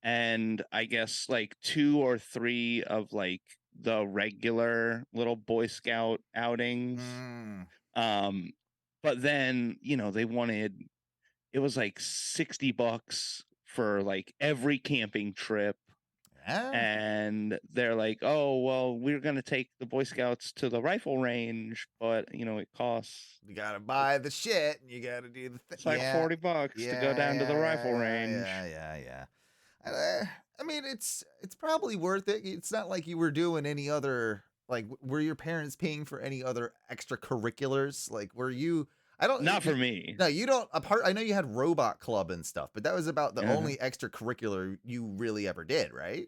and I guess like 2 or 3 of like the regular little Boy Scout outings. Mm. Um, but then, they wanted it was like $60 for like every camping trip. Yeah. And they're like, "Oh, well, we're gonna take the Boy Scouts to the rifle range, but it costs You gotta buy the shit and you gotta do the thing. it's like Yeah. $40 to go Yeah, down to the yeah, rifle yeah, yeah, range." yeah, yeah, yeah. I mean, it's probably worth it. It's not like you were doing any other like were your parents paying for any other extracurriculars? Like were you I don't Not for me. no, you don't apart I know you had robot club and stuff, but that was about the Uh-huh. only extracurricular you really ever did, right?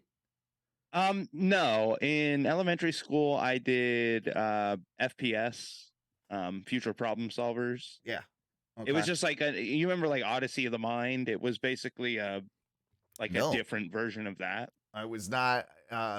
No, in elementary school, I did FPS, future problem solvers. Yeah. It Okay. was just like you remember like Odyssey of the Mind? It was basically like a No. different version of that. I was not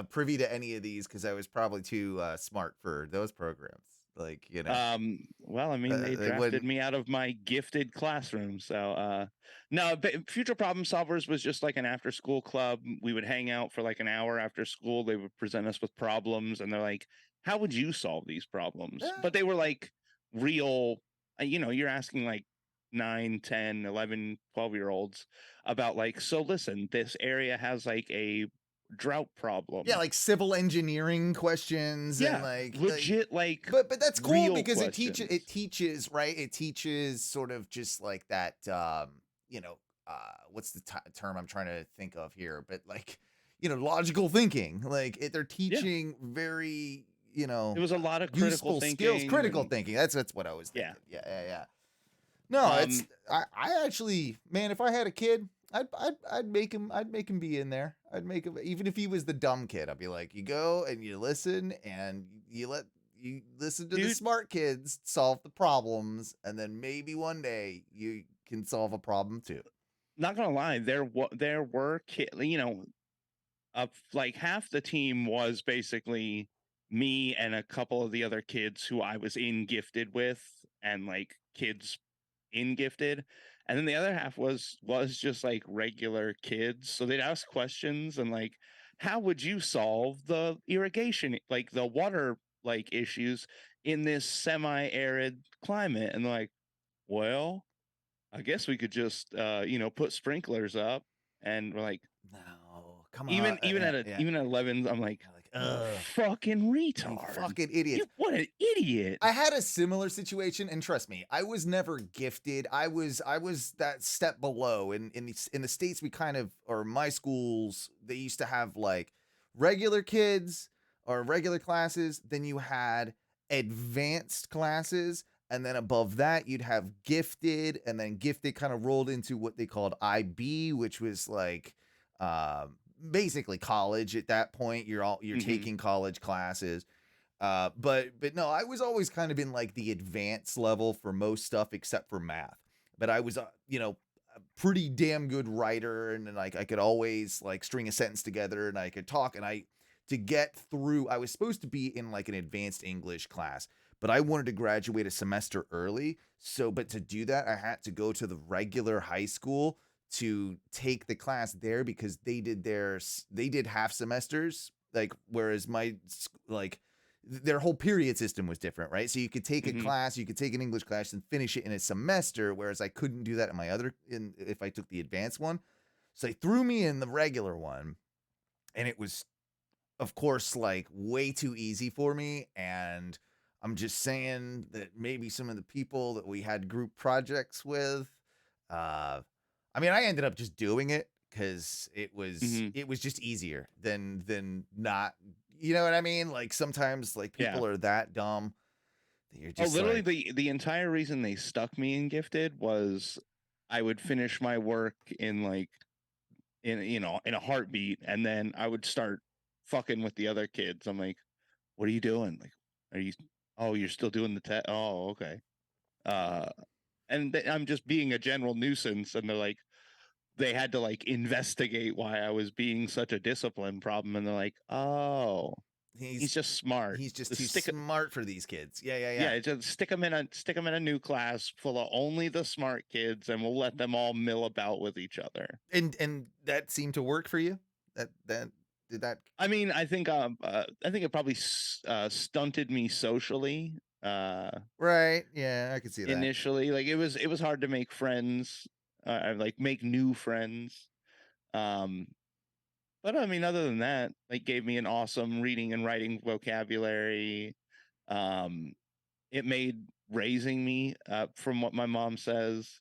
privy to any of these because I was probably too smart for those programs. Like, Well, I mean, they they drafted wouldn't. me out of my gifted classroom. So, no, but Future Problem Solvers was just like an after school club. We would hang out for like an hour after school. They would present us with problems and they're like, how would you solve these problems? Yeah. But they were like real, you're asking like 9, 10, 11, 12 year olds about like, so listen, this area has like a drought Yeah, problem. like civil engineering questions and Yeah, like legit, like but that's cool real because it questions. teaches, right? It teaches sort of just like that you know, what's the term I'm trying to think of here, but like, logical thinking. Like they're Yeah. teaching very, It was a lot of critical useful skills, thinking critical and thinking. That's what I was yeah. thinking. Yeah, yeah, yeah. No, Um, I actually, man, if I had a kid, I'd make him be in there. I'd make him even if he was the dumb kid. I'd be like, you go and you listen and you listen to the dude, smart kids solve the problems, and then maybe one day you can solve a problem too. not gonna lie, there were like half the team was basically me and a couple of the other kids who I was in gifted with, and like kids in gifted, and then the other half was just like regular kids. So they'd ask questions and like, how would you solve the irrigation, like the water like issues in this semi-arid climate? And they're like, well, I guess we could just put sprinklers up. And we're like, No, come on, even yeah, yeah. even at 11, I'm like, Like, you ugh, fucking you retard. fucking idiots. What an idiot. I had a similar situation, and trust me, I was never gifted. I was that step below. In the states, we kind of, or my schools, they used to have like regular kids or regular classes. Then you had advanced classes, and then above that, you'd have gifted, and then gifted kind of rolled into what they called IB, which was like basically college at that point. You're Hmm. taking college classes, but no, I was always kind of in like the advanced level for most stuff except for math. But I was, a pretty damn good writer, and then, like I could always like string a sentence together, and I could talk, and I to get through. I was supposed to be in like an advanced English class, but I wanted to graduate a semester early. So, but to do that, I had to go to the regular high school to take the class there because they did half semesters, like whereas like their whole period system was different, right? So you could take a Hmm. class, you could take an English class and finish it in a semester, whereas I couldn't do that in my other in if I took the advanced one. So they threw me in the regular one, and it was, of course, like way too easy for me. And I'm just saying that maybe some of the people that we had group projects with, uh, I mean, I ended up just doing it because Hmm. it was just easier than not. You know what I mean? Like sometimes like Yeah. people are that dumb that you're Oh, just literally like, the entire reason they stuck me in gifted was I would finish my work in like in a heartbeat, and then I would start fucking with the other kids. I'm like, what are you doing? Like, are you? Oh, you're still doing the test? Oh, okay. Uh, and I'm just being a general nuisance, and they're like, they had to like investigate why I was being such a discipline problem, and they're like, oh. He's He's just smart. he's just Just too stick it. smart for these kids. Yeah, yeah, yeah. Yeah, just stick him in a new class full of only the smart kids, and we'll let them all mill about with each other. And that seemed to work for you? That did that I mean, I think it probably stunted me socially. Right. Yeah, I can see that. Initially, like it was hard to make friends, like make new friends. Um, but I mean, other than that, like gave me an awesome reading and writing vocabulary. Um, it made raising me, from what my mom says,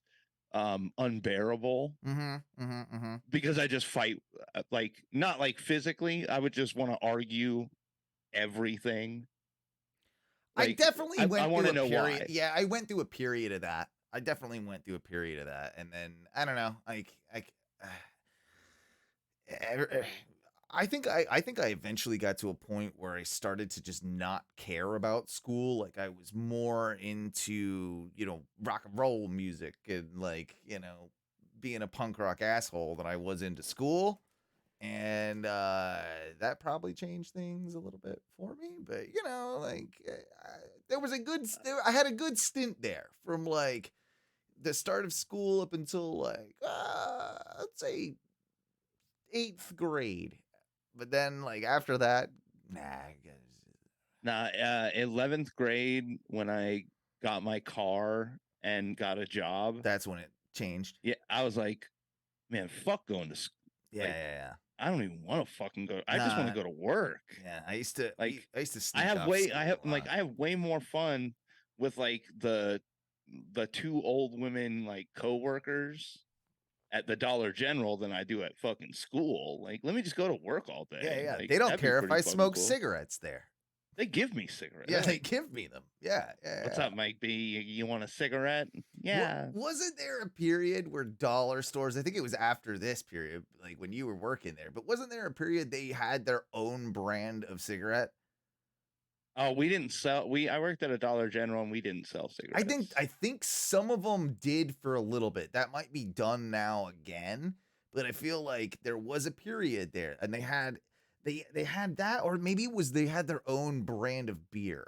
unbearable Mhm. Mhm. Mhm. because I just fight, like not like physically. I would just want to argue everything. I Like definitely I went want through to a know period. why. Yeah, I went through a period of that. I definitely went through a period of that, and then I don't know. Eh, I think I eventually got to a point where I started to just not care about school. Like I was more into, rock and roll music and like, being a punk rock asshole than I was into school. And that probably changed things a little bit for me, but there was a I had a good stint there from like the start of school up until like let's say 8th grade. But then, like, after that, nah, I guess. Now, 11th grade, when I got my car and got a job, That's when it changed. yeah, I was like, man, fuck going to school. Yeah, Like, yeah, yeah. I don't even want to fucking go. I just want to Nah, go to work. yeah. Like, I used to sneak off school a lot. I have way more fun with like the two old women like coworkers at the Dollar General than I do at fucking school. Like, let me just go to work all Yeah, day. yeah. Like, They don't that'd be care if pretty I fucking smoke cool. cigarettes there. They give me cigarettes. Yeah, they give me them. Yeah, yeah, What's yeah. up, Mike B? You want a cigarette? What Yeah. wasn't there a period where dollar stores, I think it was after this period, like when you were working there, but wasn't there a period they had their own brand of cigarette? Oh, we didn't sell. I worked at a Dollar General and we didn't sell I think cigarettes. I think some of them did for a little bit. That might be done now again, but I feel like there was a period there, and they had that, or maybe it was they had their own brand of beer.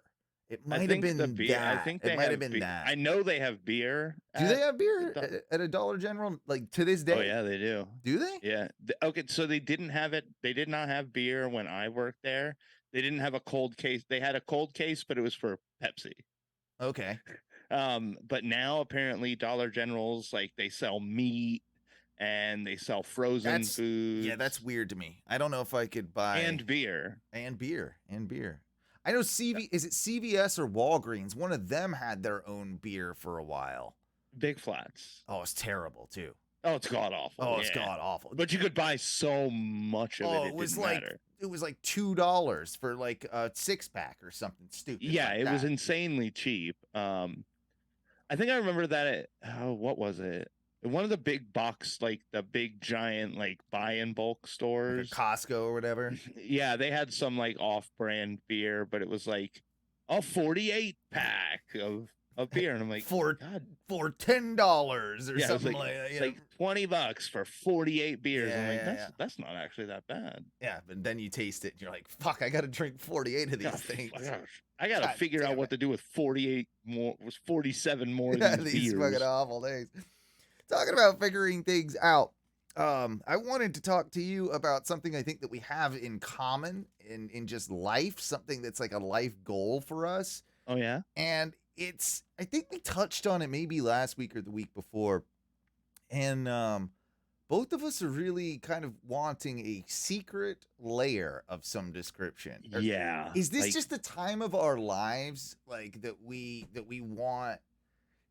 It I might have think the been beer. I that. think It they might have have. been that. I know they have beer Do they at. have beer at a Dollar General like to this Oh day? yeah, they do. Do they? Yeah. Okay, so they didn't have it. They did not have beer when I worked there. They didn't have a cold case. They had a cold case, but it was for Pepsi. Okay. But now apparently Dollar General's like they sell meat and they sell frozen That's foods weird to me. I don't know if I could buy and beer. and beer. I know is it CVS or Walgreens? One of them had their own beer for a while. Big Flats. Oh, it's terrible too. Oh, it's god awful. Oh, it's Yeah. god awful. But you could buy so much of it, Oh, it didn't matter. it was like $2 for like a 6-pack or something stupid. Yeah, like it was that. insanely cheap. I think I remember that what was it? One of the big box, like the big giant, like buy in bulk Like a stores. Costco or whatever. Yeah, they had some like off brand beer, but it was like a 48 pack of beer. And I'm like, for God, for $10 or yeah, it was something like like that. it's like $20 for 48 beers. I'm like, Yeah. that's not actually that bad. Yeah, but then you taste it and you're like, fuck, I gotta drink 48 of these God, things. I gotta God figure out damn what it. to do with 48 more, was 47 more of Yeah, these these fucking beers. awful days. Talking about figuring things out. I wanted to talk to you about something I think that we have in common in just life, something that's like a life goal for us. Oh yeah, And I think we touched on it maybe last week or the week before. And both of us are really kind of wanting a secret lair of some description. yeah. Is this Like, just the time of our lives like that we want,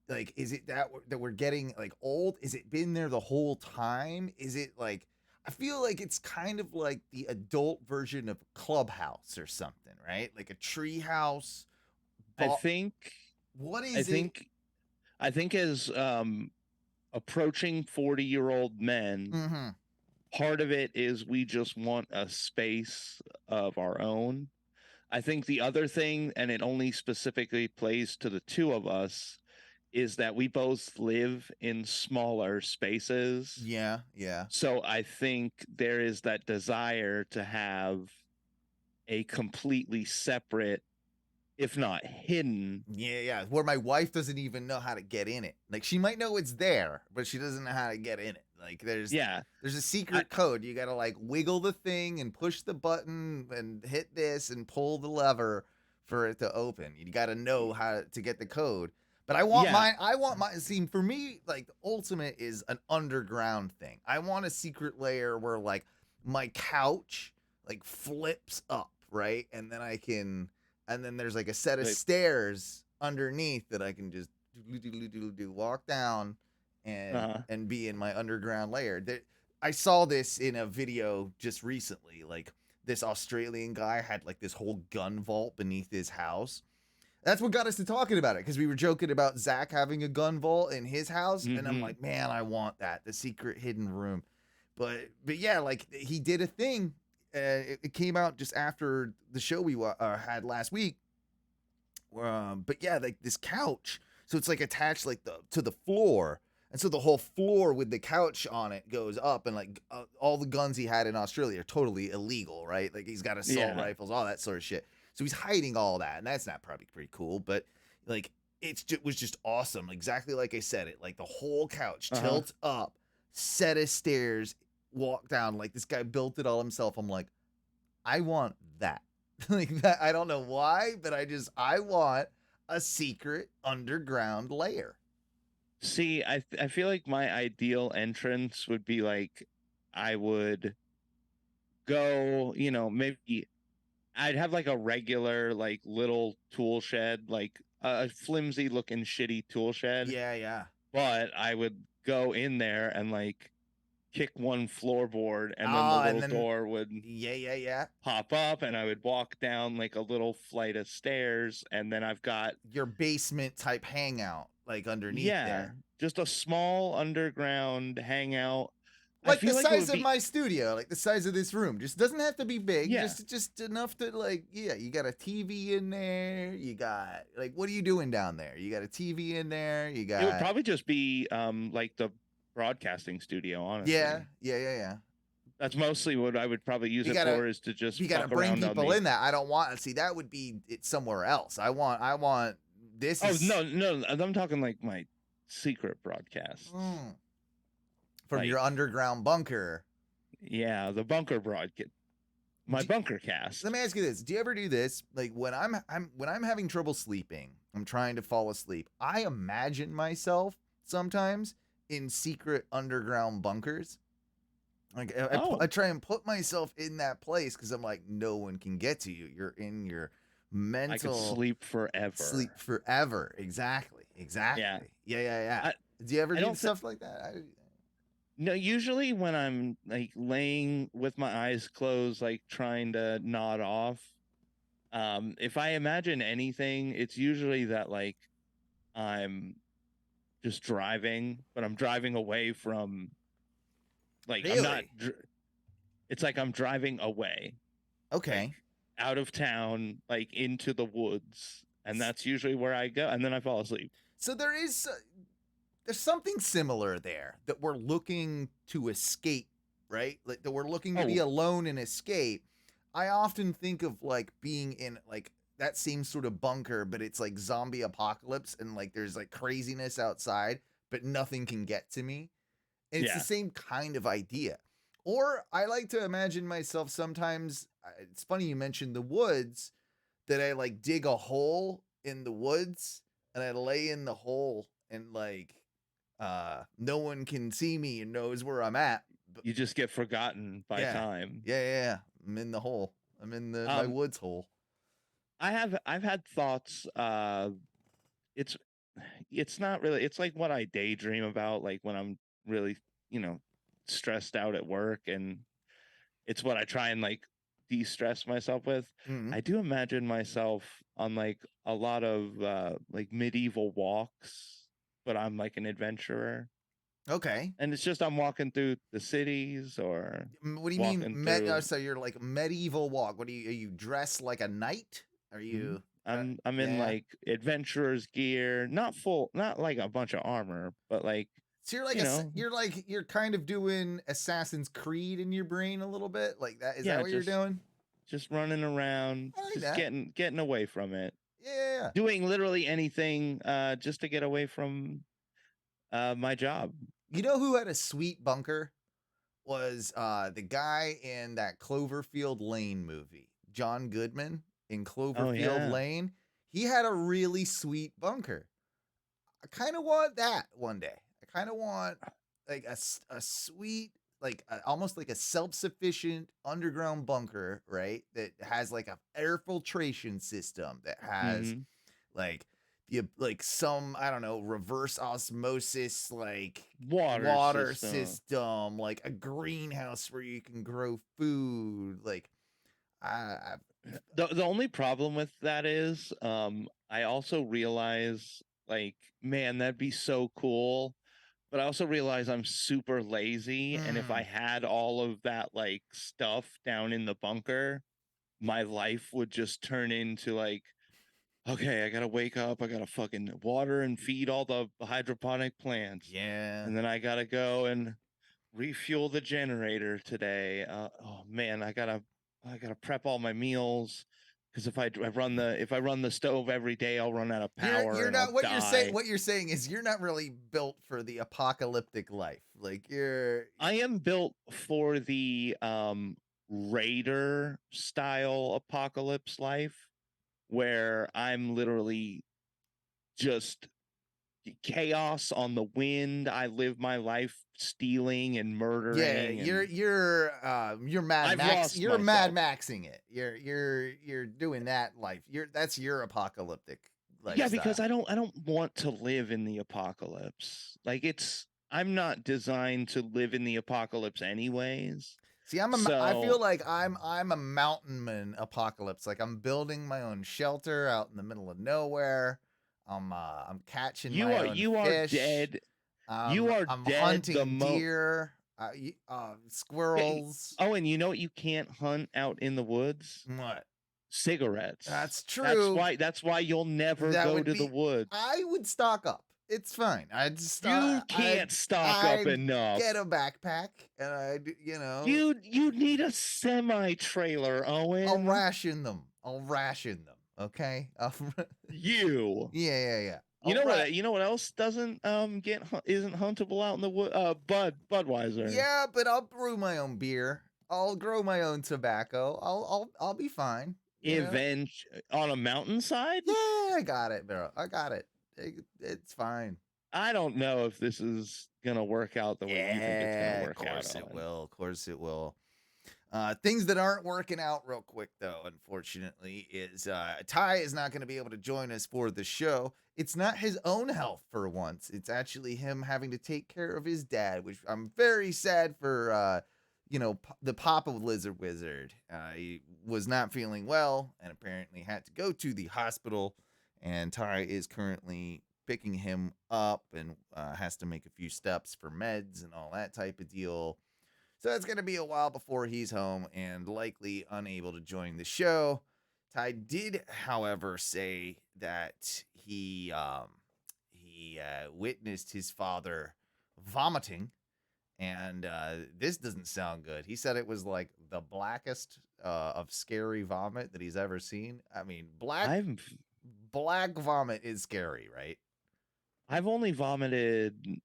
like, is it that we're getting like old? Is it been there the whole time? Is it like, I feel like it's kind of like the adult version of Clubhouse or something, right? Like a tree house. I think, What I is it? think, I think as approaching 40-year-old men, Mm-hmm. part of it is we just want a space of our own. I think the other thing, and it only specifically plays to the two of us, is that we both live in smaller spaces. Yeah, yeah. So I think there is that desire to have a completely separate, if not hidden. Yeah, where my wife doesn't even know how to get in it. Like she might know it's there, but she doesn't know how to get in it. Like Yeah. there's a I secret code. You gotta like wiggle the thing and push the button and hit this and pull the lever for it to open. You gotta know how to get the code. But I want yeah. mine. I want mine. See, for me, like the ultimate is an underground thing. I want a secret layer where like my couch like flips up, right, and then I can and then there's like a set of Like, stairs underneath that I can just walk down uh, and be in my underground lair. I saw this in a video just recently. Like this Australian guy had like this whole gun vault beneath his house. That's what got us to talking about it because we were joking about Zach having a gun vault in his house, and I'm mm-hmm. like, man, I want that, the secret hidden room. But yeah, like he did a thing. It came out just after the show we had last week. But yeah, like this couch, so it's like attached like the to the floor, and so the whole floor with the couch on it goes up, and like all the guns he had in Australia are totally illegal, right? Like he's got assault Yeah. rifles, all that sort of shit. So he's hiding all that, and that's not probably pretty cool, but like it was just awesome, exactly like I said it. Like the whole couch Uh-huh. tilts up, set of stairs, walk down. Like this guy built it all himself. I'm like, I want that. Like that. I don't know why, but I want a secret underground layer. See, I feel like my ideal entrance would be like I would go, maybe I'd have like a regular like little tool shed, like a flimsy looking shitty tool shed, Yeah. but I would go in there and like kick one floorboard and then the Oh, and little then door would yeah. pop up and I would walk down like a little flight of stairs and then I've got Your basement type hangout, like underneath yeah, there. just a small underground hangout. I Like the feel like it size would of be my studio, like the size of this room. Just doesn't have to be big, yeah, just enough to like, yeah, you got a TV in there. You got like what are you doing down there? You got a TV in there. You it would got probably just be like the broadcasting studio, yeah, honestly. yeah. That's mostly what I would probably use You it gotta for is to just you gotta fuck bring around on people the in that. I don't want see that would be it somewhere else. I want this oh is no, I'm talking like my secret broadcasts. mm, from your Like underground bunker. yeah, the bunker broadcast, my Do, bunker let cast. me ask you this: do you ever do this? Like when I'm having trouble sleeping, I'm trying to fall asleep. I imagine myself sometimes in secret underground bunkers. Like I Oh, try and put myself in that place because I'm like, no one can get to you. You're in your I could mental sleep forever. sleep forever. Exactly. Yeah. Yeah. I Do you ever I do don't think stuff like that? no, usually when I'm like laying with my eyes closed, like trying to nod off, if I imagine anything, it's usually that like I'm just driving, but I'm driving away from like I'm not. Really? It's like I'm driving away, like Okay. out of town, like into the woods, and that's usually where I go, and then I fall asleep. So there's something similar there that we're looking to escape, right? Like that we're looking to be Oh alone and escape. I often think of like being in like that same sort of bunker, but it's like zombie apocalypse and like there's like craziness outside, but nothing can get to me. And it's the yeah, same kind of idea. Or I like to imagine myself sometimes. It's funny you mentioned the woods, that I like dig a hole in the woods and I lay in the hole and like no one can see me and knows where I'm at. But you just get forgotten by yeah. time. Yeah. I'm in the hole. I'm in the my Um, woods hole. I've had thoughts. It's it's not really. It's like what I daydream about, like when I'm really you know stressed out at work, and it's what I try and like de-stress myself with. Mhm. I do imagine myself on like a lot of like medieval walks, but I'm like an adventurer. Okay. And it's just I'm walking through the cities or What do you mean walking through so you're like medieval walk. What are you dressed like a knight? Are Mhm. you I'm in yeah. like adventurer's gear, not full, not like a bunch of armor, but like, So you're like you know, you're kind of doing Assassin's Creed in your brain a little bit. Like that is that yeah, what you're just doing? just running around, I like just that. getting away from it, Yeah. doing literally anything just to get away from my job. You know who had a sweet bunker? Was the guy in that Cloverfield Lane movie, John Goodman in Oh Cloverfield yeah. Lane. He had a really sweet bunker. I kind of want that one day. I kind of want like a sweet, like almost like a self-sufficient underground bunker, right? That has like a air filtration system that has Hmm. like like some, I don't know, reverse osmosis, like Water water system. system, like a greenhouse where you can grow food. Like I The only problem with that is I also realize like, man, that'd be so cool. But I also realize I'm super lazy, and if I mm, had all of that like stuff down in the bunker, my life would just turn into like, okay, I gotta wake up, I gotta fucking water and feed all the hydroponic plants, yeah. and then I gotta go and refuel the generator today. Oh man, I gotta prep all my meals because if I run the stove every day, I'll run out of power You're and I'll not, what you're saying, die. what you're saying is you're not really built for the apocalyptic life. Like I am built for the raider style apocalypse life where I'm literally just chaos on the wind. I live my life stealing and yeah, murdering, and you're Mad I've Max. lost You're Mad myself. Maxing it. You're doing that life. That's your apocalyptic Yeah, because lifestyle. I don't want to live in the apocalypse. Like I'm not designed to live in the apocalypse anyways. See, I feel So like I'm a mountain man apocalypse. Like I'm building my own shelter out in the middle of nowhere. I'm catching my own you are fish. dead. You are I'm dead hunting deer, Hey, squirrels. Owen, you know what you can't hunt out in the woods? What? Cigarettes. That's true. That's why you'll never That go would to the be. woods. I would stock up. It's fine. I'd You stock. can't stock up I'd enough. get a backpack, and I'd. You need a semi trailer, I'll Owen. ration them. I'll ration them. Okay. You. Yeah. All right. You know what else doesn't isn't huntable out in the wood? Budweiser. Yeah, but I'll brew my own beer. I'll grow my own tobacco. I'll be fine. You know. Event on a mountainside? Yeah, I got it, bro. I got it. It's fine. I don't know if this is gonna work out the way you think it's gonna Yeah, of work out, course it Owen. will. Of course it will. Things that aren't working out real quick, though, unfortunately, is Ty is not going to be able to join us for the show. It's not his own health for once. It's actually him having to take care of his dad, which I'm very sad for. The Papa Lizard Wizard. He was not feeling well and apparently had to go to the hospital. And Ty is currently picking him up and has to make a few steps for meds and all that type of deal. So it's going to be a while before he's home and likely unable to join the show. Ty did, however, say that he witnessed his father vomiting, and this doesn't sound good. He said it was like the blackest of scary vomit that he's ever seen. I mean, I've black vomit is scary, right? I've only vomited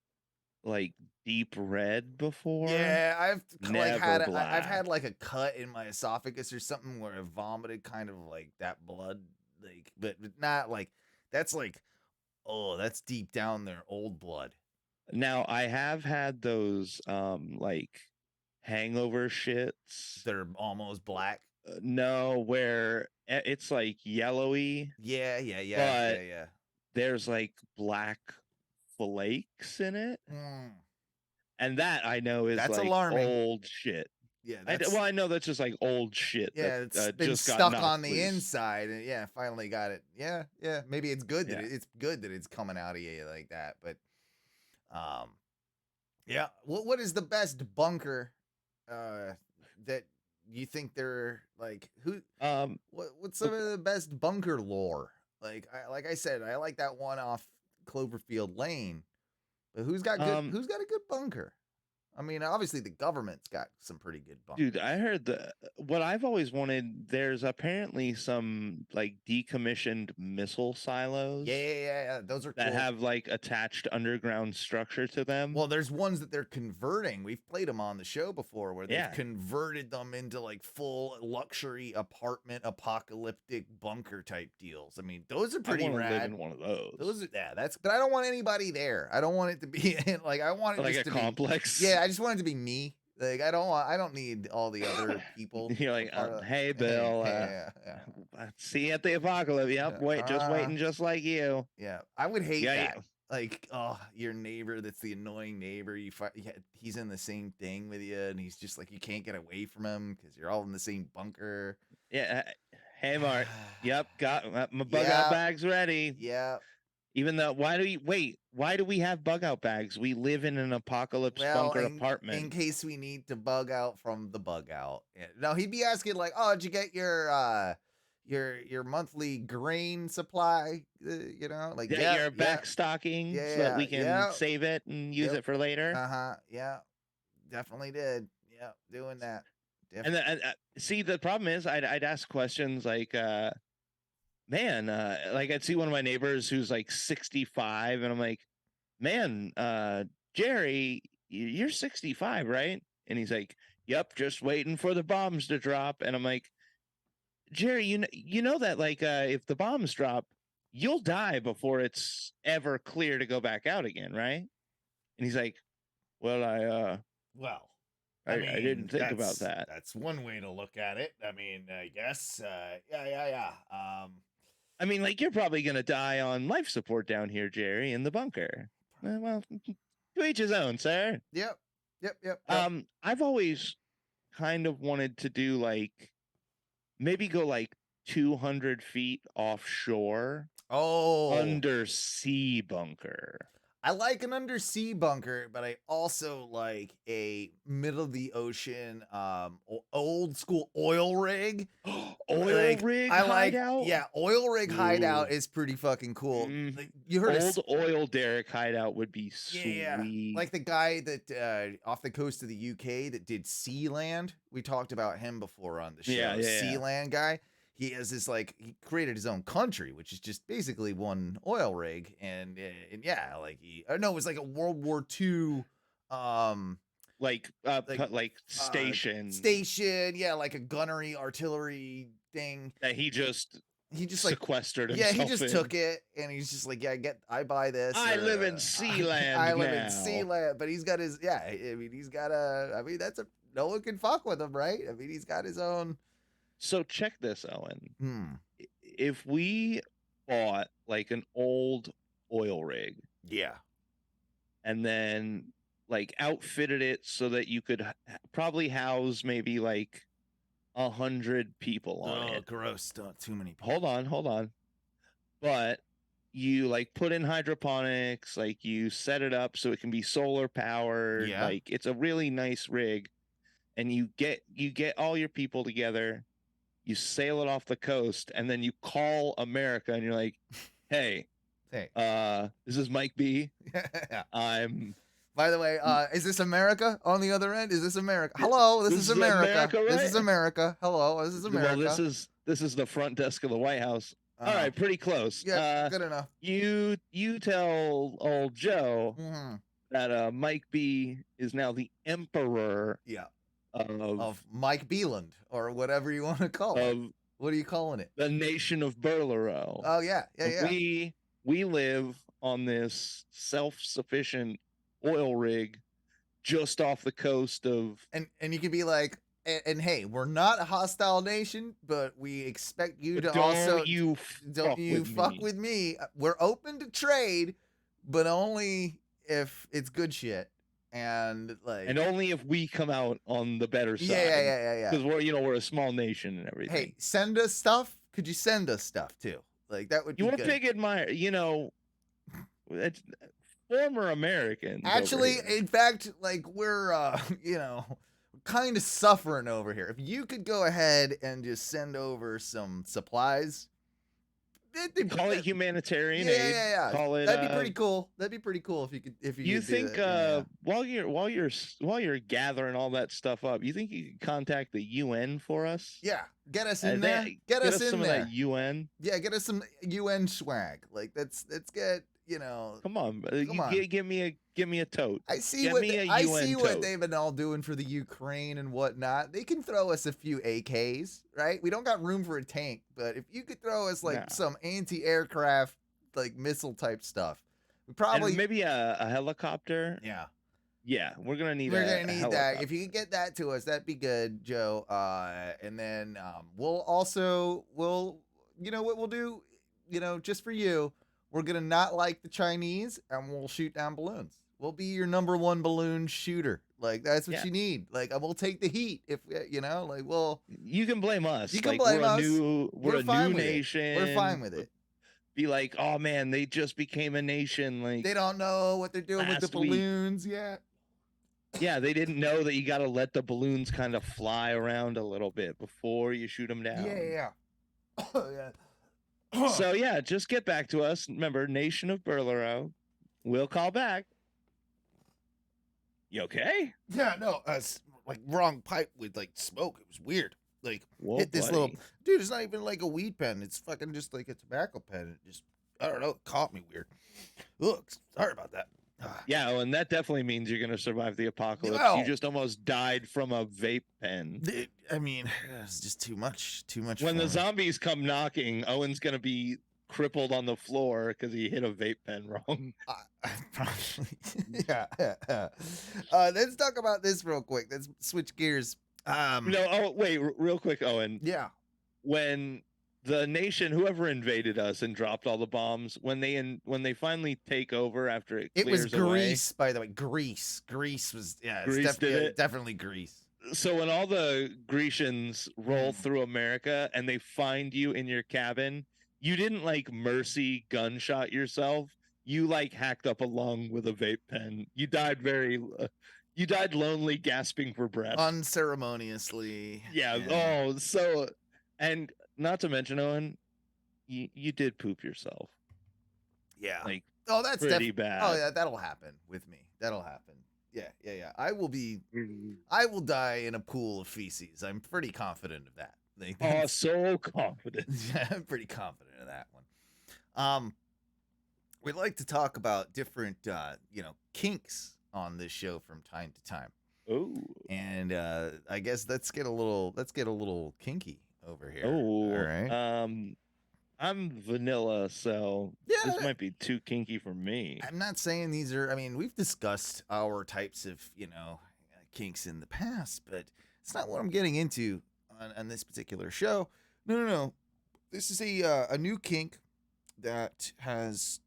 like deep red before, Yeah, never I've black. had like a cut in my esophagus or something where I vomited kind of like that blood, like, but not like that's like, oh, that's deep down there, old blood. Now I have had those like hangover shits. They're almost black. No, where it's like yellowy, but Yeah. there's like black flakes in it. Mm, And that I know is that's like alarming. old shit. Yeah, Well, I know that's just like old shit that yeah, it's been just got stuck on knocked the loose. inside, and yeah, finally got it. Yeah. Maybe it's good that Yeah. it's good that it's coming out of you like that, but um, yeah. What is the best bunker that you think they're like who what's some of the best bunker lore? Like I said, I like that one off Cloverfield Lane. But who's got Um, a good bunker? I mean, obviously the government's got some pretty good bunkers. Dude, I heard what I've always wanted. There's apparently some like decommissioned missile Yeah, silos yeah, yeah, yeah. Those are that cool. have like attached underground structure to them. Well, there's ones that they're converting. We've played them on the show before where they've Yeah, converted them into like full luxury apartment apocalyptic bunker type deals. I mean, those are I pretty want to live rad. in one of those. Those are, yeah, that's, but I don't want anybody there. I don't want it to be like, I want it Like just a to complex. be, yeah, I just want it to be me. Like, I don't need all the other people. You're like, part of- hey, Bill. yeah. See you at the apocalypse. Yep, just waiting, just like you. Yeah, I would hate Yeah, that. Like, oh, your neighbor that's the annoying neighbor. He's in the same thing with you, and he's just like you can't get away from him because you're all in the same bunker. Yeah. Hey, Mark. Yep, got my bug out bags ready. Yeah. Even though, why do we have bug out bags? We live in an apocalypse bunker apartment. In case we need to bug out from the bug out. Yeah. No, he'd be asking like, "Oh, did you get your monthly grain supply? You know, like Your back stocking so that we can save it and use it for later." Yeah, definitely did. Yeah, doing that. Definitely. And then, see, the problem is, I'd ask questions like, man, like I'd see one of my neighbors who's like 65, and I'm like, man, Jerry, you're 65, right? And he's like, yep, just waiting for the bombs to drop. And I'm like, Jerry, you know that like if the bombs drop, you'll die before it's ever clear to go back out again, right? And he's like, well, I didn't think about that. That's one way to look at it. I mean, I guess, yeah. I mean, like you're probably gonna die on life support down here, Jerry, in the bunker. Well, to each his own, sir. Yep. I've always kind of wanted to do like maybe go like 200 feet offshore. Oh, undersea bunker. I like an undersea bunker, but I also like a middle of the ocean, old school oil rig. Rig hideout? Yeah, oil rig hideout is pretty fucking cool. Like, you heard old oil derrick hideout would be sweet. Yeah, like the guy that off the coast of the UK that did Sealand. We talked about him before on the show. Sealand guy. He has this he created his own country, which is just basically one oil rig, and yeah, like it was like a World War II, station, yeah, like a gunnery artillery thing that he just sequestered himself. Yeah, he just took it, and he's just like, I buy this. I live in Sealand. I live in Sealand, but he's got his that's no one can fuck with him, right? I mean, he's got his own. So check this, Owen. If we bought like an old oil rig, and then like outfitted it so that you could probably house maybe like 100 people on it. Oh, gross! Not too many people. Hold on. But you like put in hydroponics, like you set it up so it can be solar powered. Yeah. Like it's a really nice rig, and you get all your people together. You sail it off the coast, and then you call America, and you're like, "Hey, this is Mike B. I'm." By the way, is this America on the other end? Is this America? Hello, this is America. Right? This is America. Hello, this is America. Well, this is the front desk of the White House. All right, pretty close. Yeah, good enough. You tell old Joe that Mike B is now the emperor. Yeah. Of Mike Beeland, or whatever you want to call it. What are you calling it? The nation of Burlero. Oh yeah. We live on this self-sufficient oil rig just off the coast of, and you could be like, and hey, we're not a hostile nation, but we expect you to fuck with me. We're open to trade, but only if it's good shit. And only if we come out on the better side. Yeah. Because we're a small nation and everything. Hey, send us stuff. Could you send us stuff too? Like that would be. You're a big admirer. It's former Americans. Actually, in fact, like we're kind of suffering over here. If you could go ahead and just send over some supplies, Call it humanitarian yeah, aid. yeah, yeah. Call it. That'd be pretty cool. That'd be pretty cool if you You could do think that. Yeah, while you're gathering all that stuff up, you think you could contact the UN for us? yeah. Get us in there. They Get us some in of there. that UN. Yeah, get us some UN swag. Like let's get, you know. Come on, Come on. give me a tote. I see Get what me a I UN see what tote. they've been all doing for the Ukraine and whatnot. They can throw us a few AKs, right? We don't got room for a tank, but if you could throw us like No. some anti-aircraft, like missile type stuff, we probably And maybe a helicopter. yeah. Yeah, we're gonna need. We're a gonna need that. helicopter. If you could get that to us, that'd be good, Joe. And then we'll you know what we'll do, you know, just for you, we're gonna not like the Chinese, and we'll shoot down balloons. We'll be your #1 balloon shooter. Like that's what Yeah. you need. Like we'll take the heat if you know. Like we'll. You can blame us. You can like, blame us. We're a fine new with it. nation. We're fine with it. Be like, oh man, they just became a nation. Like They don't know what they're doing with the last week. balloons yet. Yeah, they didn't know that you got to let the balloons kind of fly around a little bit before you shoot them down. Yeah. So yeah, just get back to us. Remember, Nation of Burlero. We'll call back. You okay? Yeah, no, like wrong pipe with like smoke. It was weird. Like Whoa, hit this buddy. little dude. It's not even like a weed pen. It's fucking just like a tobacco pen. It just I don't know. It caught me weird. Look, sorry about that. Yeah, and that definitely means you're gonna survive the apocalypse. Well- You just almost died from a vape pen. I mean, it's just too much. Too much. When for the me. zombies come knocking, Owen's gonna be crippled on the floor because he hit a vape pen wrong. Probably. Yeah. Let's talk about this real quick. Let's switch gears. Wait, real quick, Owen. Yeah. When the nation, whoever invaded us and dropped all the bombs, when they finally take over after it It was clears away. Greece, by the way. Greece was Greece did it? definitely Greece. So when all the Grecians roll Mm. through America and they find you in your cabin, you didn't like mercy gunshot yourself. You like hacked up a lung with a vape pen. You died you died lonely, gasping for breath. Unceremoniously. Yeah. Oh, so, and not to mention, Owen, you did poop yourself. Yeah. Like, oh, that's pretty bad. Oh yeah, that'll happen with me. That'll happen. Yeah. I will die in a pool of feces. I'm pretty confident of that. Like, Oh, so confident. yeah, I'm pretty confident of that one. We'd like to talk about different, kinks on this show from time to time. Oh. And I guess let's get a little kinky over here. Oh. All right. I'm vanilla, so Yeah. this might be too kinky for me. I'm not saying these are. I mean, we've discussed our types of, kinks in the past, but it's not what I'm getting into on this particular show. No. This is a new kink that has,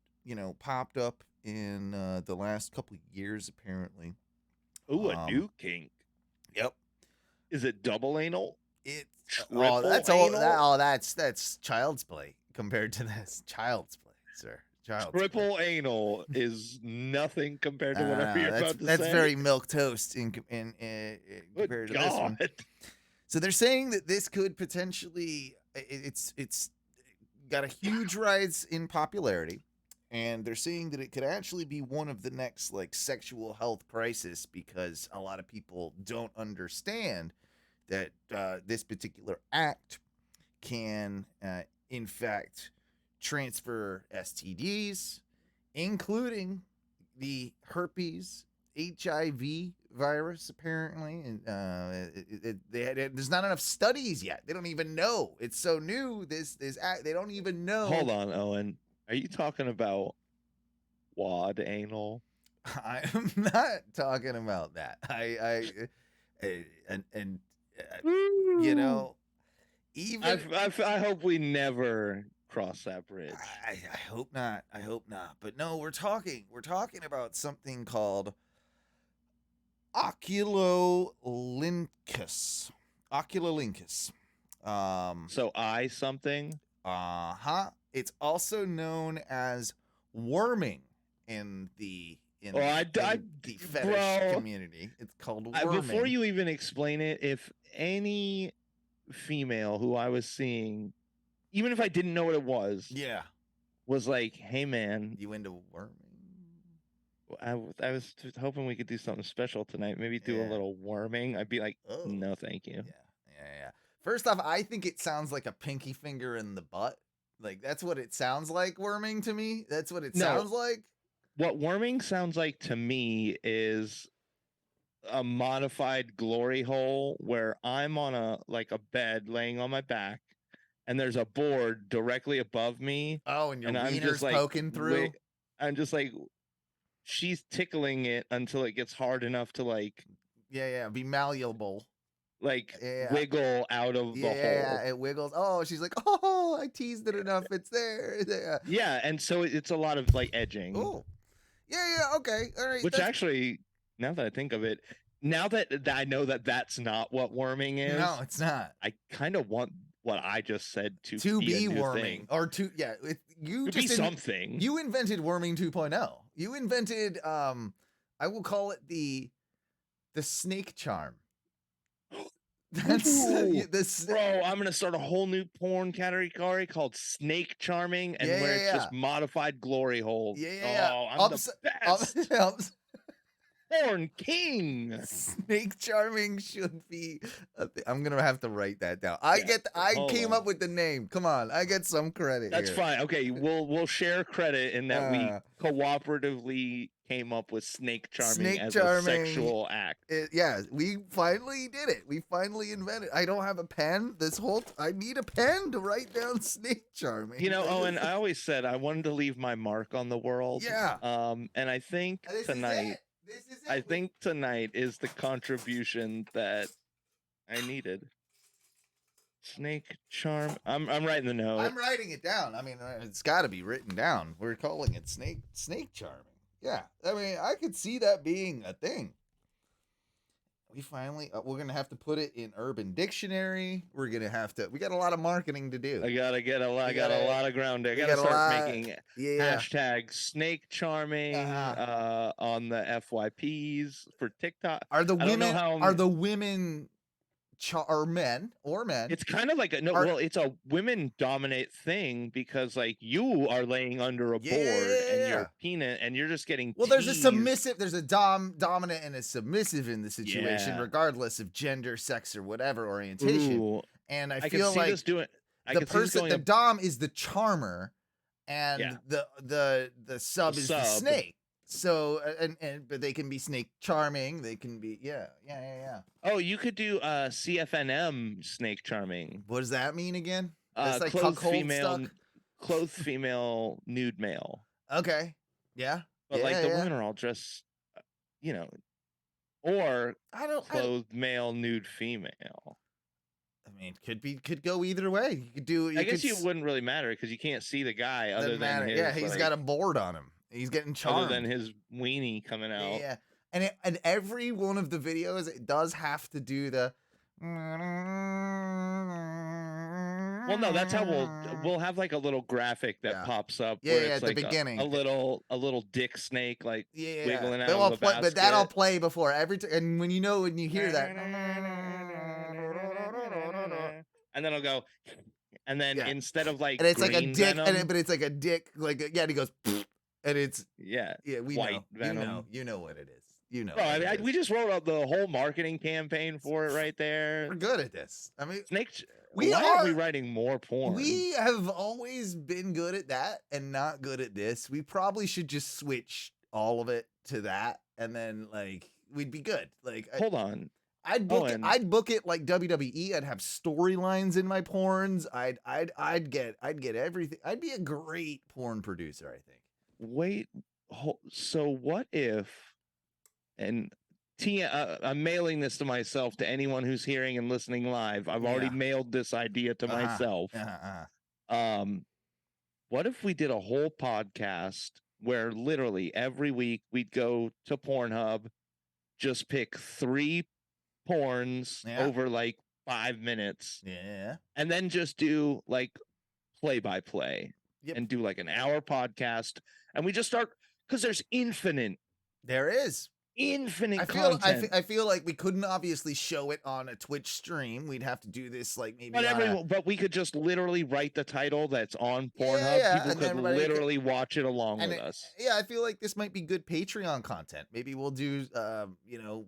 popped up in the last couple of years, apparently. Ooh, a new kink. Yep. Is it double anal? It's Triple that's anal? that's child's play compared to this. Child's play, sir. Child's Triple play. anal is nothing compared to whatever you're that's about to that's say. very milk toast in Good compared to this one. God. So they're saying that this could potentially it's got a huge rise in popularity, and they're saying that it could actually be one of the next like sexual health crisis because a lot of people don't understand that this particular act can in fact transfer STDs, including the herpes HIV virus, apparently, and there's not enough studies yet. They don't even know. It's so new. This act, they don't even know. Hold on, Owen. Are you talking about wad anal? I'm not talking about that. Even I hope we never cross that bridge. I hope not. I hope not. But no, we're talking about something called oculolinkus. Oculolinkus. So something. It's also known as worming in the the fetish community. It's called worming. Before you even explain it, if any female who I was seeing even if I didn't know what it was, Yeah. was like, hey man, You into worming? I was hoping we could do something special tonight. Maybe do a Yeah. little worming. I'd be like, Oh. no, thank you. Yeah. First off, I think it sounds like a pinky finger in the butt. Like that's what it sounds like, worming to me. That's what it sounds like. What worming sounds like to me is a modified glory hole where I'm on a bed laying on my back, and there's a board directly above me. Oh, and your And I'm just wiener's like, poking through. I'm just like, she's tickling it until it gets hard enough to like be malleable. wiggle out of the hole. Yeah, it wiggles. Oh, she's like, oh, I teased it enough. It's there. Yeah, and so it's a lot of like edging. Oh, yeah, okay, all right. Which actually, now that I think of it, now that I know that that's not what worming is, no, it's not. I kind of want what I just said to be a new worming thing. or to you to just be something. You invented worming 2.0. You invented I will call it the snake charm. That's bro. I'm gonna start a whole new porn category called snake charming, and where it's just modified glory holes. Oh, I'm the best. Porn king. Snake charming should be I'm gonna have to write that down. I came up with the name. Come on, I get some credit. That's fine. Okay, we'll share credit in that we cooperatively came up with snake charming as a sexual act. We finally did it. We finally invented. I don't have a pen. I need a pen to write down snake charming. You know, Owen, I always said I wanted to leave my mark on the world. Yeah. And I think tonight. I think tonight is the contribution that I needed. Snake charm. I'm writing the note. I'm writing it down. I mean, it's got to be written down. We're calling it snake charming. Yeah. I mean, I could see that being a thing. We finally, we're going to have to put it in Urban Dictionary. We got a lot of marketing to do. I got a lot of ground. I got to start making hashtag snake charming on the FYPs for TikTok. Are the women or men? It's kind of like it's a women dominate thing because like you are laying under a board and you're peanut and you're just getting there's a submissive, there's a dominant and a submissive in the situation, regardless of gender, sex, or whatever orientation. Ooh, and I feel like the dom is the charmer and the sub is the snake. So but they can be snake charming. They can be Oh, you could do CFNM snake charming. What does that mean again? That's like clothed female, nude male. Okay, yeah. But the women are all dressed, or clothed male, nude female. I mean, could go either way. You could do. I guess it wouldn't really matter because you can't see the guy other than his. He's got a board on him. He's getting charmed. Other than his weenie coming out. Yeah. And every one of the videos, it does have to do the. Well, no, that's how we'll have like a little graphic that pops up. Where it's at like the beginning, a little dick snake wiggling out of the basket. But that'll play before every and when you hear that, and then I'll go, and then instead of like, and it's like a dick, venom, but it's like a dick, and he goes. And it's we know venom. You know what it is. You know. Bro, we just wrote out the whole marketing campaign for it right there. We're good at this. I mean, why are we writing more porn? We have always been good at that and not good at this. We probably should just switch all of it to that, and then we'd be good. Hold on. I'd book it like WWE. I'd have storylines in my porns. I'd get everything. I'd be a great porn producer, I think. Wait, so what if, and I'm mailing this to myself, to anyone who's hearing and listening live. I've already mailed this idea to myself. What if we did a whole podcast where literally every week we'd go to Pornhub, just pick 3 porns over 5 minutes, and then just do play-by-play. And do an hour podcast, and we just start because there's infinite. There is. infinite I content. feel like we couldn't obviously show it on a Twitch stream. We'd have to do this like maybe But on a but we could just literally write the title that's on yeah, Pornhub. yeah, People and could everybody could, literally watch it along and with it, us. yeah, I feel like this might be good Patreon content. Maybe we'll do Well,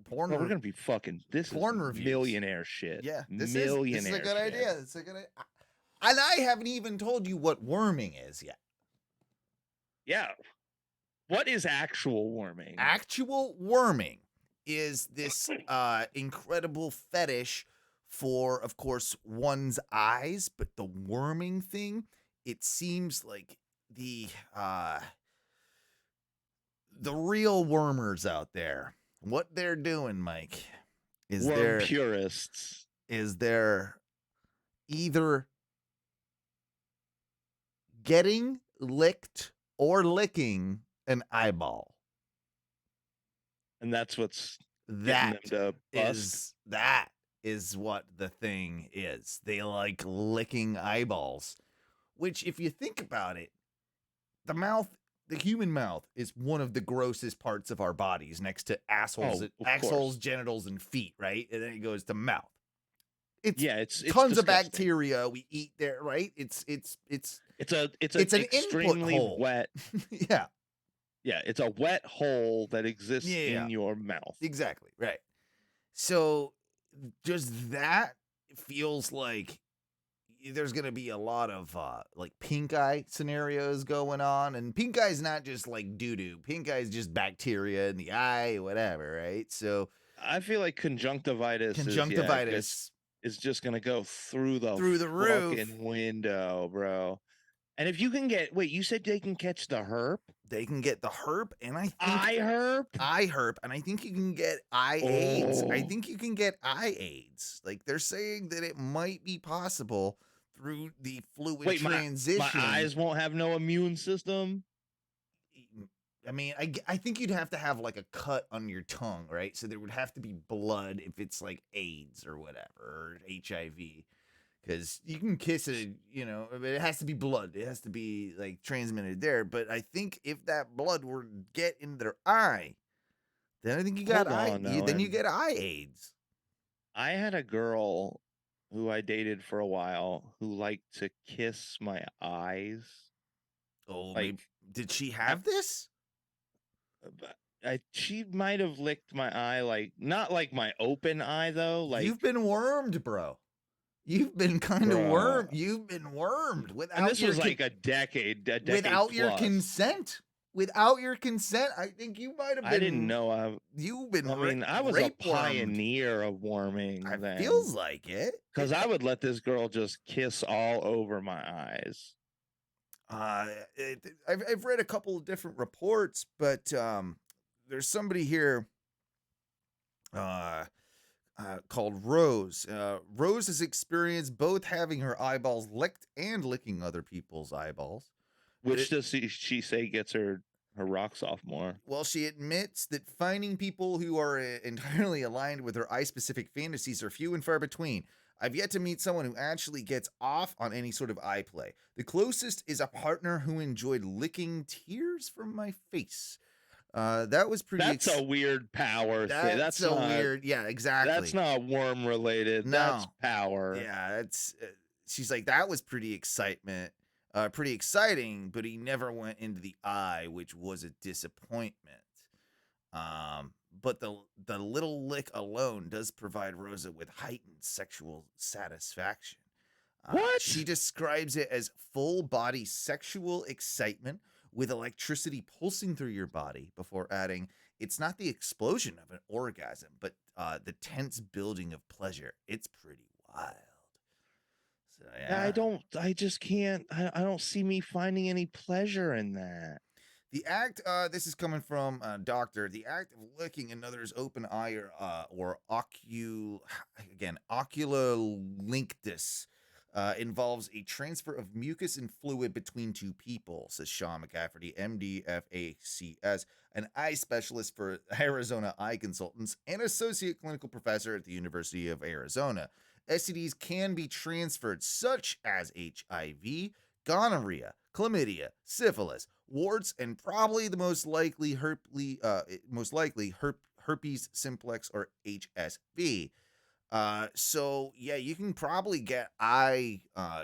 we're gonna be fucking. This is porn reviews. millionaire shit. Yeah, this is a Millionaire good shit. idea. It's a good idea. And I haven't even told you what worming is yet. Yeah. What is actual warming? Actual worming is this incredible fetish for, of course, one's eyes, but the worming thing, it seems like the real wormers out there, what they're doing, Mike, is Worm purists. they're either getting licked or licking an eyeball. And that's what's That getting them to bust. is what the thing is. They like licking eyeballs, which if you think about it, the human mouth is one of the grossest parts of our bodies next to assholes, genitals, and feet, right? And then it goes to mouth. It's tons of bacteria we eat there, right? It's an extremely input hole. wet. Yeah. Yeah, it's a wet hole that exists in your mouth. Exactly, right. So just that feels like there's going to be a lot of like pink eye scenarios going on, and pink eye is not just like doo-doo. Pink eye is just bacteria in the eye, whatever, right? So I feel like conjunctivitis is just going to go through the roof, fucking window, bro. And if you can get, wait, you said they can catch the herp? They can get the herp, and I think eye herp, and I think you can get eye AIDS. I think you can get eye AIDS. Like they're saying that it might be possible through the fluid transition. My eyes won't have no immune system. I mean, I think you'd have to have like a cut on your tongue, right? So there would have to be blood if it's like AIDS or whatever, or HIV. Because you can kiss it, but it has to be blood. It has to be like transmitted there. But I think if that blood were to get in their eye, then I think you got then you get eye AIDS. I had a girl who I dated for a while who liked to kiss my eyes. Oh, like, did she have this? She might have licked my eye, like not like my open eye though. Like you've been wormed, bro. You've been kind of wormed. You've been wormed without. And this was like a decade without plus. Your consent. Without your consent, I think you might have been. I didn't know. You've been. I mean, I was a pioneer of warming. It feels like it. Because I would let this girl just kiss all over my eyes. I've read a couple of different reports, but there's somebody here. Called Rose. Rose has experienced both having her eyeballs licked and licking other people's eyeballs. Which does she say gets her rocks off more? Well, she admits that finding people who are entirely aligned with her eye-specific fantasies are few and far between. I've yet to meet someone who actually gets off on any sort of eye play. The closest is a partner who enjoyed licking tears from my face. That was pretty. That's a weird power thing. That's so weird. Yeah, exactly. That's not worm related. No. That's power. Yeah, that's. She's like, that was pretty exciting, but he never went into the eye, which was a disappointment. But the little lick alone does provide Rosa with heightened sexual satisfaction. What? She describes it as full body sexual excitement with electricity pulsing through your body, before adding, it's not the explosion of an orgasm, but the tense building of pleasure. It's pretty wild. So, yeah. I just can't, I don't see me finding any pleasure in that. The act, this is coming from a doctor, the act of licking another's open eye or ocular linctus, involves a transfer of mucus and fluid between two people, says Sean McCafferty, MD, FACS, an eye specialist for Arizona Eye Consultants and associate clinical professor at the University of Arizona. STDs can be transferred, such as HIV, gonorrhea, chlamydia, syphilis, warts, and probably the most likely herpes simplex, or HSV. So yeah, you can probably get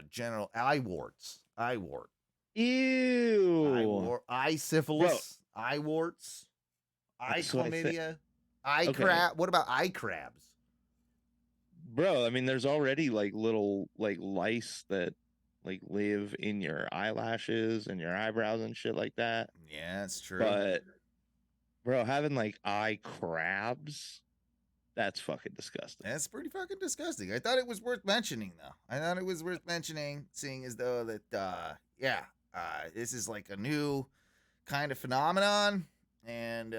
general eye warts, Ew. eye Bro, syphilis, eye warts, eye so I think chlamydia, eye okay. crab. What about eye crabs? Bro, I mean there's already like little like lice that like live in your eyelashes and your eyebrows and shit like that. Yeah, that's true. But bro, having like eye crabs, that's fucking disgusting. That's pretty fucking disgusting. I thought it was worth mentioning, though. I thought it was worth mentioning, seeing as though that, this is like a new kind of phenomenon, and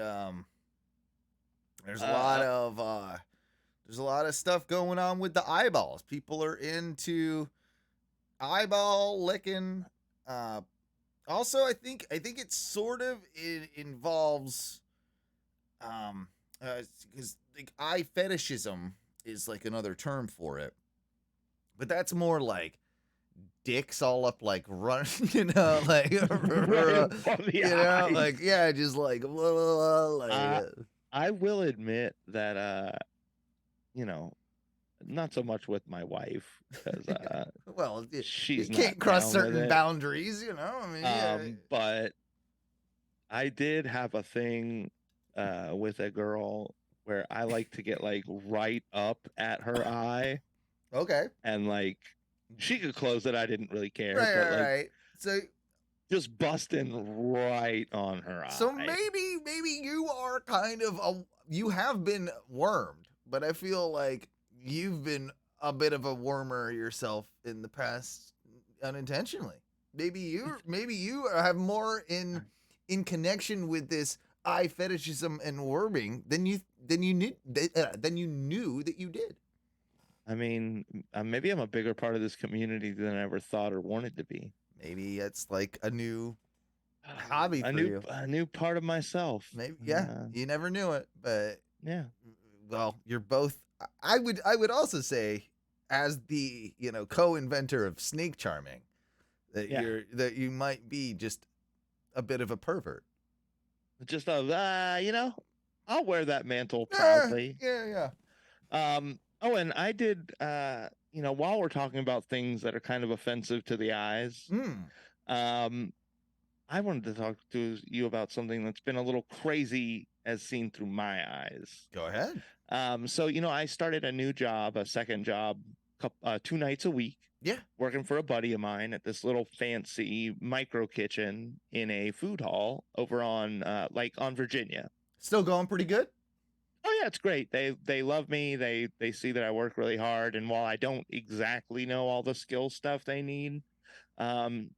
there's a lot Uh, of stuff going on with the eyeballs. People are into eyeball licking. Also, I think it involves because like eye fetishism is like another term for it, but that's more like dicks all up like run, like right up on the eyes. like yeah, just like blah, blah, blah, like Uh, I will admit that you know, not so much with my wife because well, you she's can't not cross down with certain it. boundaries, I mean, yeah. But I did have a thing with a girl where I like to get like right up at her eye Okay, and like she could close it. I didn't really care, right, but right, like right. So just busting right on her So eye. maybe you are kind of you have been wormed, but I feel like you've been a bit of a wormer yourself in the past unintentionally. Maybe you have more in connection with this eye fetishism and worming than you knew that you did. I mean, maybe I'm a bigger part of this community than I ever thought or wanted to be. Maybe it's like a new hobby A for new you. a new part of myself. Maybe yeah, you never knew it, but Yeah. well, you're both. I would also say, as the co-inventor of snake charming, that Yeah. you might be just a bit of a pervert. Just I'll wear that mantle Yeah, proudly. yeah, Oh, and I did while we're talking about things that are kind of offensive to the eyes, yeah. Hmm. um, I wanted to talk to you about something that's been a little crazy as seen through my eyes. Go ahead. So I started a new job, a second job, 2 nights a week, Yeah. working for a buddy of mine at this little fancy micro kitchen in a food hall over on on Virginia. Still going pretty good. Oh yeah, it's great. They love me. They see that I work really hard, and while I don't exactly know all the skill stuff they need, I'm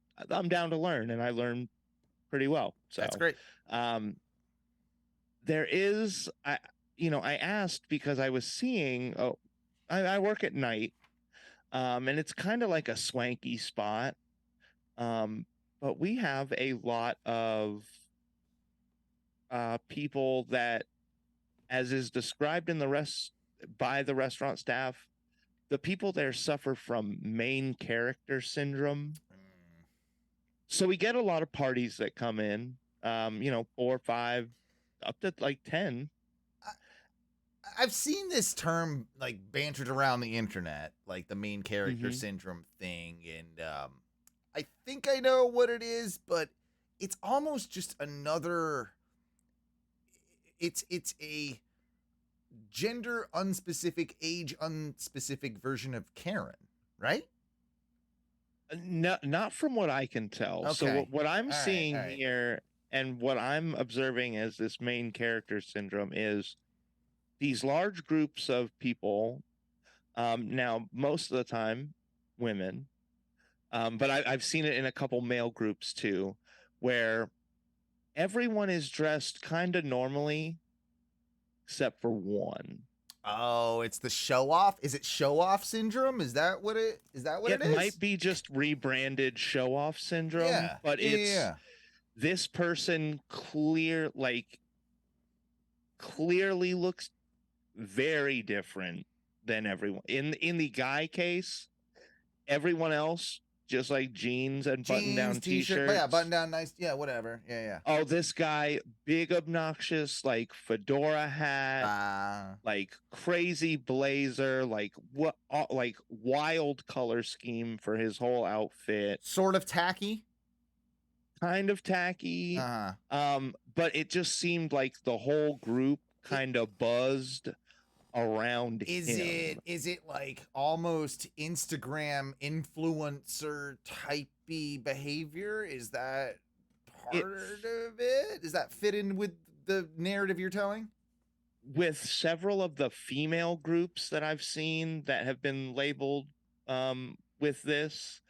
down to learn, and I learn pretty well. That's So, great. um, there is I asked because I was seeing. Oh, I work at night, and it's kind of like a swanky spot. But we have a lot of people that, as is described in the rest by the restaurant staff, the people there suffer from main character syndrome. Mm. So we get a lot of parties that come in, 4 or 5, up to like 10. I've seen this term like bantered around the internet, like the main character Mm-hmm. syndrome thing, and I think I know what it is, but it's almost just another. It's a gender unspecific, age unspecific version of Karen, right? No, not from what I can tell. So Okay. what I'm All right. seeing All right. here and what I'm observing as this main character syndrome is these large groups of people. Now, most of the time, women, but I've seen it in a couple male groups too, where everyone is dressed kind of normally except for one. Oh, it's the show off. Is it show off syndrome? Is that what it? Is that what it It is? might be just rebranded show off syndrome, Yeah. but Yeah. it's Yeah. this person clearly looks very different than everyone. In the guy case, everyone else just like jeans and button Jeans, down t-shirt, but yeah, button t-shirts. down, nice, yeah, whatever, yeah, Oh, this guy, big obnoxious, like fedora yeah. hat, like crazy blazer, like what, like wild color scheme for his whole outfit. Sort of tacky. Kind of tacky. Uh-huh. But it just seemed like the whole group It, kind of buzzed around is him. it like almost Instagram influencer typey behavior? Is that It part of it? Does that fit in with the narrative you're telling? with several of the female groups that I've seen that have been labeled with this,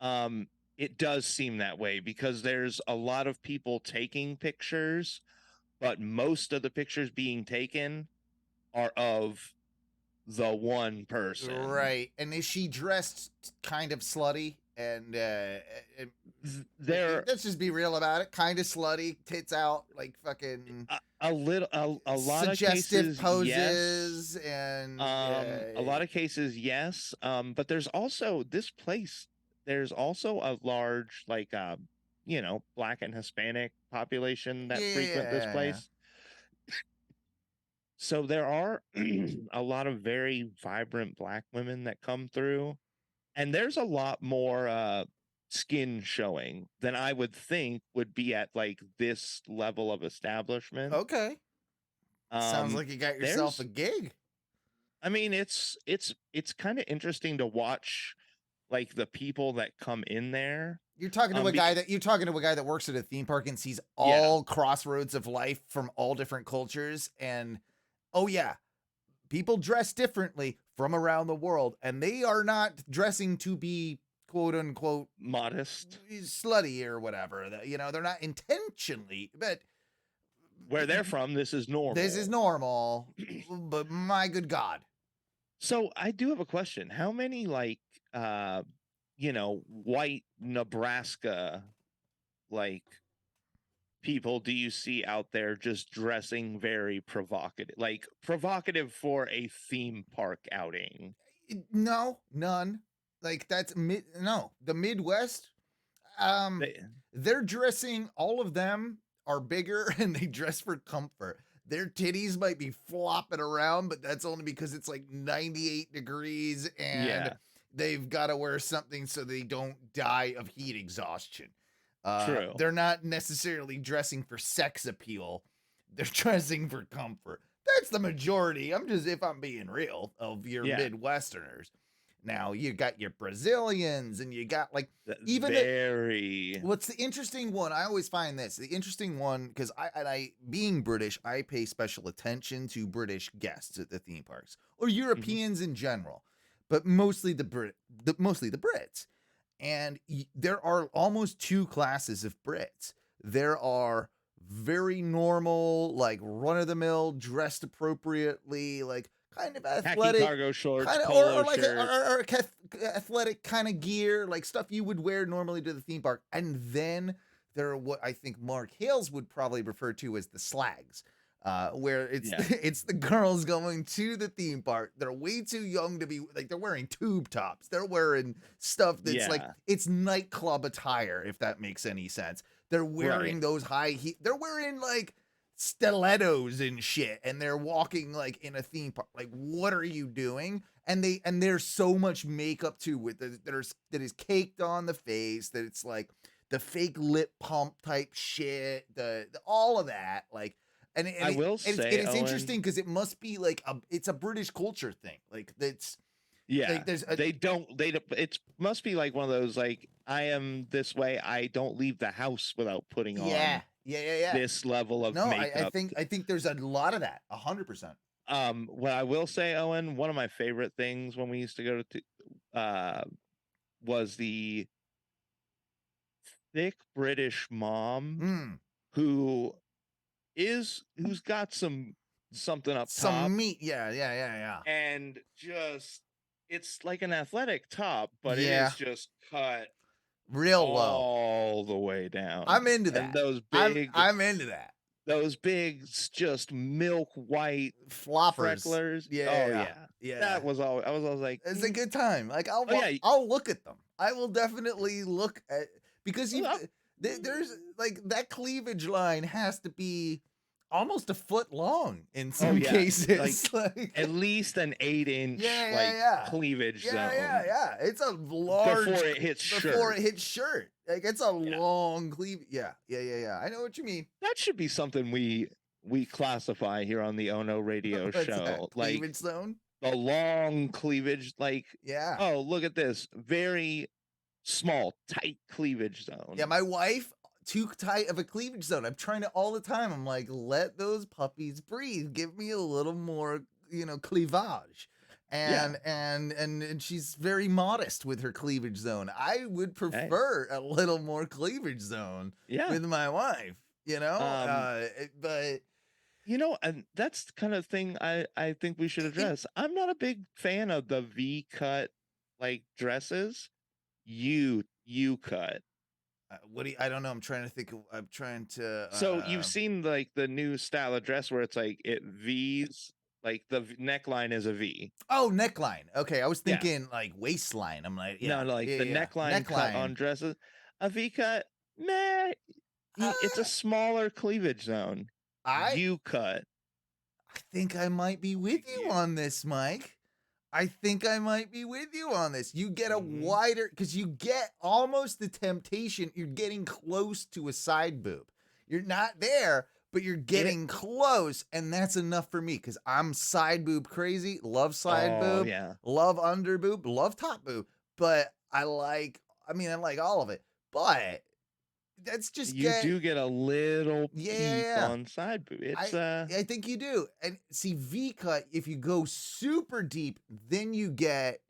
it does seem that way because there's a lot of people taking pictures, but most of the pictures being taken are of the one person. Right. And is she dressed kind of slutty? And There let's just be real about it. Kind of slutty, tits out, like fucking a little a lot of suggestive cases poses, yes, and a lot of cases yes, but there's also this place, there's also a large like Black and Hispanic population that frequent this yeah. place. So there are a lot of very vibrant Black women that come through, and there's a lot more skin showing than I would think would be at like this level of establishment. Okay. Sounds Um like you got yourself a there's gig. I mean it's kind of interesting to watch like the people that come in there. You're talking to a Be, guy that works at a theme park and sees yeah, all crossroads of life from all different cultures, and oh yeah, people dress differently from around the world, and they are not dressing to be quote unquote modest. slutty or whatever. They're not intentionally, but Where they're from, this is this is normal. normal. But my good God. So I do have a question. How many like white Nebraska like people do you see out there just dressing very provocative, like provocative for a theme park outing? No, none. Like that's no, the Midwest, um, They, they're dressing, all of them are bigger and they dress for comfort. Their titties might be flopping around, but that's only because it's like 98 degrees and yeah, they've got to wear something so they don't die of heat exhaustion. true. They're not necessarily dressing for sex appeal. They're dressing for comfort. That's the majority. If I'm being real, of your Yeah, Midwesterners. Now you got your Brazilians, and you got like even very. what's the interesting one? I always find this the interesting one because I being British, I pay special attention to British guests at the theme parks or Mhm. Europeans in general, but mostly mostly the Brits. And there are almost two classes of Brits. There are very normal, like run of the mill, dressed appropriately, like kind of Khaki athletic, cargo shorts, kind of polo or like shirt. athletic kind of gear, like stuff you would wear normally to the theme park. And then there are what I think Mark Hales would probably refer to as the slags. Where it's Yeah, it's the girls going to the theme park. They're way too young to be like they're wearing tube tops. They're wearing stuff that's like yeah, it's nightclub attire, if that makes any sense. They're right. wearing those high heat. They're wearing like stilettos and shit, and they're walking like in a theme park. Like, what are you doing? And there's so much makeup too with that is caked on the face that it's like the fake lip pump type shit, the all of that like. I will say, It's Owen, interesting because it must be like it's a British culture thing. Like it's yeah, like there's a it must be like one of those like I am this way, I don't leave the house without putting on yeah. this level of No, makeup. I think there's a lot of that, 100%. What I will say, Owen, one of my favorite things when we used to go to was the thick British mom Mm, who who's got something up top some meat, yeah. and just it's like an athletic top, but it Yeah, is just cut real low. all the way down. I'm into And that. those big I'm into that. those big, just milk white Floppers. frecklers. Yeah, Oh yeah, yeah, yeah. that was all. I was always like, It's a good time. Like oh yeah, I'll look at them. I will definitely look at because you well, there's like that cleavage line has to be almost a foot long in oh some yeah, cases. Like at least an 8-inch yeah, yeah, like yeah. cleavage Yeah, zone yeah. It's a before large it hits before shirt. it hits shirt. Like it's a Yeah, long cleave. Yeah, yeah, yeah, yeah. I know what you mean. that should be something we classify here on the Ono radio What's that? show. Like Cleavage zone? the long cleavage, like, Yeah. oh, look at this. Very small, tight cleavage zone. Yeah, my wife too tight of a cleavage zone. I'm trying to all the time. I'm like, let those puppies breathe. Give me a little more, cleavage. Yeah. And she's very modest with her cleavage zone. I would Hey. prefer a little more cleavage zone Yeah. with my wife, but And that's kind of thing I think we should address. I'm not a big fan of the V cut like dresses. You cut. I don't know. I'm trying to think. I'm trying to. So you've seen like the new style of dress where it's like it V's, like the neckline is a V. Oh, neckline. Okay, I was Yeah. thinking like waistline. I'm like, yeah, No, like yeah, the yeah. neckline cut on dresses. A V cut, meh. It's a Ah, smaller cleavage zone. I You cut. I think I might be with you on this, Mike. I think I might be with you on this. You get a Mhm. wider, because you get almost the temptation. You're getting close to a side boob. You're not there, but you're getting close, and that's enough for me because I'm side boob crazy. Love side Oh boob, yeah. love under boob, love top boob. But I like all of it. But that's just You do get a little peek yeah. on side boob. It's I think you do. And see, V cut, if you go super deep, then you get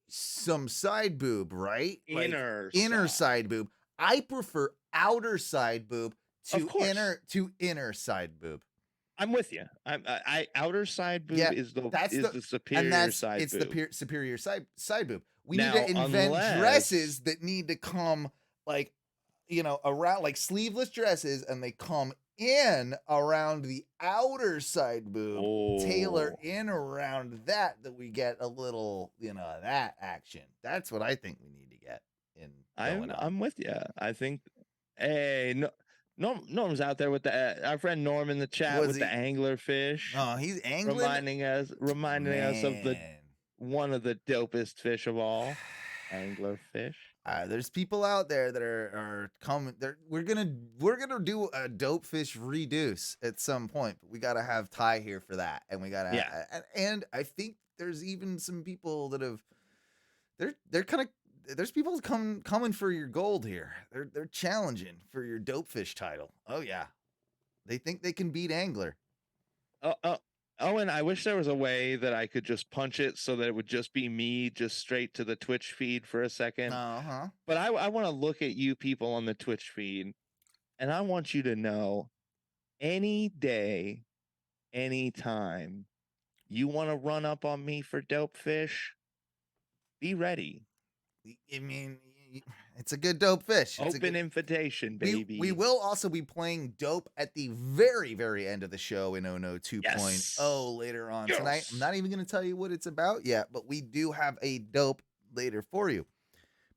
some side boob, right? Like inner side boob. I prefer outer side boob Of to course. inner side boob. I'm with you. I outer side boob Yeah, is the that's the superior and that's side it's boob. the superior side boob. We Now, need to invent unless dresses that need to come like around like sleeveless dresses, and they come in around the outer side boob, tailor Oh, in around that we get a little, that action. That's what I think we need to get in going on. I'm with you. I think, hey, no, Norm's out there with the our friend Norm in the chat Was with the he? anglerfish, Oh, he's angling. reminding us of the Man. one of the dopest fish of all, anglerfish. There's people out there that are coming. We're gonna do a dope fish reduce at some point. But we gotta have Ty here for that, and we gotta. Yeah. And I think there's even some people that have. They're kind of. There's people coming for your gold here. They're challenging for your dope fish title. Oh yeah, they think they can beat angler. Owen, I wish there was a way that I could just punch it so that it would just be me, just straight to the Twitch feed for a second. Uh-huh. But I want to look at you people on the Twitch feed, and I want you to know, any day, anytime, you want to run up on me for dope fish, be ready. I mean, it's a good dope fish. It's Open invitation, baby. We will also be playing dope at the very, very end of the show in Ono 2.0 Yes. later on tonight. I'm not even going to tell you what it's about yet, but we do have a dope later for you.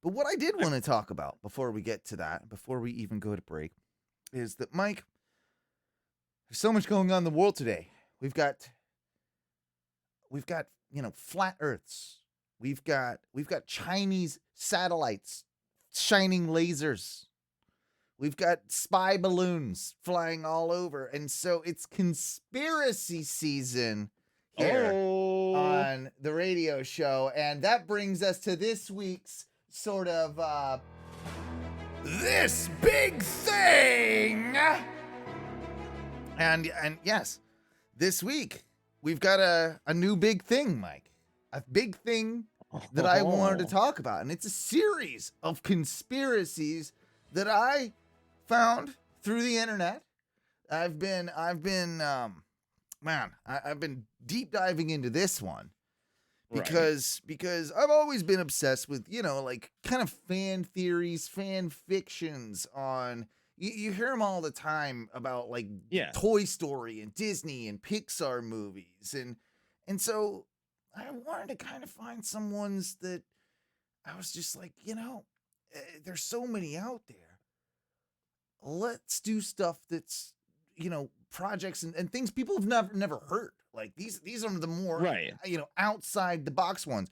But what I did want to talk about before we get to that, before we even go to break, is that, Mike, there's so much going on in the world today. We've got flat earths. We've got Chinese satellites shining lasers. We've got spy balloons flying all over. And so it's conspiracy season here on the radio show. And that brings us to this week's sort of this big thing. And yes, this week we've got a new big thing, Mike. A big thing that I wanted to talk about. And it's a series of conspiracies that I found through the internet. I've been deep diving into this one because I've always been obsessed with, like kind of fan theories, fan fictions on, you hear them all the time about like Yeah. Toy Story and Disney and Pixar movies, and so I wanted to kind of find some ones that I was just like, there's so many out there. Let's do stuff that's, projects and things people have never heard. Like these are the more, Right. outside the box ones.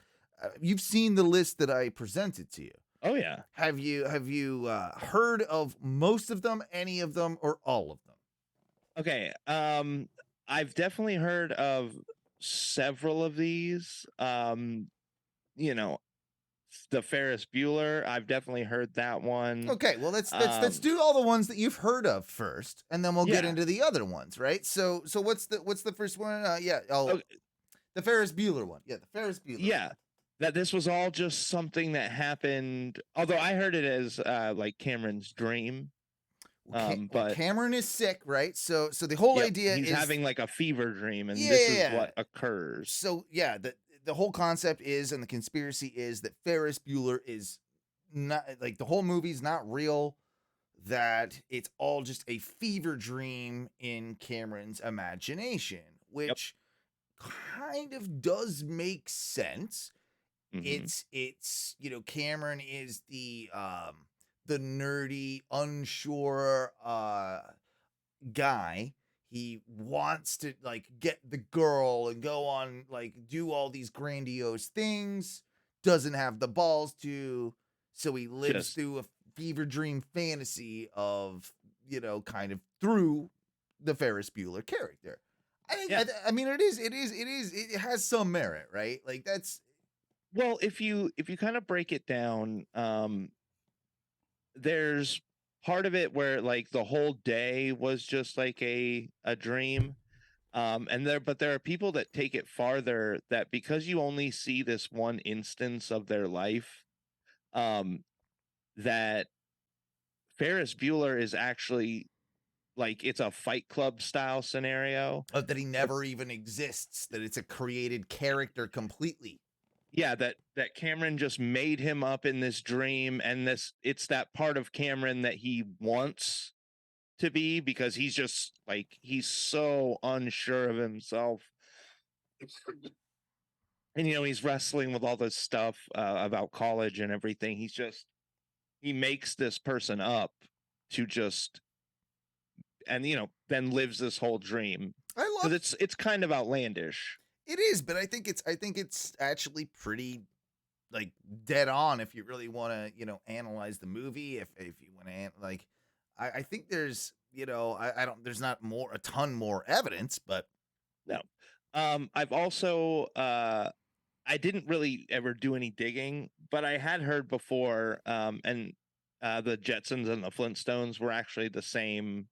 You've seen the list that I presented to you. Oh yeah. Have you heard of most of them, any of them, or all of them? Okay. I've definitely heard of several of these. You know, the Ferris Bueller. I've definitely heard that one. Okay, well let's do all the ones that you've heard of first, and then we'll get Yeah. into the other ones, right? So what's the first one? Oh, The Ferris Bueller one. Yeah, the Ferris Bueller one. yeah. That this was all just something that happened. Although I heard it as like Cameron's dream. Well, But Cameron is sick, right? So the whole yep, idea he's is having like a fever dream, and this is yeah. what occurs. So yeah, the whole concept is, and the conspiracy is that Ferris Bueller is not like the whole movie's not real. That it's all just a fever dream in Cameron's imagination, Yep. which kind of does make sense. Hmm. It's Cameron is the nerdy, unsure guy. He wants to like get the girl and go on like do all these grandiose things, doesn't have the balls to, so he lives Just through a fever dream fantasy of, kind of through the Ferris Bueller character. I think yeah. I mean it has some merit, right? Like that's Well, if you kind of break it down, there's part of it where like the whole day was just like a dream. And there are people that take it farther, that because you only see this one instance of their life, um, that Ferris Bueller is actually like it's a Fight Club style scenario. that he never even exists, that it's a created character completely. Yeah, that Cameron just made him up in this dream, and it's that part of Cameron that he wants to be, because he's just like he's so unsure of himself. And he's wrestling with all this stuff about college and everything. He makes this person up to just, and then lives this whole dream, I because love it's kind of outlandish. it is, but I think it's actually pretty like dead on if you really want to, analyze the movie. If you want to like, I think there's, I don't, there's not a ton more evidence, but No. I've also I didn't really ever do any digging, but I had heard before, and the Jetsons and the Flintstones were actually the same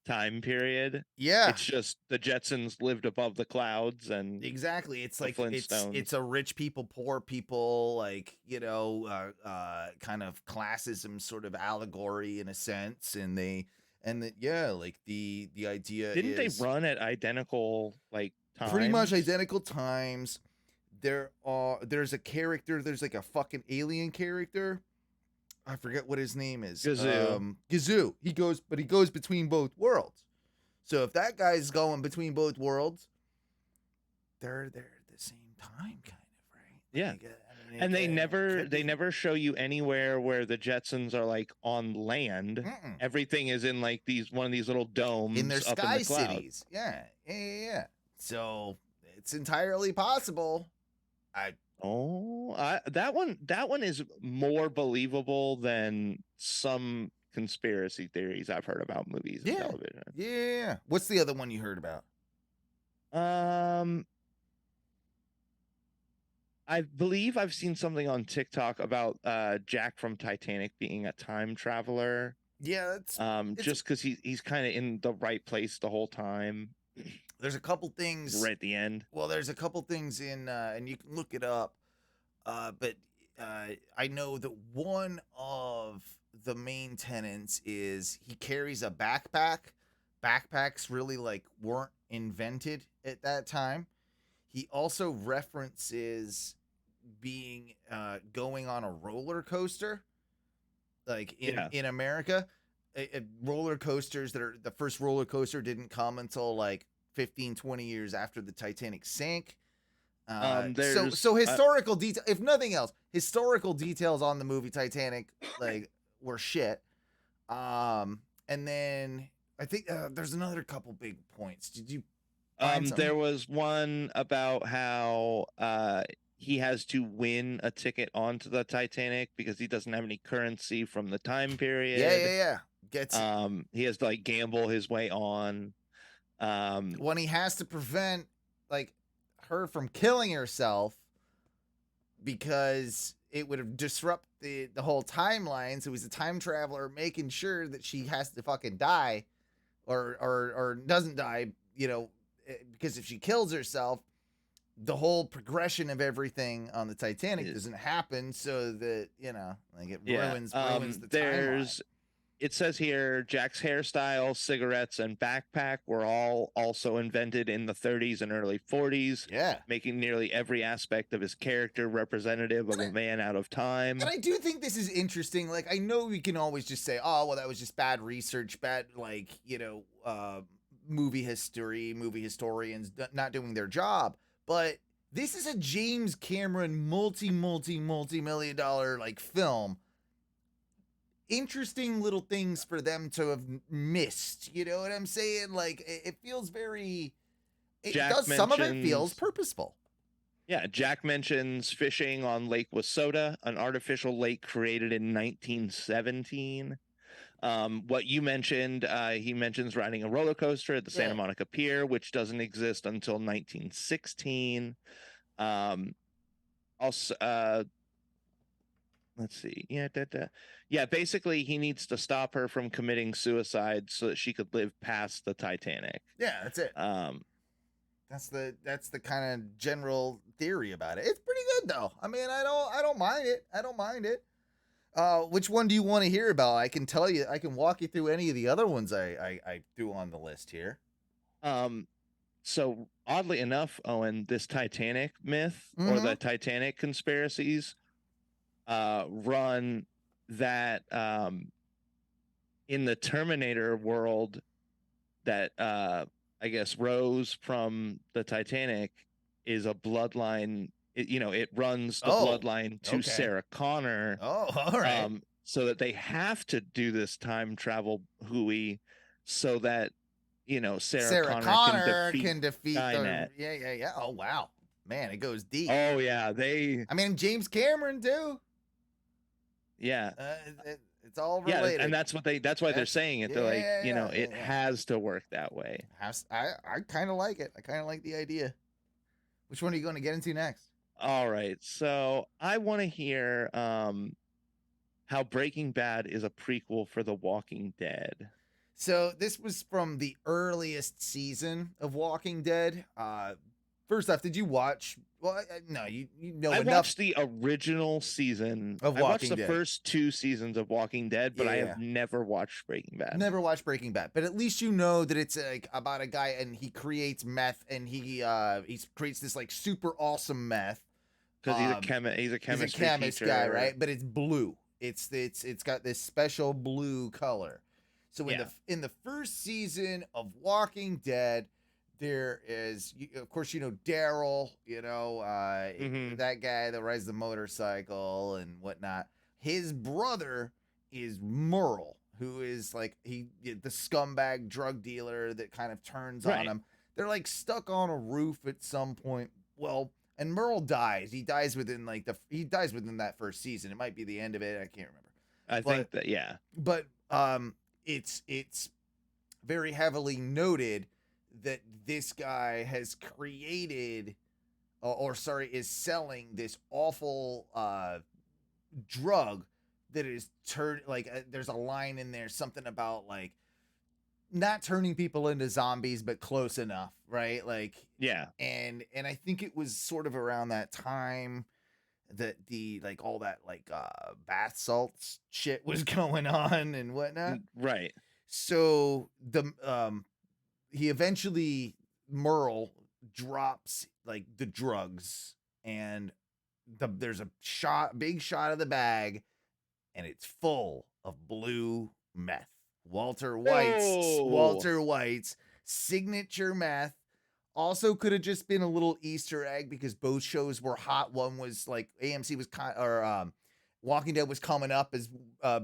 time period. yeah, It's just the Jetsons lived above the clouds, and exactly. It's the like it's Flintstones. a rich people, poor people, like, kind of classism sort of allegory in a sense, and that yeah, like the idea Didn't they is run at identical like pretty much times? identical times. There's a character, there's like a fucking alien character. I forget what his name is. Gazoo. Gazoo. He goes between both worlds. So if that guy's going between both worlds, they're at the same time, kind of, right? Yeah. Like, I mean, And they it never could they be. never show you anywhere where the Jetsons are like on land. Mm-mm. Everything is in like one of these little In their domes up in sky the clouds. cities. Yeah. So it's entirely possible. I Oh, that one is more believable than some conspiracy theories I've heard about movies and yeah. television. Yeah. What's the other one you heard about? Um, I believe I've seen something on TikTok about Jack from Titanic being a time traveler. Yeah, it's Just because he's kind of in the right place the whole time, there's a couple things. right at the end. Well, there's a couple things in, and you can look it up. But I know that one of the main tenets is he carries a backpack. Backpacks really like weren't invented at that time. He also references going on a roller coaster, like in Yeah. in America. roller coasters that are the first roller coaster didn't come until like 15, 20 years after the Titanic sank. There's So historical detail, if nothing else, historical details on the movie Titanic like were shit. And then I think there's another couple big points. Did you find something? there was one about how he has to win a ticket onto the Titanic because he doesn't have any currency from the time period. Yeah. Gets he has to like gamble his way on. When he has to prevent like her from killing herself because it would have disrupt the whole timeline. So he's a time traveler making sure that she has to fucking die or doesn't die, because if she kills herself, the whole progression of everything on the Titanic doesn't happen, so that like it ruins the timeline. It says here Jack's hairstyle, cigarettes, and backpack were all also invented in the 30s and early 40s. Yeah, making nearly every aspect of his character representative of a man out of time. And I do think this is interesting. Like, I know we can always just say, "Oh, well, that was just bad research, bad movie historians not doing their job." But this is a James Cameron multi-million dollar like film. Interesting little things for them to have missed. You know what I'm saying? Like, it feels very. Some of it feels purposeful. Yeah, Jack mentions fishing on Lake Wissota, an artificial lake created in 1917. What you mentioned, he mentions riding a roller coaster at the Santa Monica Pier, which doesn't exist until 1916. Also, let's see. Yeah, basically he needs to stop her from committing suicide so that she could live past the Titanic. Yeah, that's it. That's the kind of general theory about it. It's pretty good though. I mean, I don't mind it. I don't mind it. Which one do you want to hear about? I can tell you. I can walk you through any of the other ones I threw on the list here. So oddly enough, Owen, this Titanic myth or the Titanic conspiracies run that in the Terminator world that I guess Rose from the Titanic is a bloodline. It runs the bloodline to Sarah Connor. Oh, all right. So that they have to do this time travel hooey so that Sarah Connor can defeat Skynet. Yeah. Oh wow, man, it goes deep. Oh yeah, I mean, James Cameron too. Yeah. It's all related. Yeah, and that's why they're saying it. They're like, it has to work that way. I kind of like it. I kind of like the idea. Which one are you going to get into next? All right. So I want to hear how Breaking Bad is a prequel for The Walking Dead. So this was from the earliest season of Walking Dead. First off, did you watch? Well, no, you know I enough. watched the original season of Walking Dead. I watched the first 2 seasons of Walking Dead, but I have never watched Breaking Bad. Never watched Breaking Bad, but at least you know that it's like about a guy and he creates meth and he creates this like super awesome meth. Because he's a chemist. He's a chemist guy, right? But it's blue. It's got this special blue color. So in the first season of Walking Dead, there is, of course, Daryl, that guy that rides the motorcycle and whatnot. His brother is Merle, who is like the scumbag drug dealer that kind of turns on him. They're like stuck on a roof at some point. Well, and Merle dies. He dies within that first season. It might be the end of it. I can't remember. Think that, yeah. But it's very heavily noted that this guy has created is selling this awful drug that is there's a line in there, something about like not turning people into zombies, but close enough, right? Like, yeah. And I think it was sort of around that time that all that bath salts shit was going on and whatnot. Right. So he eventually, Merle drops like the drugs and there's a big shot of the bag and it's full of blue meth. Oh, Walter White's signature meth. Also could have just been a little Easter egg because both shows were hot. One was like AMC was Walking Dead was coming up as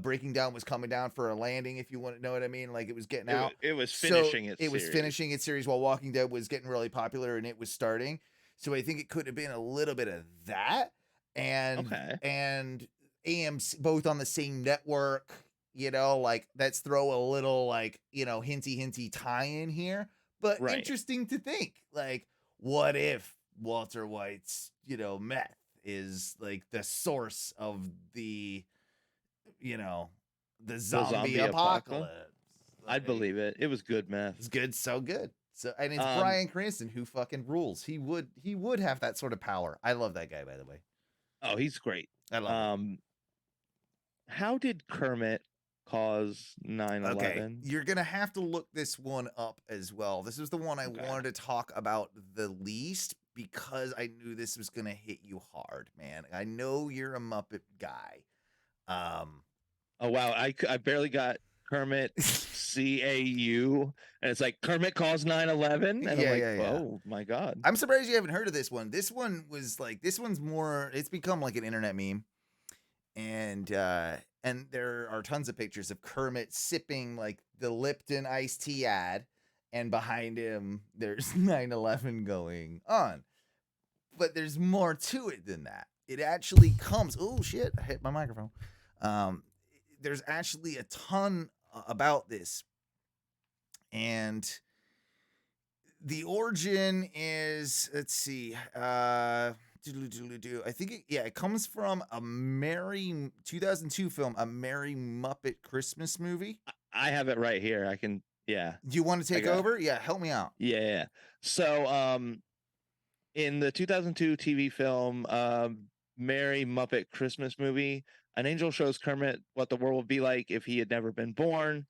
Breaking Down was coming down for a landing, if you want to know what I mean. Like it was getting out. it was So finishing its it was series. finishing its series while Walking Dead was getting really popular and it was starting. So I think it could have been a little bit of that. Okay, And AMC both on the same network, like let's throw a little like, hinty tie in here. But right. interesting to think, like, what if Walter White's, meth is like the source of you know, the The zombie zombie apocalypse. apocalypse? I'd Like, believe it. It was good it's meth. good, so good. So, and it's Um, Bryan Cranston who fucking rules. He would have that sort of power. I love that guy, by the way. oh, he's great. I love it. Um, how did Kermit cause Okay, 9/11? you're gonna have to look this one up as well. This is the one I Okay. wanted to talk about the least because I knew this was gonna hit you hard, man. I know you're a Muppet guy. Oh wow, I barely got Kermit CAU, and it's like Kermit calls 9/11, and I'm Yeah, like, yeah, yeah. oh my god. I'm surprised you haven't heard of this one. This one's more. It's become like an internet meme, and there are tons of pictures of Kermit sipping like the Lipton iced tea ad, and behind him there's 9/11 going on. But there's more to it than that. It actually comes. Oh shit! I hit my microphone. There's actually a ton about this, and the origin is, let's see, I think it comes from a 2002 film, A Merry Muppet Christmas Movie. I have it right here. I can, yeah. Do you want to take over? Yeah, help me out. Yeah. So, in the 2002 TV film, Merry Muppet Christmas Movie, an angel shows Kermit what the world would be like if he had never been born.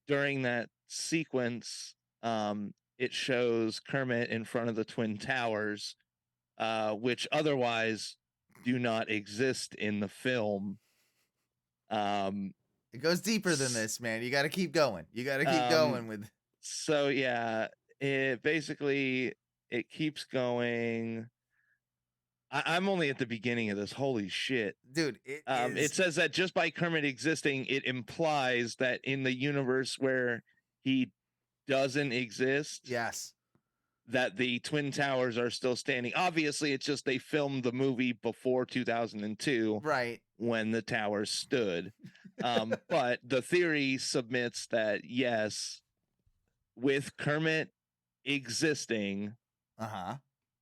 During that sequence, it shows Kermit in front of the Twin Towers, which otherwise do not exist in the film. It goes deeper than this, man. You got to keep going. You got to keep going with. So yeah, it keeps going. I'm only at the beginning of this. Holy shit. Dude, It says that just by Kermit existing, it implies that in the universe where he doesn't exist, yes, that the Twin Towers are still standing. Obviously, it's just they filmed the movie before 2002, right, when the towers stood. But the theory submits that yes, with Kermit existing,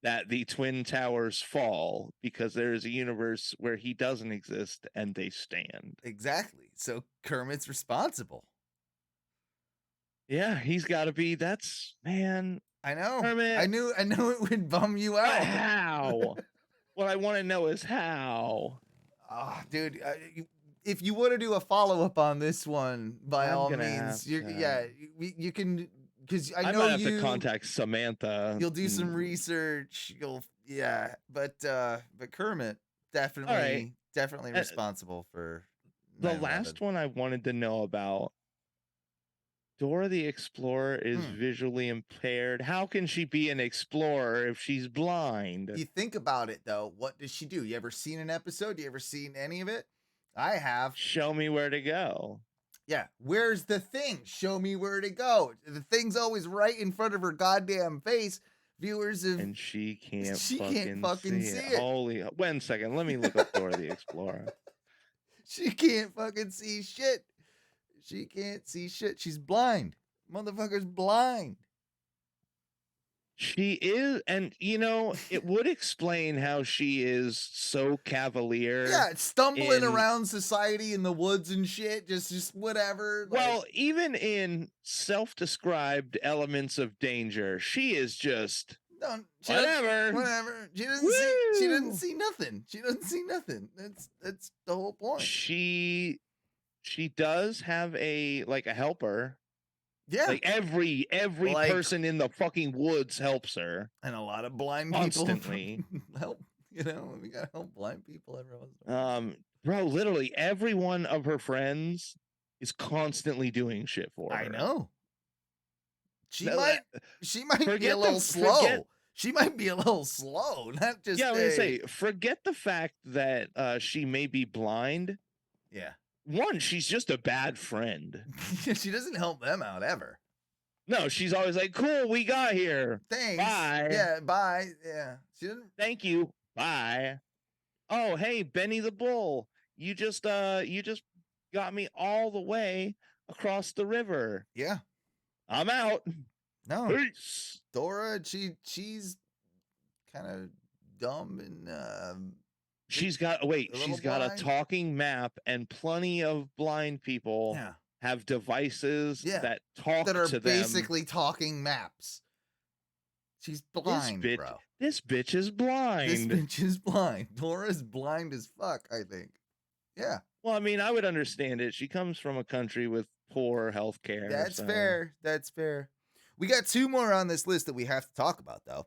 that the Twin Towers fall because there is a universe where he doesn't exist and they stand. Exactly. So Kermit's responsible. Yeah, he's got to be. That's, man. I know. Kermit. I knew it would bum you out. How? What I want to know is how. Dude, if you want to do a follow up on this one, by all means, you can, because I know might have to contact Samantha. You'll do some research. But Kermit definitely responsible for the 9/11. last one I wanted to know about. Dora the Explorer is visually impaired. How can she be an explorer if she's blind? You think about it, though. What does she do? You ever seen an episode? You ever seen any of it? I have. Show me where to go. Yeah. Where's the thing? Show me where to go. The thing's always right in front of her goddamn face. Viewers of. And she can't fucking see it. Holy. 1 second. Let me look up Dora the Explorer. She can't fucking see shit. She can't see shit. She's blind. Motherfucker's blind. She is, and it would explain how she is so cavalier. Yeah, stumbling around society in the woods and shit, just whatever. Well, even in self-described elements of danger, she is just whatever. She doesn't see nothing. She doesn't see nothing. That's the whole point. She does have a helper. Yeah. Like every person in the fucking woods helps her. And a lot of blind constantly people help. We gotta help blind people every once in a while. Bro, literally every one of her friends is constantly doing shit for I her. know. She No, might be a forget little the forget slow. She might be a little slow, not just yeah, I was gonna a say, forget the fact that she may be blind. yeah. One, she's just a bad friend. She doesn't help them out ever. No, she's always like, cool, we got here. Thanks. Bye. Yeah, bye. Yeah. She didn't Thank you. Bye. Oh, hey, Benny the Bull. You just got me all the way across the river. Yeah. I'm out. No. Peace. Dora, she's kind of dumb and She's got a little she's got a blind. talking map, and plenty of blind people Yeah. have devices Yeah. that talk That are to them. basically talking maps. She's blind, bro. This bitch is blind. This bitch is blind. Dora's blind as fuck, I think. Yeah. Well, I mean, I would understand it. She comes from a country with poor health care. That's fair. That's fair. We got 2 more on this list that we have to talk about, though.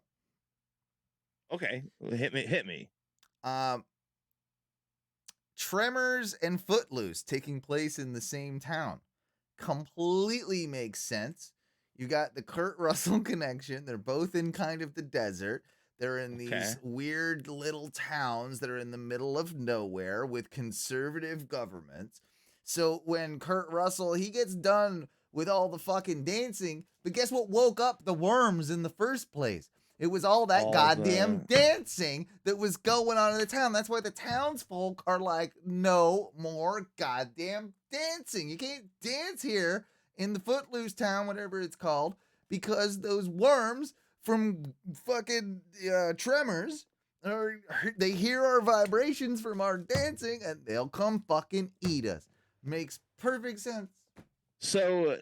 Okay, hit me. Tremors and Footloose taking place in the same town. Completely makes sense. You got the Kurt Russell connection. They're both in kind of the desert. They're in these weird little towns that are in the middle of nowhere with conservative governments. So when Kurt Russell, he gets done with all the fucking dancing, but guess what woke up the worms in the first place? It was all that goddamn dancing that was going on in the town. That's why the townsfolk are like, no more goddamn dancing. You can't dance here in the Footloose town, whatever it's called, because those worms from fucking Tremors, they hear our vibrations from our dancing and they'll come fucking eat us. Makes perfect sense. So,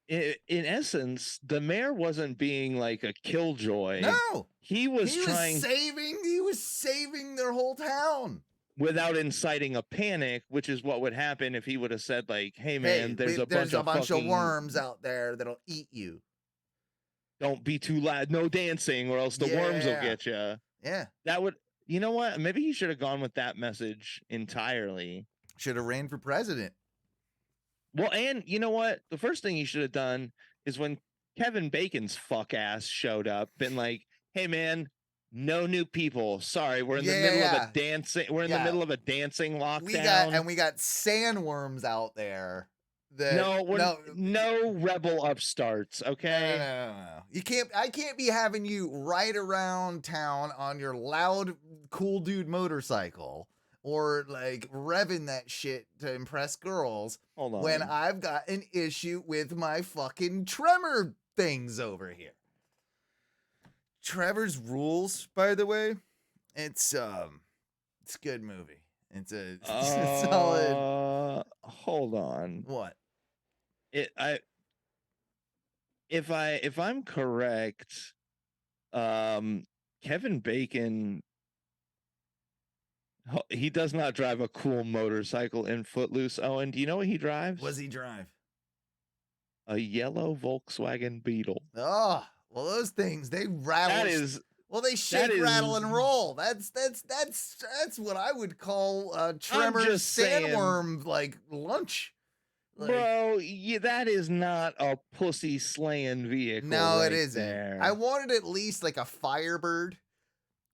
in essence, the mayor wasn't being like a killjoy. No, he was saving their whole town without inciting a panic, which is what would happen if he would have said, like, "Hey, man, there's a bunch of worms out there that'll eat you. Don't be too loud. No dancing, or else the worms will get you." Yeah, that would. You know what? Maybe he should have gone with that message entirely. Should have ran for president. Well, and you know what? The first thing he should have done is when Kevin Bacon's fuck ass showed up, been like, "Hey, man, no new people. Sorry, we're in the middle of a dancing. We're in the middle of a dancing lockdown. We got sandworms out there. No rebel upstarts. Okay, no. I can't be having you ride around town on your loud, cool dude motorcycle." Or like revving that shit to impress girls. Hold on. When I've got an issue with my fucking tremor things over here. Trevor's Rules, by the way, it's a good movie. It's a solid. Hold on. What? If I'm correct, Kevin Bacon, he does not drive a cool motorcycle in Footloose. Owen, do you know what he drives? What does he drive? A yellow Volkswagen Beetle. Oh, well, those things, they rattle. They shake, rattle, and roll. That's what I would call Tremor's sandworm like lunch. Bro, that is not a pussy slaying vehicle. No, right, it isn't. there. I wanted at least like a Firebird.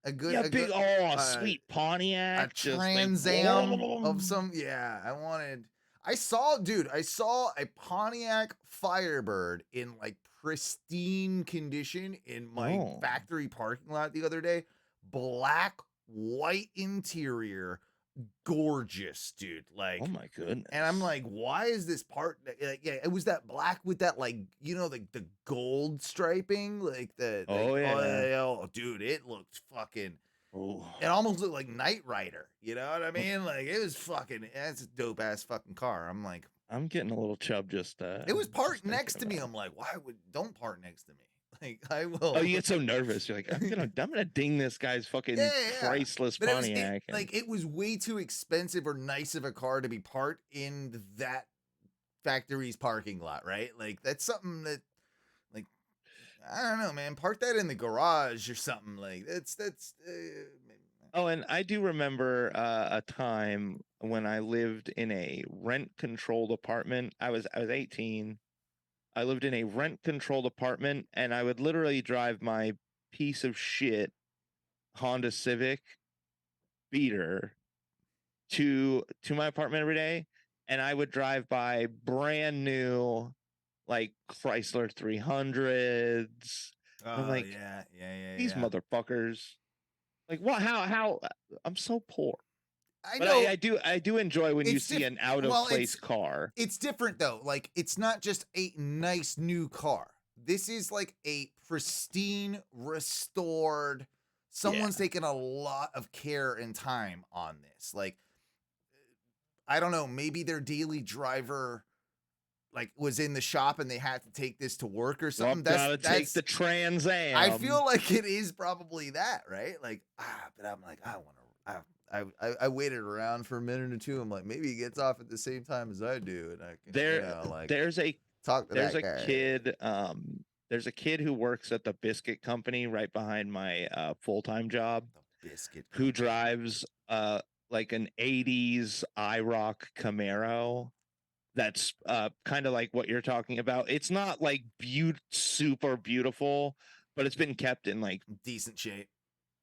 Sweet Pontiac, a Trans Am of some. Yeah, I saw a Pontiac Firebird in like pristine condition in my factory parking lot the other day. Black, white interior, gorgeous, dude. Like, oh my goodness. And I'm like, why is this part? It was that black with that, like, the gold striping, like the. Oh, dude, it looked fucking. Oh. It almost looked like Knight Rider. You know what I mean? Like, it was fucking. That's a dope ass fucking car. I'm like, I'm getting a little chub just. It was parked next to me. I'm like, don't park next to me. Like, I will. Oh, you get so nervous. You're like, I'm gonna ding this guy's fucking priceless Pontiac. It was way too expensive or nice of a car to be parked in that factory's parking lot, right? Like, that's something that, like, I don't know, man. Park that in the garage or something. Like, that's. Oh, and I do remember a time when I lived in a rent controlled apartment. I was 18. I lived in a rent controlled apartment, and I would literally drive my piece of shit Honda Civic beater to my apartment every day, and I would drive by brand new like Chrysler 300s. And I'm Oh like, yeah, yeah, yeah, these yeah. motherfuckers. Like, what? How? I'm so poor. I But know I do enjoy when you it's see different. an out of Well, place car. it's different though. Like it's not just a nice new car. This is like a pristine, restored. Yeah. Someone's taken a lot of care and time on this. Like I don't know, maybe their daily driver like was in the shop and they had to take this to work or Well, something. gotta take That's the Trans I Am. feel like it is probably that, right? Like but I'm like I want to I waited around for a minute or two. I'm like, maybe he gets off at the same time as I do, and I can, There like there's a talk to there's that a guy. kid there's a kid who works at the biscuit company right behind my full-time job, The biscuit who company. drives like an 80s IROC Camaro that's kind of like what you're talking about. It's not like super beautiful, but it's been kept in like Decent shape.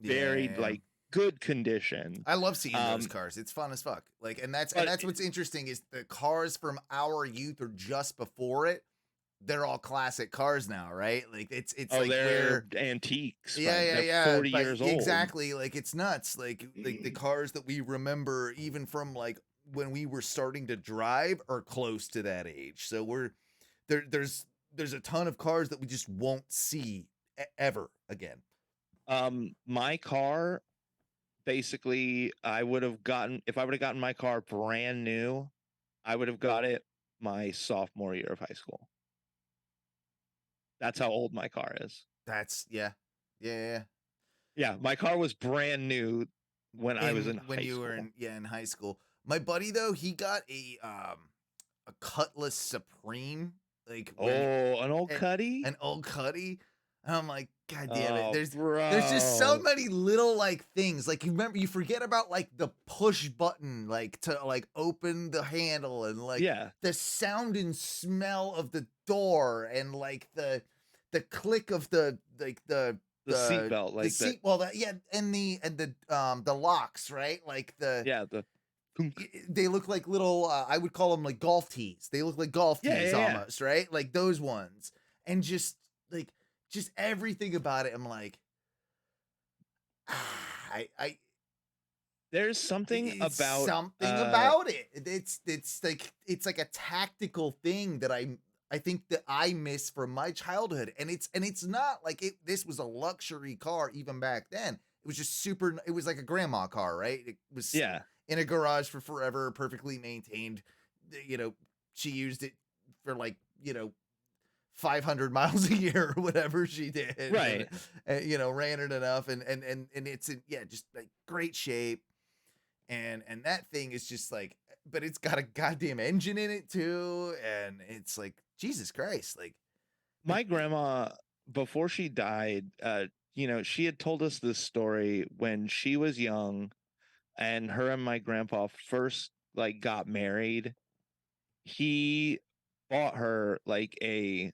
very Yeah. like good condition. I love seeing those Um, cars. It's fun as fuck. Like, and but that's what's interesting is the cars from our youth or just before it. They're all classic cars now, right? Like it's oh, like they're we're antiques, yeah, but yeah, they're yeah. 40 But years old. exactly, like it's nuts. Like the cars that we remember even from like when we were starting to drive are close to that age. So we're there's a ton of cars that we just won't see ever again. My car, basically, I would have gotten, if I would have gotten my car brand new, I would have got it my sophomore year of high school. That's how old my car is. That's yeah. Yeah, yeah. Yeah, my car was brand new when I was In in when high you were school. in in high school. My buddy though, he got a Cutlass Supreme like when Oh, an old a- Cuddy? an old Cuddy. And I'm like, God damn it. Oh, There's just so bro. many little like things. Like you remember you forget about like the push button like to like open the handle and like Yeah, the sound and smell of the door and like the click of the like the seatbelt, the like that. seat well that yeah and the locks, right? Like Yeah, the thunk. they look like little I would call them like golf tees. They look like golf Yeah, tees yeah, yeah. almost, right? Like those ones. And like just everything about it I'm like I There's something it's about something about it. It's like a tactical thing that I think that I miss from my childhood. And it's not like this was a luxury car even back then. It was just super it was like a grandma car, right? It was yeah. in a garage for forever, perfectly maintained. You know, she used it for like, 500 miles a year or whatever she did. Right. Ran it enough and it's in yeah, just like great shape and that thing is just like but it's got a goddamn engine in it too and it's like Jesus Christ like but My grandma, before she died, she had told us this story when she was young and her and my grandpa first like got married. He bought her like a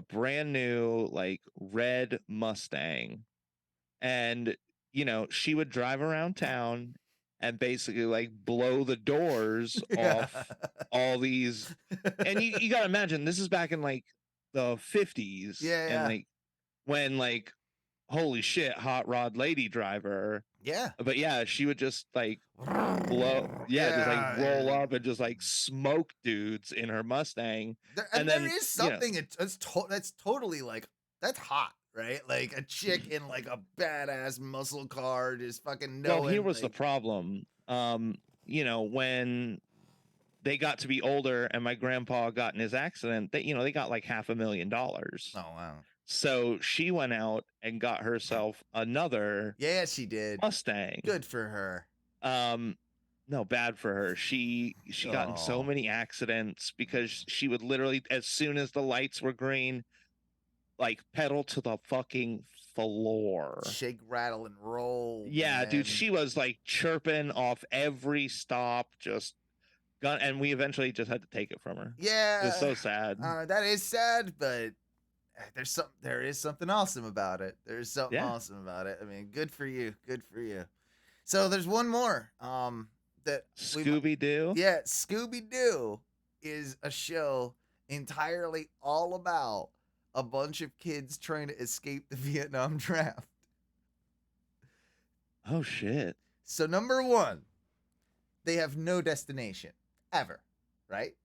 brand new like red Mustang, and she would drive around town and basically like blow the doors yeah off all these. And you got to imagine, this is back in like the 50s, and yeah like when like holy shit, hot rod lady driver. yeah But yeah, she would just like blow, yeah, just like yeah roll up and just like smoke dudes in her Mustang. and And there then is something that's totally like that's hot right like a chick in like a badass muscle car just fucking well, here knowing was the like problem. When they got to be older and my grandpa got in his accident, they got like $500,000. oh wow So she went out and got herself another yeah she did Mustang. good for her Um, no, bad for her. She got in so oh many accidents because she would literally, as soon as the lights were green, like pedal to the fucking floor. Shake, rattle, and roll. Yeah, dude, man. she was like chirping off every stop, just gun, and we eventually just had to take it from her. It was Yeah, so sad. that is sad, but there is something awesome about it. There's something Yeah. awesome about it. I mean, good for you. Good for you. So there's one more. That Scooby Doo. Yeah, Scooby Doo is a show entirely all about a bunch of kids trying to escape the Vietnam draft. Oh shit. So number one, they have no destination ever, right?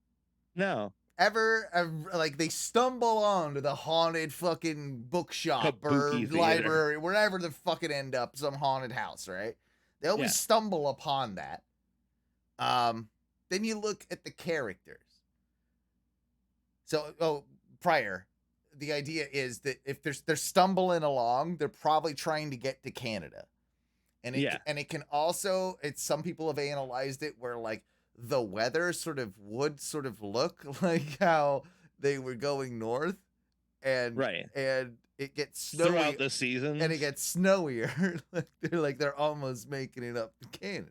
No. Ever, like they stumble onto the haunted fucking bookshop or Kabuki theater. library, wherever they fucking end up, some haunted house, right? They always stumble upon that. Then you look at the characters. So, prior, the idea is that if they're stumbling along, they're probably trying to get to Canada. And it can also, some people have analyzed it where like the weather would look like how they were going north, and and it gets snowy throughout the season, and it gets snowier. they're almost making it up to Canada.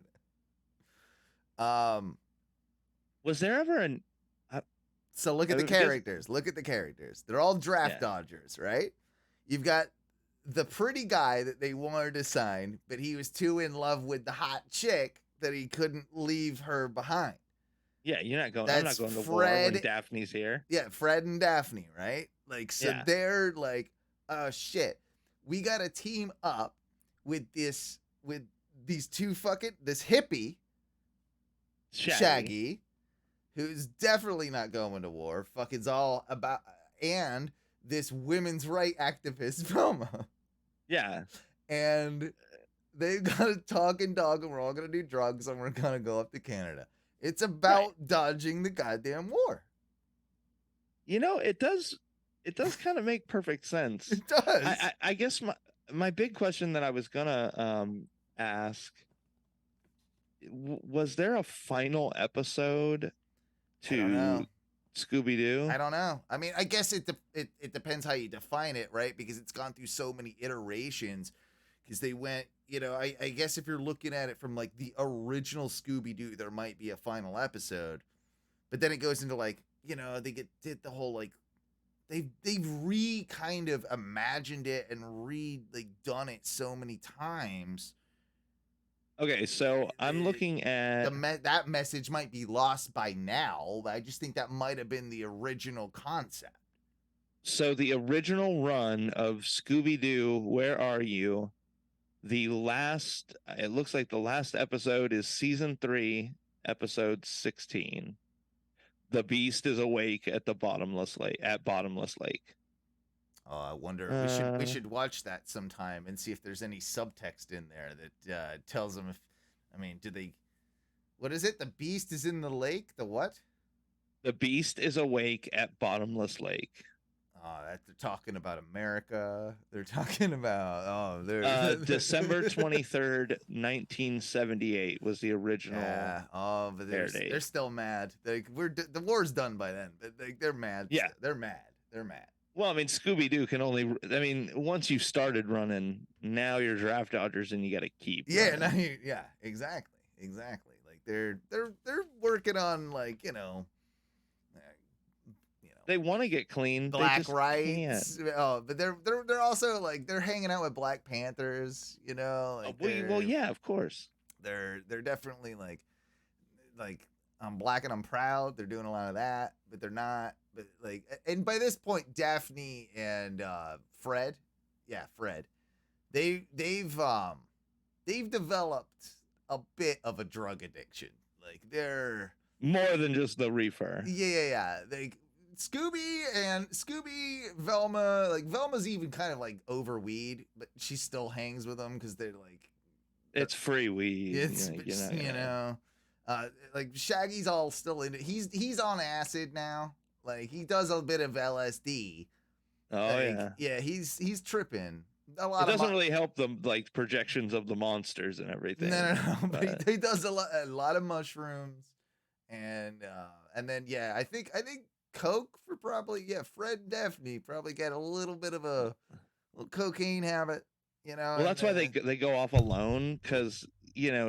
Was there ever an? So look at the characters. Look at the characters. They're all draft dodgers, right? You've got the pretty guy that they wanted to sign, but he was too in love with the hot chick that he couldn't leave her behind. Yeah, you're not going. I'm not going to war when Daphne's here. Yeah, Fred and Daphne, right? Like, so they're like, oh shit, we got to team up with these two this hippie, Shaggy, who's definitely not going to war. Fucking's all about, and this women's right activist Velma. Yeah. And they've got a talking dog, and we're all gonna do drugs, and we're gonna go up to Canada. It's about dodging the goddamn war. You know, it does kind of make perfect sense. It does. I guess my big question that I was gonna ask, was there a final episode to Scooby-Doo? I don't know. I mean, I guess it depends how you define it, right? Because it's gone through so many iterations. Because they went, I guess if you're looking at it from like the original Scooby-Doo, there might be a final episode, but then it goes into like, they did the whole like, they've kind of imagined it and done it so many times. Okay, so I'm looking at that message might be lost by now, but I just think that might have been the original concept. So the original run of Scooby-Doo, Where Are You? It looks like the last episode is season 3, episode 16. The Beast is awake at Bottomless Lake. Oh, I wonder. We should watch that sometime and see if there's any subtext in there that tells them what is it? The Beast is in the lake. The what? The Beast is awake at Bottomless Lake. They're talking about America. They're talking about December 23rd, 1978 was the original. Yeah. Oh, but they're still mad. The war's done by then. But they're mad. Yeah. They're mad. They're mad. Well, I mean, Scooby-Doo can only. I mean, once you started running, now you're draft dodgers, and you got to keep. Yeah. Exactly. Like they're working on they want to get clean. Black rights. Oh, but they're also like they're hanging out with Black Panthers. Well, yeah, of course. They're definitely like I'm black and I'm proud. They're doing a lot of that, but they're not. But and by this point, Daphne and Fred, they've developed a bit of a drug addiction. Like they're more than just the reefer. Yeah. Scooby, Velma, Velma's even kind of over weed, but she still hangs with them because they're it's free weed. It's Shaggy's all still in it. He's on acid now. He does a bit of LSD. Oh yeah. He's tripping. It doesn't really help them projections of the monsters and everything. No. But he does a lot of mushrooms, and then I think coke for probably Fred and Daphne probably get a little bit of a little cocaine habit, Well, and that's why they go off alone, because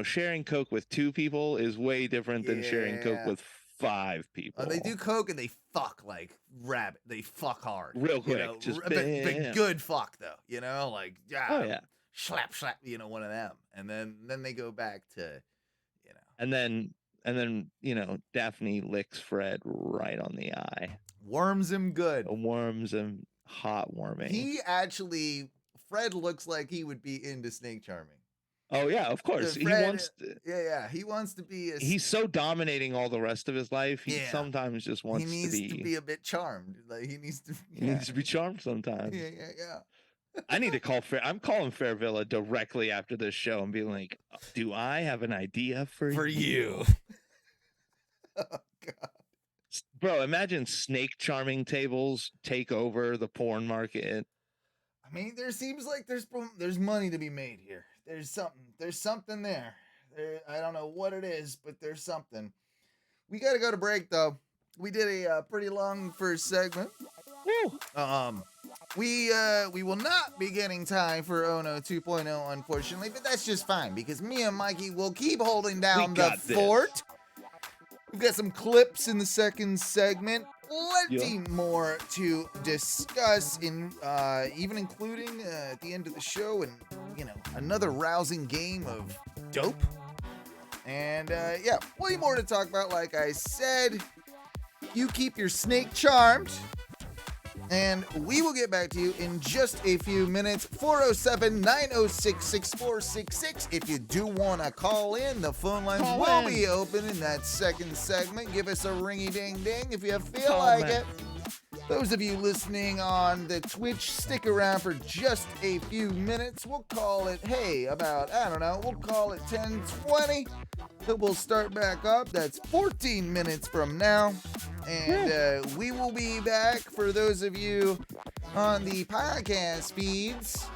sharing coke with 2 people is way different than sharing coke yeah. with 5 They do people. coke and they fuck like rabbit. They fuck hard, Real quick, just but bam. good fuck though, like Oh yeah, yeah. slap slap, one of them, and then they go back to, you know, And then Daphne licks Fred right on the eye. worms him good. Warms him, hot warming. He actually, Fred looks like he would be into snake charming. Oh yeah, of course. He Fred, wants to, yeah, he wants to be he's so dominating all the rest of his life. He yeah. sometimes just He wants to needs to be be a bit charmed. Like he needs to, he needs to be charmed sometimes. yeah. I need to call I'm calling Fairvilla directly after this show and being like, "Do I have an idea for you?" Oh God. Bro, imagine snake charming tables take over the porn market. I mean, there seems like there's money to be made here. There's something there. I don't know what it is, but there's something. We got to go to break though. We did a pretty long first segment. Woo. We will not be getting time for Ono 2.0, unfortunately, but that's just fine because me and Mikey will keep holding down the fort. We've got some clips in the second segment. Plenty more to discuss, even including at the end of the show, and another rousing game of dope. And plenty more to talk about. Like I said, you keep your snake charmed. And we will get back to you in just a few minutes. 407-906-6466. If you do want to call in, the phone lines will be open in that second segment. Give us a ringy ding ding if you feel like it. Those of you listening on the Twitch, stick around for just a few minutes. We'll call it, we'll call it 10:20. Then we'll start back up. That's 14 minutes from now. And we will be back for those of you on the podcast feeds.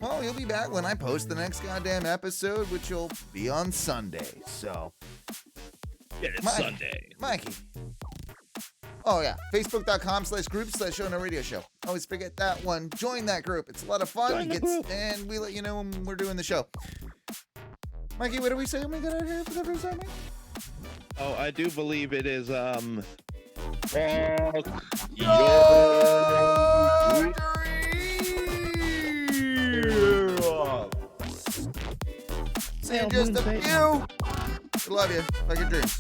Well, you'll be back when I post the next goddamn episode, which will be on Sunday. So, yeah, it's Sunday. Mikey. Oh, yeah. Facebook.com/group/Ono Radio Show. Always forget that one. Join that group. It's a lot of fun. And we let you know when we're doing the show. Mikey, what do we say when we get out here for the first time? Oh, I do believe it is, fuck your dreams. See you in just a few. Love you. Like your dreams.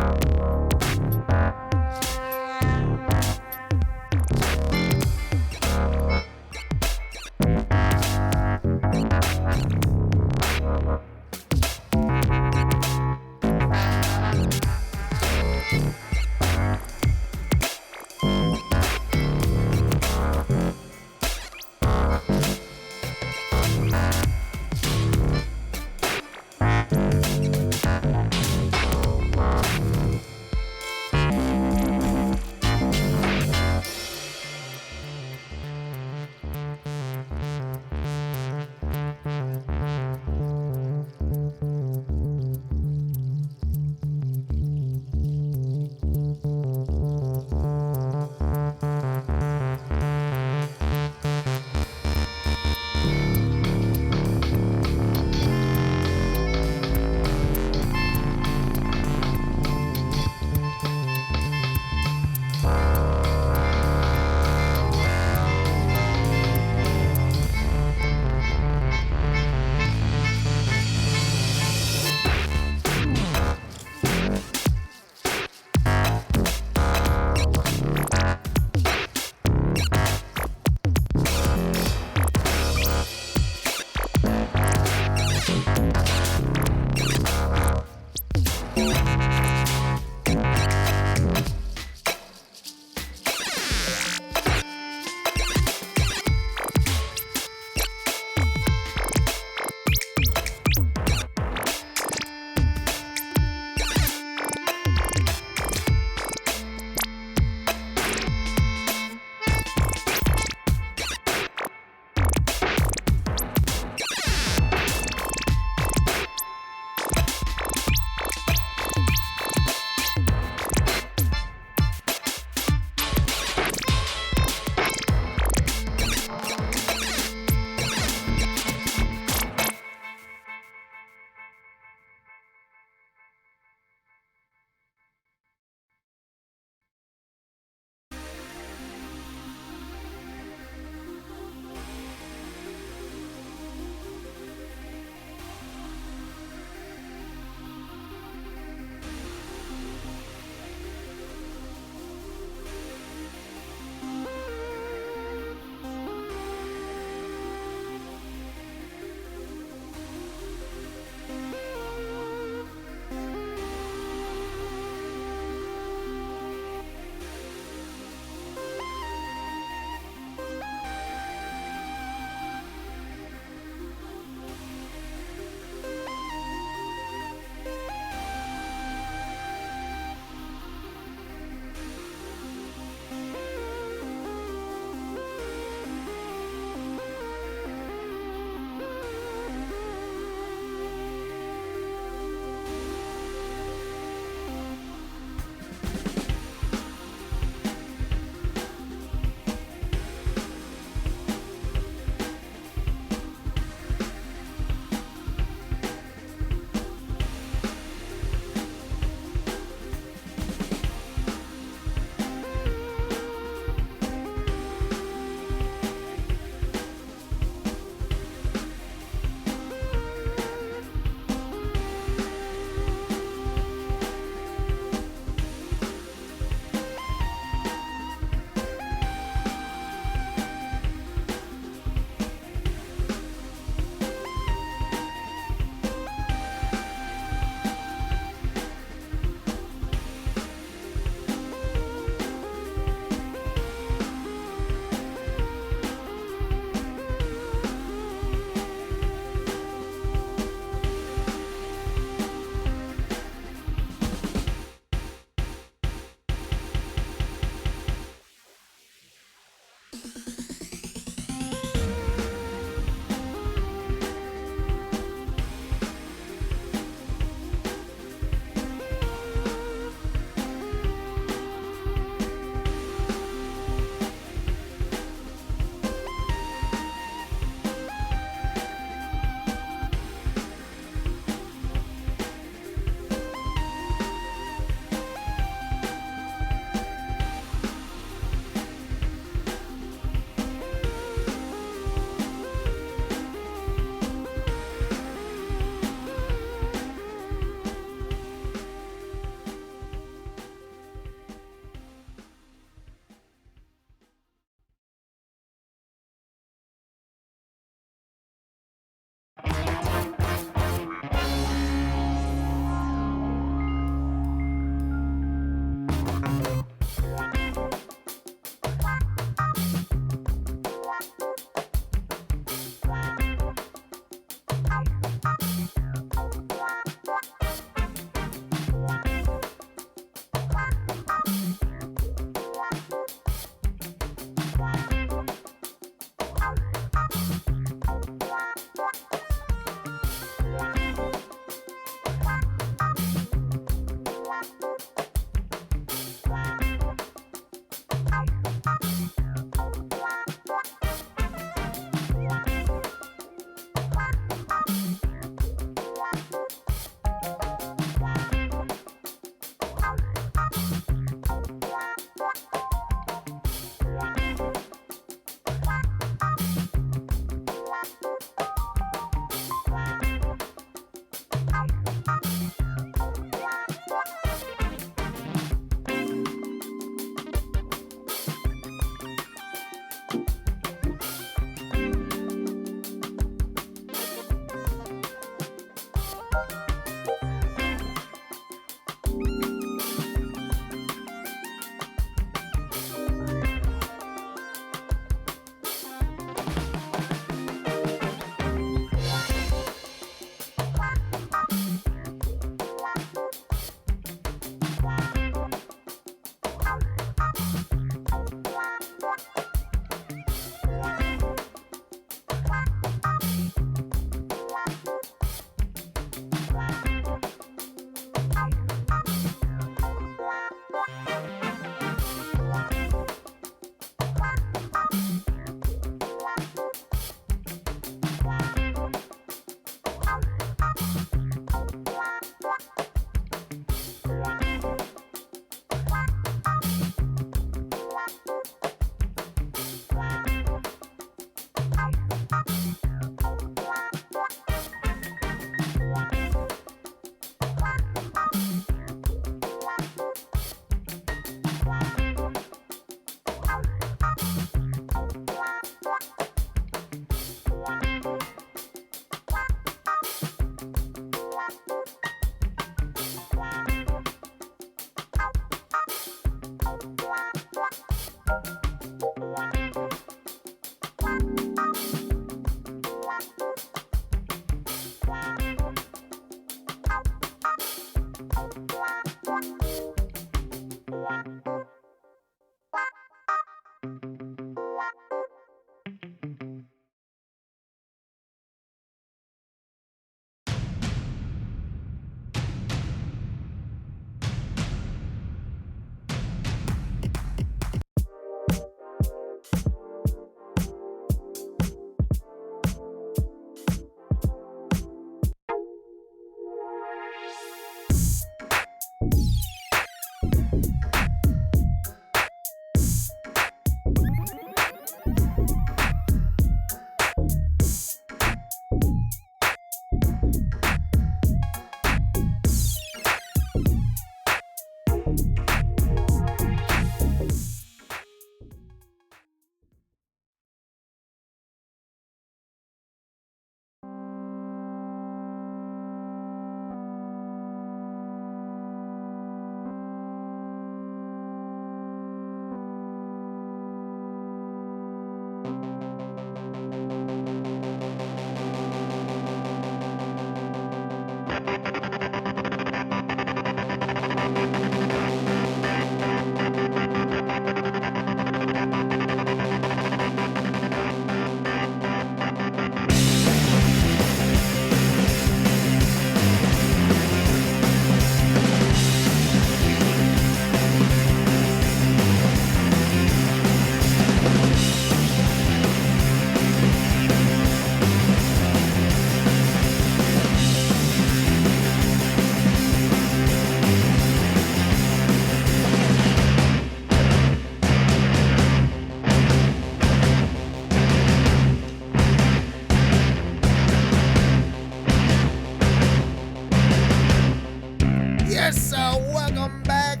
Yes, welcome back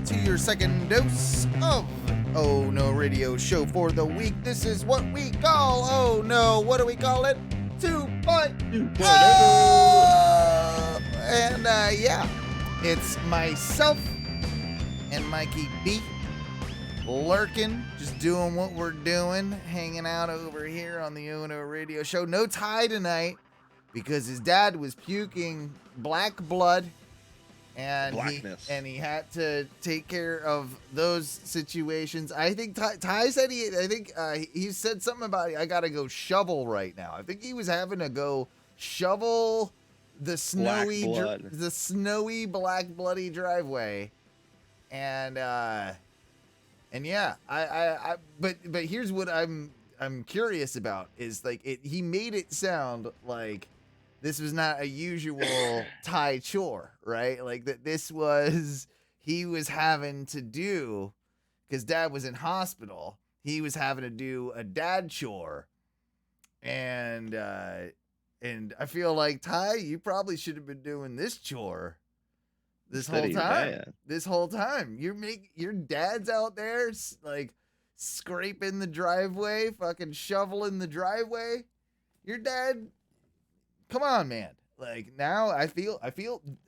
to your second dose of Oh No Radio Show for the week. This is what we call Oh No. What do we call it? 2.0. And yeah, it's myself and Mikey B lurking, just doing what we're doing, hanging out over here on the Oh No Radio Show. No Ty tonight because his dad was puking black blood. And he had to take care of those situations. I think Ty said he said something about I gotta go shovel right now. I think he was having to go shovel the snowy black bloody driveway. And yeah, but here's what I'm curious about is like he made it sound like this was not a usual Ty chore, right? Like that he was having to do, because dad was in hospital, he was having to do a dad chore. And I feel like, Ty, you probably should have been doing this chore this whole time. This whole time. Your dad's out there like scraping the driveway, fucking shoveling the driveway. Your dad, come on, man. Like, now I feel,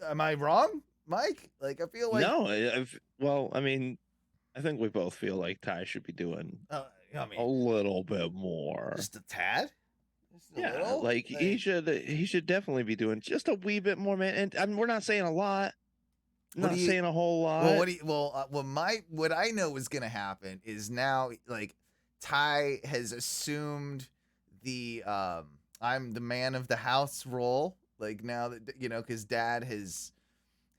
am I wrong, Mike? Like, I feel like... No, well, I mean, I think we both feel like Ty should be doing a little bit more. Just a tad? Just a yeah, little? like, he should definitely be doing just a wee bit more, man. And I mean, we're not saying a lot. Not saying a whole lot. Well, what I know is going to happen is now, like, Ty has assumed the... I'm the man of the house role, like now that because dad has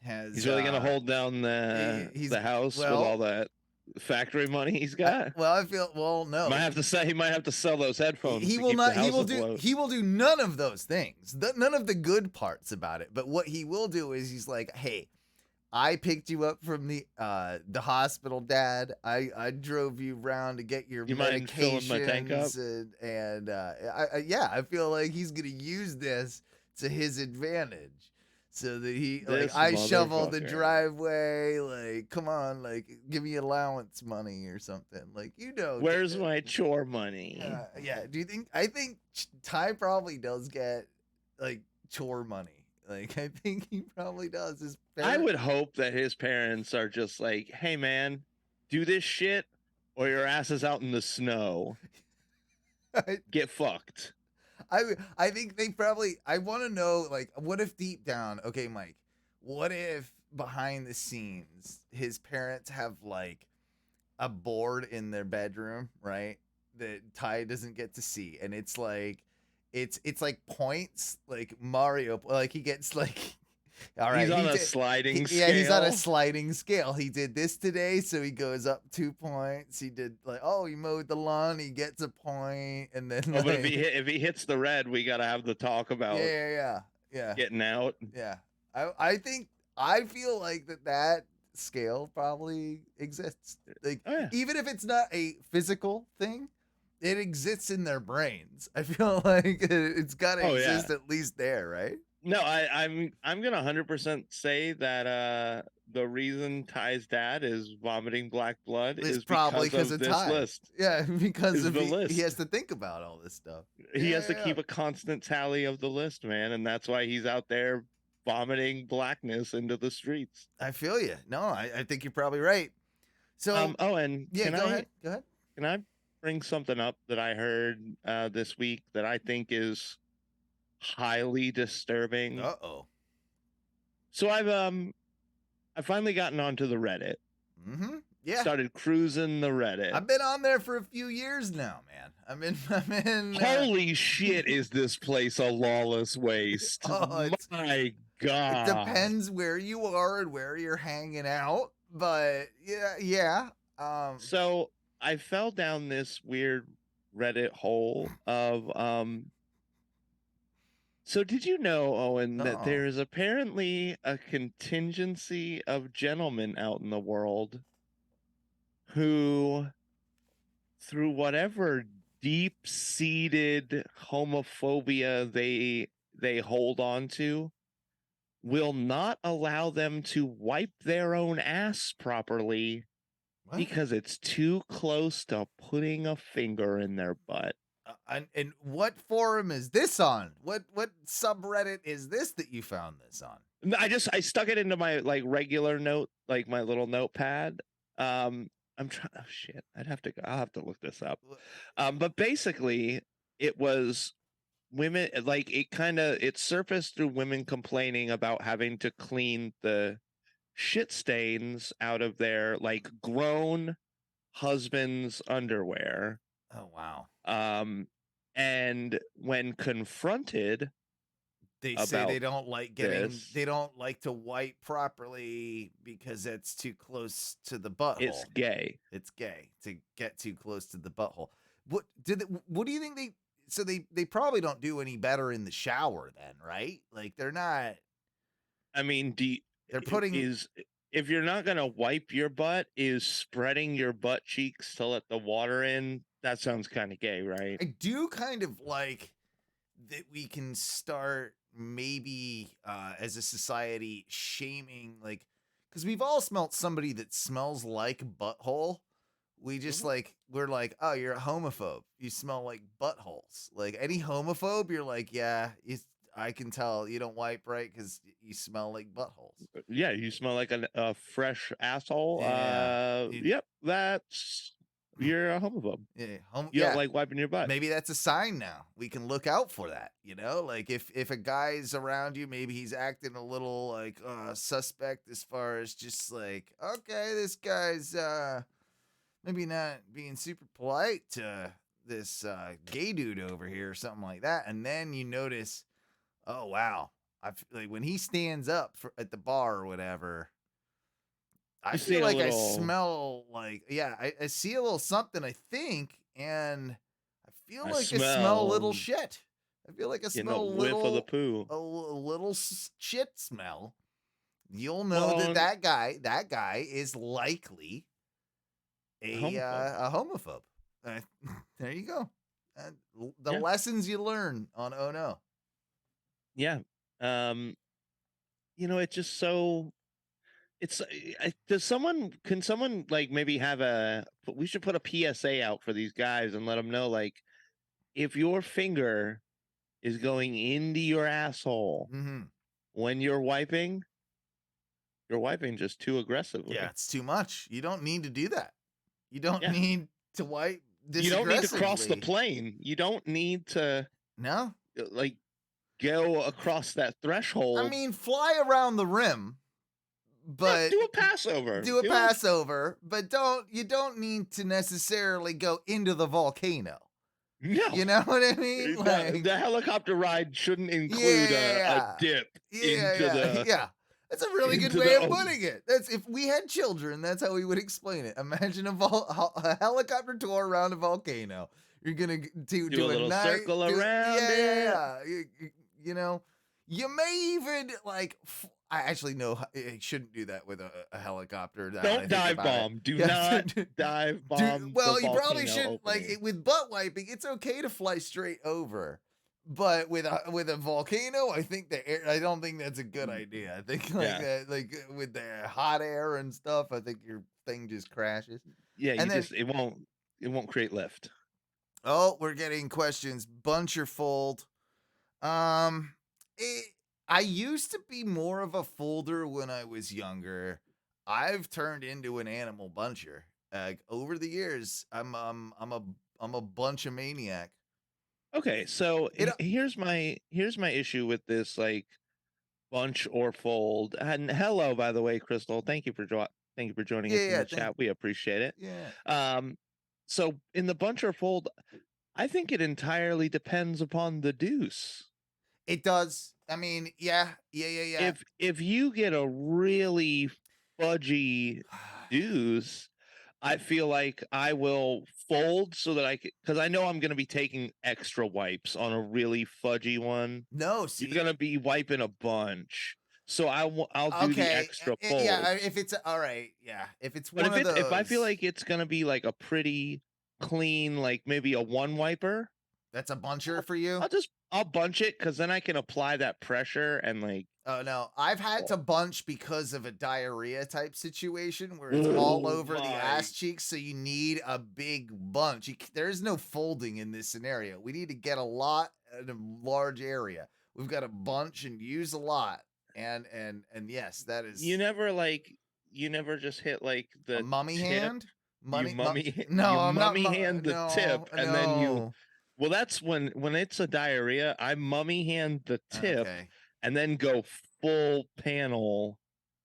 he's really gonna hold down the house with all that factory money he's got. No. Might have to say he might have to sell those headphones. He will not. He will do none of those things. None of the good parts about it. But what he will do is he's like, hey, I picked you up from the hospital, Dad. I drove you around to get your medications. Mind filling my tank up? And I feel like he's gonna use this to his advantage, so that I shovel the driveway. Like, come on, like, give me allowance money or something. Like, where's my chore money? Yeah. I think Ty probably does get like chore money. Like, I think he probably does. I would hope that his parents are just like, hey, man, do this shit or your ass is out in the snow. Get fucked. I think they probably... I want to know, like, what if deep down... Okay, Mike, what if behind the scenes his parents have, like, a board in their bedroom, right, that Ty doesn't get to see, and it's like... It's like points, like Mario, like he gets like, all right, he's on a sliding scale. Yeah, he's on a sliding scale. He did this today, so he goes up 2 points. He did like, he mowed the lawn, he gets a point, and then. But if he hits the red, we gotta have the talk about. Yeah. Getting out. Yeah, I feel like that scale probably exists. Like, even if it's not a physical thing, it exists in their brains. I feel like it's got to exist at least there, right? No, I'm gonna 100% say that the reason Ty's dad is vomiting black blood is probably because of this list. Yeah, because of the list. He has to think about all this stuff. He has to keep a constant tally of the list, man, and that's why he's out there vomiting blackness into the streets. I feel you. No, I think you're probably right. So, Owen, go ahead. Can I bring something up that I heard this week that I think is highly disturbing? So I've finally gotten onto the Reddit. Mm-hmm. Yeah. Started cruising the Reddit. I've been on there for a few years now, man. I'm in. Holy shit! Is this place a lawless waste? My God. It depends where you are and where you're hanging out, but yeah. So I fell down this weird Reddit hole of So did you know, Owen, that there is apparently a contingency of gentlemen out in the world who, through whatever deep-seated homophobia they hold on to, will not allow them to wipe their own ass properly What? because it's too close to putting a finger in their butt. And what forum is this on? What subreddit is this that you found this on? I stuck it into my like regular note, like my little notepad. I'm trying. Oh shit! I'll have to look this up. But basically, it was women. Like it surfaced through women complaining about having to clean the shit stains out of their like grown husband's underwear. Oh wow. Um, and when confronted They say about this, they don't like to wipe properly because it's too close to the it's butthole. gay. It's gay to get too close to the butthole. What do you think they probably don't do any better in the shower then, right? Like they're not I mean, they're putting is if you're not gonna wipe your butt, is spreading your butt cheeks to let the water in? That sounds kind of gay, right? I do kind of like that we can start maybe as a society shaming like because we've all smelt somebody that smells like butthole. We just Mhm. like we're like, oh, you're a homophobe. You smell like buttholes. Like any homophobe, you're like, yeah, I can tell you don't wipe right because you smell like buttholes. Yeah, you smell like a fresh asshole. Yeah, you, Yep, that's you're a homophobe. yeah, You don't yeah. like wiping your butt. Maybe that's a sign now. We can look out for that, you know? Like if a guy's around you, maybe he's acting a little like suspect as far as just like, okay, this guy's maybe not being super polite to this gay dude over here or something like that. And then you notice, oh wow. Like when he stands up at the bar or whatever, I You see feel a like I little. smell like yeah, I see a little something I think, and I feel I like I smell a smell little shit. I feel like I getting a smell whiff of the poo. a little shit smell. You'll know that Well, that guy is likely homophobe. a homophobe. Uh, there you go. The Yeah, lessons you learn on Oh No. yeah. Um, it's just so. It's does someone can someone like maybe have we should put a PSA out for these guys and let them know like if your finger is going into your asshole Hmm. when you're wiping just too Yeah, aggressively. it's too much. You don't need to do that. You don't Yeah. need to wipe You this don't need to cross the aggressively. plane. You don't need to No, like go across that I threshold. mean, fly around the rim, Yeah, but do a Passover. do a Do a passover, but you don't need to necessarily go into the volcano. no. You know what I mean? Like, The helicopter ride shouldn't include a yeah, dip yeah, yeah. That's a really good into way the of putting it. That's if we had children, that's how we would explain it. Imagine a helicopter tour around a volcano. You're gonna do a do a little night, circle around it. You know, you may even like. I actually know I shouldn't do that with a helicopter. Now that I Don't think dive about it, bomb. Do yeah. not dive bomb the Well, you probably volcano shouldn't like opening. with butt wiping. It's okay to fly straight over, but with a volcano, I think I don't think that's a good idea. I think like Yeah. that, like with the hot air and stuff, I think your thing just crashes. Yeah, And then, it won't create lift. oh, we're getting questions. Bunch or fold. Um, it, I used to be more of a folder when I was younger. I've turned into an animal buncher. Over the years, I'm a bunch of maniac. Okay, so It here's my issue with this like bunch or fold. And hello, by the way, Crystal. Thank you for joining us yeah, in yeah, the chat. We appreciate it. yeah. Um, so in the bunch or fold, I think it entirely depends upon the deuce. It does. I mean, yeah. If you get a really fudgy deuce, I feel like I will fold so that because I know I'm going to be taking extra wipes on a really fudgy one. No, You're see, going to be wiping a bunch, so I'll do the okay, extra yeah. fold. If it's all right, yeah. If it's But one of if I feel those, like it's going to be like a pretty clean, like maybe a one wiper, that's a buncher I'll, for you. I'll bunch it because then I can apply that pressure and like Oh no, I've had Oh, to bunch because of a diarrhea type situation where it's all oh over the my. ass cheeks, so you need a big bunch. There is no folding in this scenario. We need to get a lot in a large area. We've got a bunch and use a lot. And yes, that You is never like you never just hit like a the mummy tip. hand. Money, You no, I'm not. mummy hand the No, tip and then you no. well that's when it's a diarrhea, I mummy hand the tip Okay. and then go full panel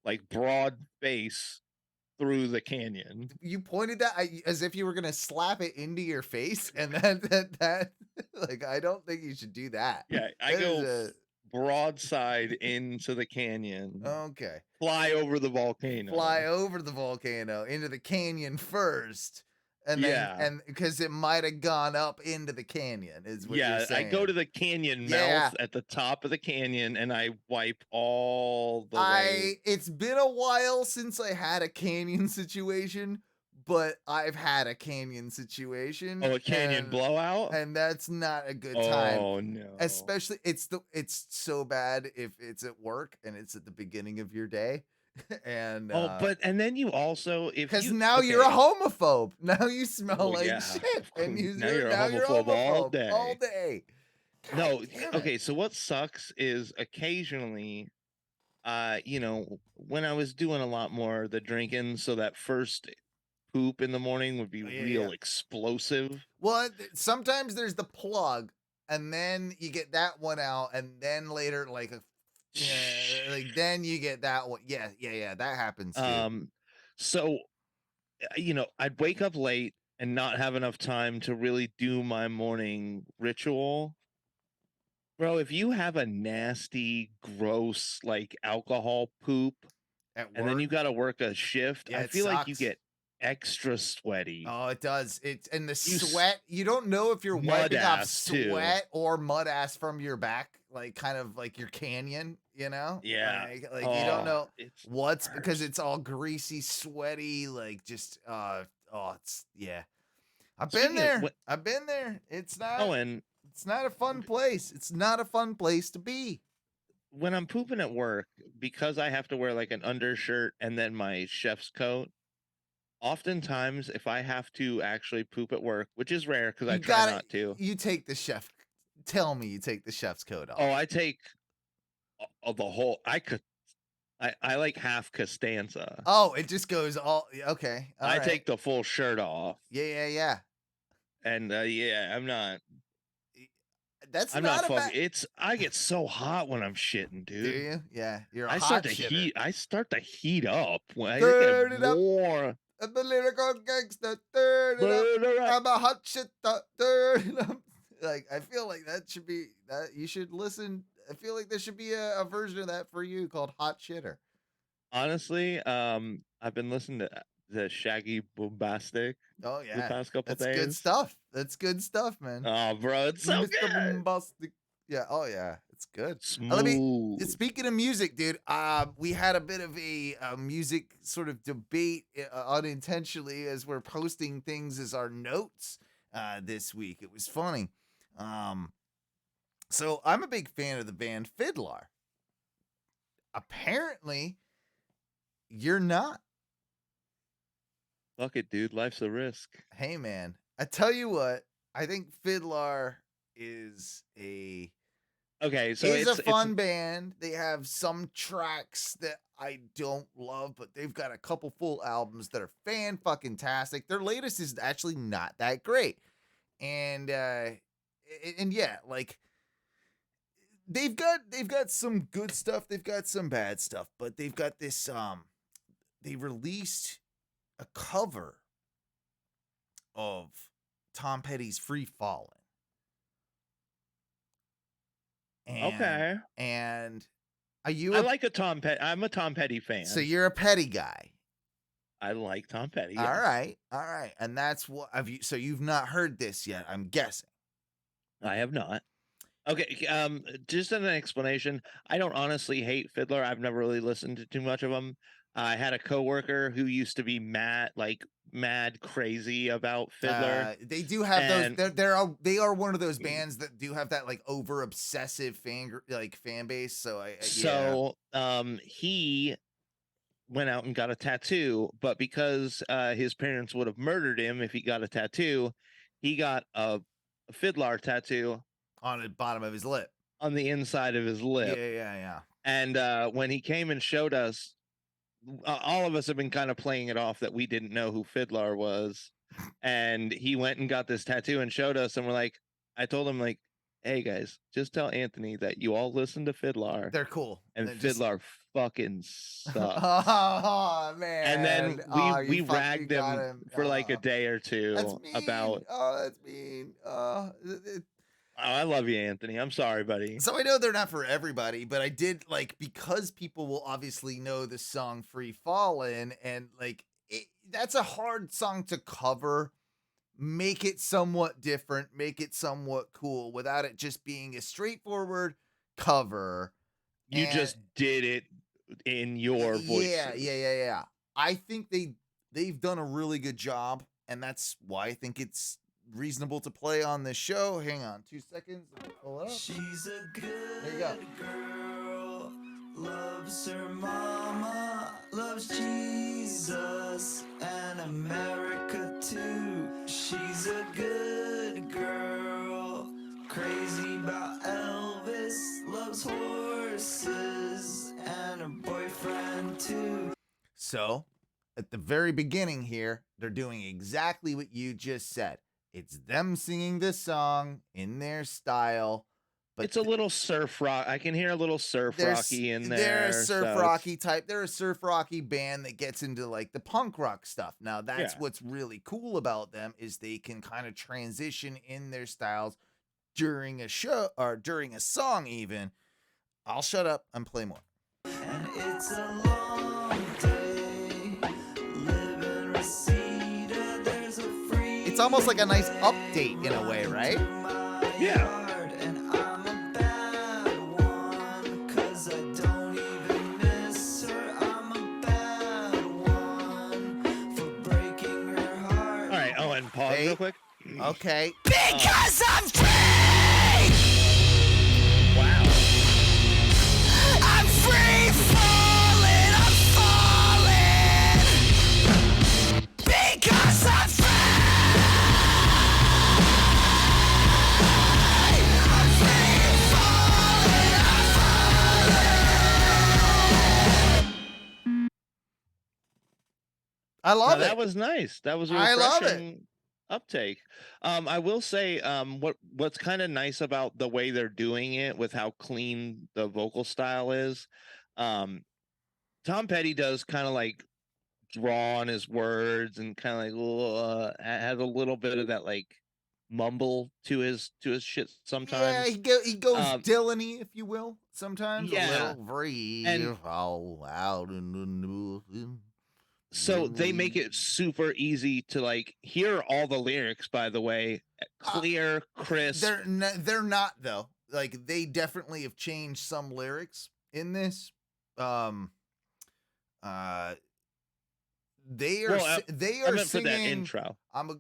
like broad face through the canyon. You pointed that as if you were gonna slap it into your face, and that like I don't think you should do that. Yeah, I That is go a broadside into the canyon, okay. fly over the Fly volcano. over the volcano into the canyon first, Yeah. and because it might have gone up into the canyon, is what you're Yeah, I go to saying. the canyon Yeah, mouth at the top of the canyon and I wipe all the way. it's been a while since I had a canyon situation, but I've had a canyon situation, Oh, a canyon blowout? and that's not a good time. Oh no. Especially it's so bad if it's at work and it's at the beginning of your day. And Oh, but and then you also if because you now you're a okay. homophobe. Now you smell Well, like yeah. shit, and Now you're a now you're a homophobe all homophobe all day. day. God No, damn it! okay, so what sucks is occasionally when I was doing a lot more of the drinking, so that first poop in the morning would be Oh, yeah, yeah. real explosive. Well, sometimes there's the plug, and then you get that one out, and then later, like yeah, like then you get that one. Yeah, yeah, yeah. That happens too. Um, so I'd wake up late and not have enough time to really do my morning ritual. Bro, if you have a nasty, gross, like alcohol poop, At and then work, you got to work a shift, yeah, I it feel like you sucks. get extra sweaty. Oh, it does. It's and the You sweat. You don't know if you're mud wiping off ass too. sweat or mud ass from your back, like kind of like your canyon. You know, Yeah. like you don't Oh, know it's what's the because worst. it's all greasy, sweaty, like just oh, it's yeah. I've been Speaking of there. what, I've been there. Owen, It's not a fun place. It's not a fun place to be. when I'm pooping at work, because I have to wear like an undershirt and then my chef's coat, oftentimes if I have to actually poop at work, which is rare because I You try got it. not to. You take the chef. Tell me you take the chef's coat Oh, off. I take the whole. I like half Costanza. Oh, it just goes all okay. All I right. take the full shirt off, Yeah, yeah, yeah. and yeah, I'm not. That's I'm not not a fucking. bad. I get so hot when I'm shitting, Do dude. you? Yeah, you're a I start hot to shitter. heat. I start to heat up when I get Turn it up. more. I'm the lyrical gangster. Turn it up. I'm a hot shitter. Turn it up. Like I feel like that should be that you should listen. I feel like there should be a version of that for you called Hot Shitter. Honestly, I've been listening to the Shaggy Bombastic Oh the yeah, past couple that's good days. stuff. That's good stuff, man. Oh, bro, it's so Mr. good. Bombastic. Yeah. Oh yeah, it's good. Let me. Smooth. Speaking of music, dude, we had a bit of a music sort of debate unintentionally as we're posting things as our notes this week. It was funny. Um, so I'm a big fan of the band Fidlar. Apparently, you're not. Fuck it, dude. Life's a risk. Hey, man, I tell you what, I think Fidlar is a Okay, so is a it's fun band. They have some tracks that I don't love, but they've got a couple full albums that are fan fucking tastic. Their latest is actually not that great. And yeah, like they've got some good stuff, they've got some bad stuff, but they've got this they released a cover of Tom Petty's Free Fallin'. And okay. and are you I a like a Tom Petty. I'm a Tom Petty so fan. you're a Petty guy? I like Tom Petty. All Yes, right, all right, and that's what have you. So you've not heard this yet, I'm guessing. I have not. Okay, just an explanation. I don't honestly hate Fiddler. I've never really listened to too much of them. I had a coworker who used to be mad crazy about Fiddler, They do have those. and They are one of those bands that do have that like over obsessive fan base. So yeah. so he went out and got a tattoo, but because his parents would have murdered him if he got a tattoo, he got a Fidlar tattoo On the bottom of his lip. on the inside of his Yeah, lip. yeah. And when he came and showed us, all of us have been kind of playing it off that we didn't know who Fidlar was. And he went and got this tattoo and showed us, and we're like, I told him, like, hey guys, just tell Anthony that you all listen to Fidlar. They're cool. And They're Fidlar fucking sucks. Oh man. And then we ragged him him for like a day or two That's mean. about. Oh, that's mean. Oh, I love you, Anthony. I'm sorry, buddy. So I know they're not for everybody, but I did like, because people will obviously know the song Free Fallin', and like that's a hard song to cover. Make it somewhat different, make it somewhat cool without it just being a straightforward cover. You And just did it in your voice. Yeah. I think they've done a really good job, and that's why I think it's reasonable to play on this show. Hang on 2 seconds. Let me pull it up. She's a There you go. good girl, loves her mama, loves Jesus and America too. She's a good girl, crazy about Elvis, loves horses and her boyfriend too. So, at the very beginning here, they're doing exactly what you just said. It's them singing this song in their style, but It's a little surf rock. I can hear a little surf rocky in there. They're a surf so rocky type. They're a surf rocky band that gets into like the punk rock stuff. Now, that's Yeah. what's really cool about them, is they can kind of transition in their styles during a show or during a song even. I'll shut up and play more. And it's a long day, living Reseda, there's a free. It's almost like a nice update in a way, right? Yeah. And I'm a bad one, 'cause I don't even miss her. I'm a bad one for breaking her heart. All right, Owen, pause Hey. real quick. Okay. Because I'm free! Wow. I'm free falling, I'm falling! Because I'm free! I'm free falling, I'm falling! I No, love that it. was nice. That was a I love it. refreshing uptake. I will say, what's kind of nice about the way they're doing it with how clean the vocal style is. Tom Petty does kind of like draw on his words and kind of like has a little bit of that like mumble to his shit sometimes. Yeah, he goes Um, Dylan-y, if you will, sometimes. Yeah. A little free And- fall out in the new. So they make it super easy to like hear all the lyrics, by the way, clear, crisp. They're not though. Like, they definitely have changed some lyrics in this. They are Well, si- they I are meant for that singing. intro. I'm a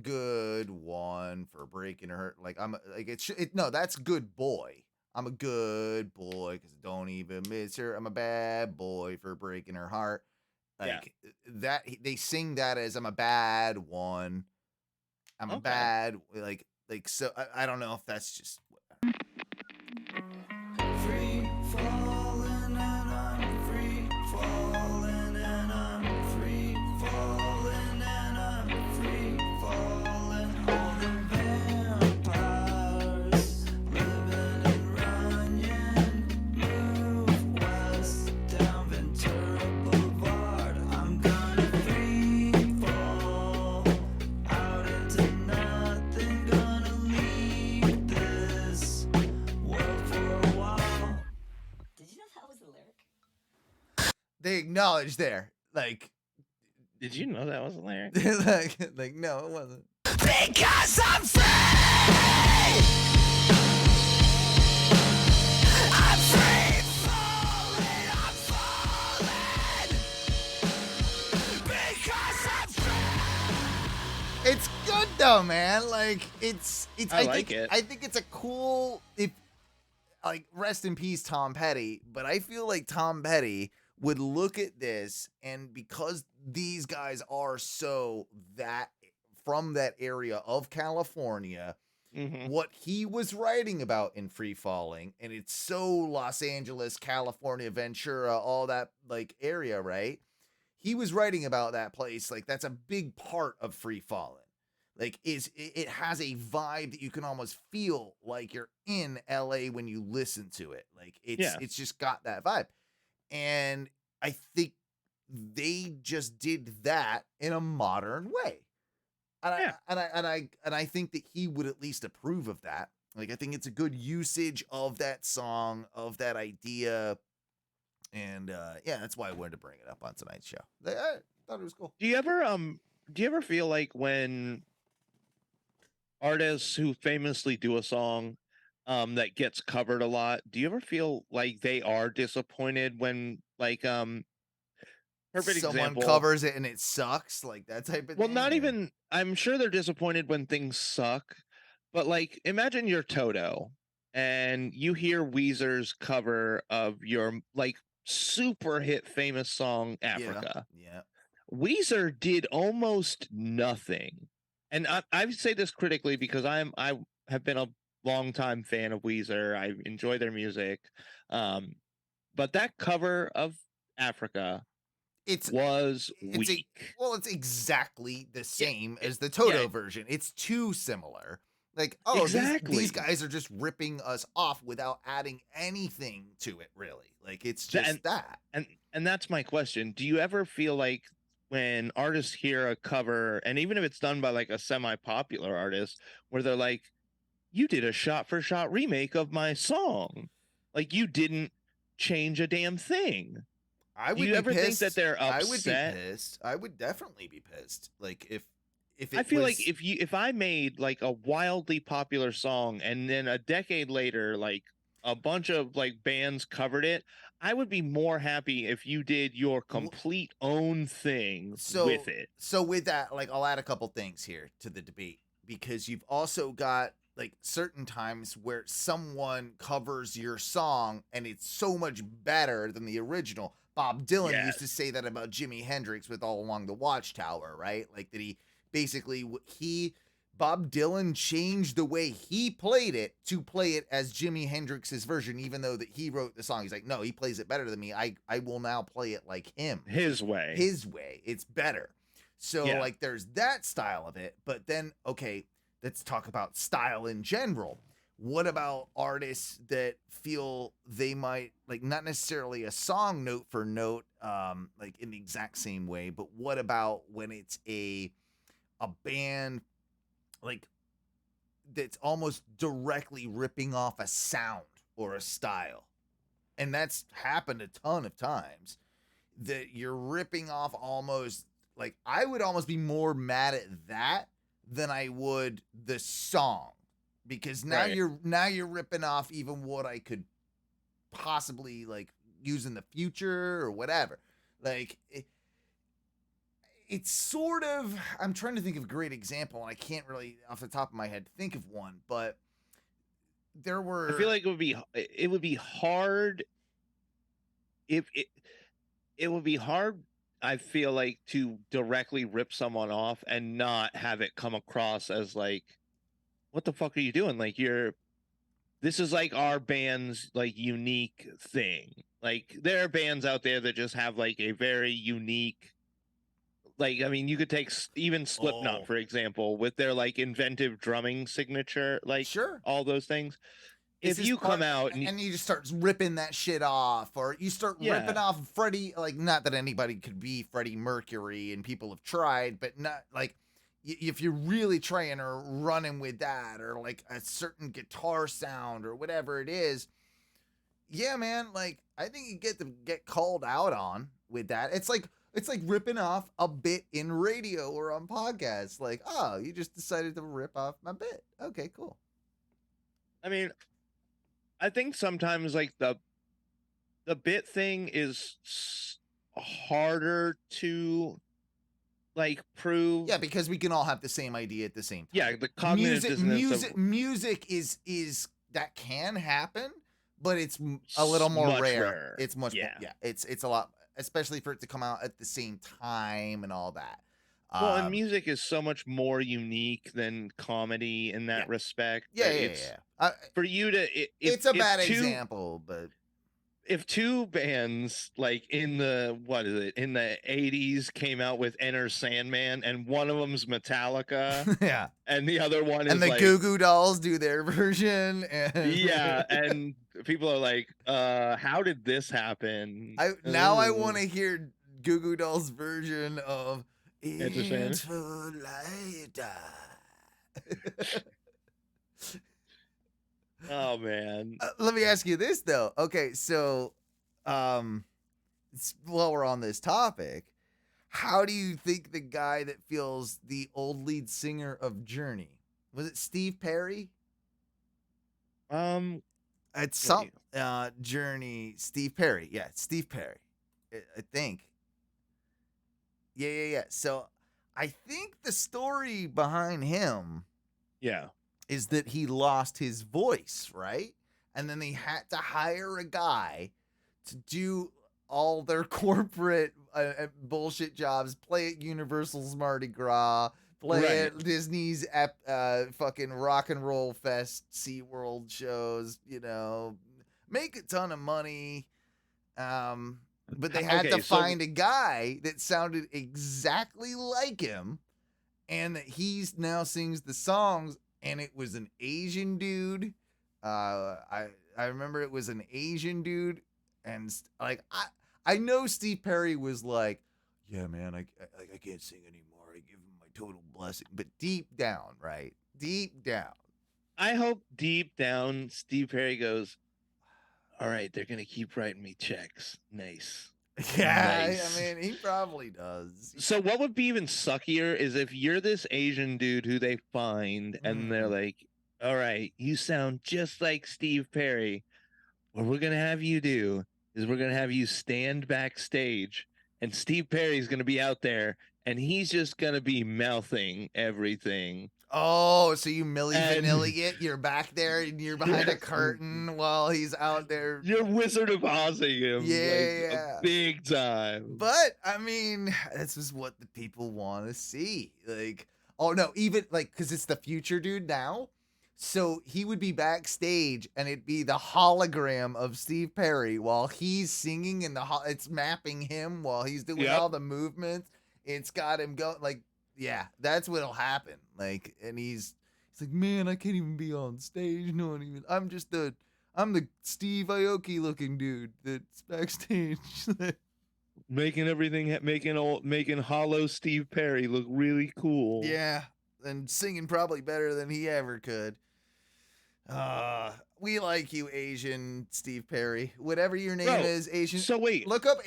good one for breaking her. Like, no, that's good boy. I'm a good boy because I don't even miss her. I'm a bad boy for breaking her heart. Yeah. Like that, they sing that as I'm a bad one. I'm a Okay. bad like so. I don't know if that's just. Free falling and I'm free falling and I'm free falling and I'm free falling. Holding vampires, living in Runyon, move west down Ventura Boulevard. I'm gonna free fall out into nothing. Gonna leave this world for a while. Did you know that was the lyric? They acknowledge there, like, Did you know that was a lyric? like no, it wasn't. Because I'm free! I'm free falling, I'm falling! though, man. Like it's I like think it. I think it's a cool if like rest in peace Tom Petty, but I feel like Tom Petty would look at this and because these guys are so that from that area of California, Hmm. what he was writing about in Free Falling, and it's so Los Angeles, California, Ventura, all that like area, right? He was writing about that place. Like that's a big part of Free Falling. Like it has a vibe that you can almost feel like you're in LA when you listen to it. Like Yeah. it's just got that vibe. And I think they just did that in a modern way. Yeah. And I think that he would at least approve of that. Like I think it's a good usage of that song, of that idea. And yeah, that's why I wanted to bring it up on tonight's show. I thought it was cool. Do you ever feel like when artists who famously do a song that gets covered a lot, do you ever feel like they are disappointed when like perfect Someone example. covers it and it sucks, like that type of Well, thing. not or- even I'm sure they're disappointed when things suck, but like imagine you're Toto and you hear Weezer's cover of your like super hit famous song Africa. Yeah. Weezer did almost nothing. And I say this critically because I have been a longtime fan of Weezer. I enjoy their music. But that cover of Africa It's was it's weak. it's exactly the same it- as the Toto yeah. version. It's too similar. Like, oh, Exactly. these guys are just ripping us off without adding anything to it, really. Like it's Th- just that. And that's my question. Do you ever feel like when artists hear a cover, and even if it's done by like a semi-popular artist, where they're like, you did a shot-for-shot remake of my song, like you didn't change a damn thing? I would Do you be ever pissed. think that they're I would be upset? pissed. I would definitely be pissed. Like if it I feel was, like if I made like a wildly popular song and then a decade later like a bunch of like bands covered it, I would be more happy if you did your complete own thing with it. So with that, like I'll add a couple things here to the debate because you've also got like certain times where someone covers your song and it's so much better than the original. Bob Dylan used to say that about Jimi Hendrix with All Along the Watchtower, right? Like that he basically Bob Dylan changed the way he played it to play it as Jimi Hendrix's version, even though that he wrote the song. He's like, no, he plays it better than me. I will now play it like him. His way. His way. It's better. So like there's that style of it. But then, okay, let's talk about style in general. What about artists that feel they might like not necessarily a song note for note, like in the exact same way, but what about when it's a band like that's almost directly ripping off a sound or a style? And that's happened a ton of times that you're ripping off almost like I would almost be more mad at that than I would the song because now you're ripping off even what I could possibly like use in the future or whatever. Like it's sort of I'm trying to think of a great example and I can't really off the top of my head think of one, but there were I feel like it would be hard if it would be hard, I feel like, to directly rip someone off and not have it come across as like, what the fuck are you doing? Like this is like our band's like unique thing. Like there are bands out there that just have like a very unique, like, I mean, you could take even Slipknot, for example, with their like inventive drumming signature, like sure. all those things. If you come out and you just start ripping that shit off, or you start ripping off Freddie, like not that anybody could be Freddie Mercury, and people have tried, but not like if you're really trying or running with that, or like a certain guitar sound or whatever it is, yeah, man, like I think you get called out on with that. It's like ripping off a bit in radio or on podcasts. Like, oh, you just decided to rip off my bit. Okay, cool. I mean, I think sometimes like the bit thing is harder to like prove. Yeah, because we can all have the same idea at the same time. Yeah, the cognitive dissonance of Music is that can happen, but it's a little more much rare. rarer. It's much more. Yeah. Yeah, it's a lot, especially for it to come out at the same time and all that. Well, and music is so much more unique than comedy in that respect. Yeah, that yeah, it's, yeah. For you to, It's a bad example, but if two bands like in the in the 80s came out with Enter Sandman and one of them's Metallica yeah, and the other one is and the like Goo Goo Dolls do their version, and yeah, and people are like, how did this happen? I want to hear Goo Goo Dolls version of Enter Sandman. Into Later. Oh man. Let me ask you this though. Okay, so while we're on this topic, how do you think the guy that feels the old lead singer of Journey, was it Steve Perry? It's some Journey, Steve Perry. Yeah, Steve Perry. I think. Yeah. So I think the story behind him is that he lost his voice, right? And then they had to hire a guy to do all their corporate bullshit jobs, play at Universal's Mardi Gras, play at Disney's fucking Rock and Roll Fest, SeaWorld shows, make a ton of money. But they had to find a guy that sounded exactly like him and that he's now sings the songs, and it was an Asian dude. I remember it was an Asian dude, and like I know Steve Perry was like, yeah, man, I can't sing anymore. I give him my total blessing. But deep down, right? Deep down, I hope deep down Steve Perry goes, all right, they're gonna keep writing me checks. Nice. Yeah, Nice. I mean, he probably does. So what would be even suckier is if you're this Asian dude who they find and they're like, all right, you sound just like Steve Perry. What we're going to have you do is we're going to have you stand backstage and Steve Perry's going to be out there and he's just going to be mouthing everything. Oh, so you Milli Vanilli it? You're back there and you're behind a curtain while he's out there. You're Wizard of Ozzing him. Yeah. Big time. But, I mean, this is what the people want to see. Like, oh, no, even, like, because it's the future dude now. So he would be backstage and it'd be the hologram of Steve Perry while he's singing and it's mapping him while he's doing all the movements. It's got him going, like, yeah, that's what'll happen. Like, and he's like, man, I can't even be on stage. No one even. I'm the Steve Aoki looking dude that's backstage, making hollow Steve Perry look really cool. Yeah, and singing probably better than he ever could. We like you, Asian Steve Perry. Whatever your name is, Asian. So wait, look up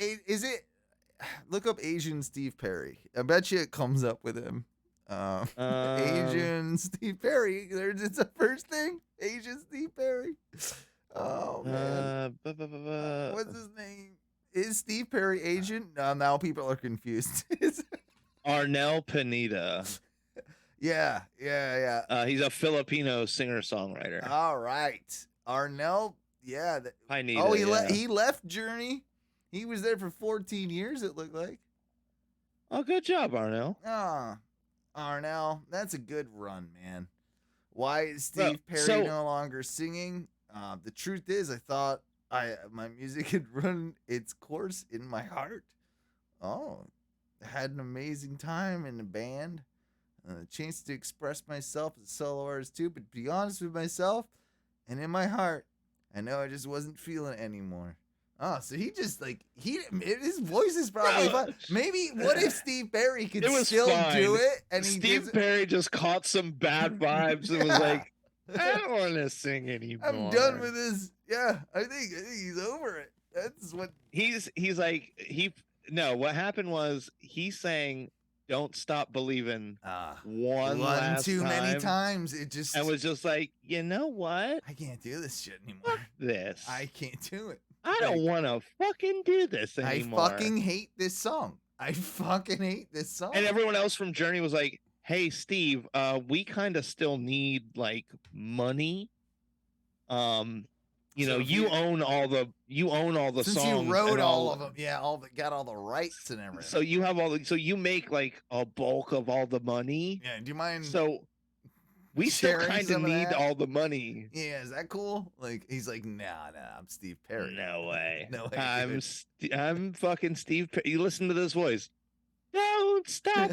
Asian Steve Perry. I bet you it comes up with him. Asian Steve Perry. It's a first thing. Asian Steve Perry. Oh man. What's his name? Is Steve Perry Asian? Now people are confused. Arnel Pineda. Yeah. He's a Filipino singer-songwriter. All right. Arnel. Yeah. Pineda. He left Journey. He was there for 14 years, it looked like. Oh, good job, Arnel. Arnel, that's a good run, man. Why is Steve Perry no longer singing? The truth is, I thought my music had run its course in my heart. Oh, I had an amazing time in the band. A chance to express myself as a solo artist too, but to be honest with myself and in my heart, I know I just wasn't feeling it anymore. Oh, so he just his voice is probably fine. Maybe what if Steve Perry could still do it? And Steve Perry just caught some bad vibes and was like, I don't want to sing anymore. I'm done with this. Yeah, I think he's over it. That's what he's like. What happened was he sang "Don't Stop Believing" one too many times. It just and was just like, you know what? I can't do this shit anymore. Fuck this. I can't do it. I don't want to fucking do this anymore. I fucking hate this song. I fucking hate this song. And everyone else from Journey was like, "Hey, Steve, we kind of still need like money. You So know, if you own all the Since songs. you wrote and all of them, yeah, got all the rights and everything. So you have so you make like a bulk of all the money. Yeah, do you mind? So we still sharing kind of some of need that? all the money. Yeah, is that cool? Like he's like, nah, I'm Steve Perry. No way. No way, dude. I'm fucking Steve Perry. You listen to this voice. Don't stop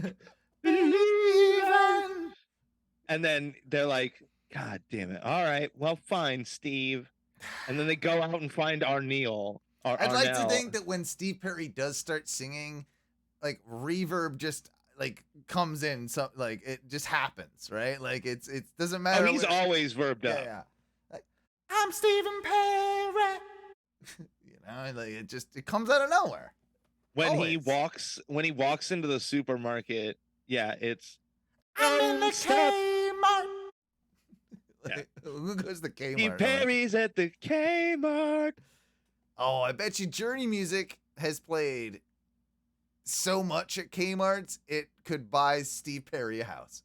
Believing. believing. And then they're like, God damn it. All right, well, fine, Steve. And then they go out and find Arnel. I'd like to think that when Steve Perry does start singing, like reverb just like comes in, so like it just happens, right? Like it doesn't matter. Oh, he's always verbed up. Yeah. Like, I'm Stephen Perry. You know, like it comes out of nowhere. When Always. he walks into the supermarket, yeah, it's I'm in the Don't stop. Kmart. Yeah. Like, who goes to Kmart? Steve Perry's at the Kmart. Oh, I bet you Journey music has played so much at Kmart's, it could buy Steve Perry a house.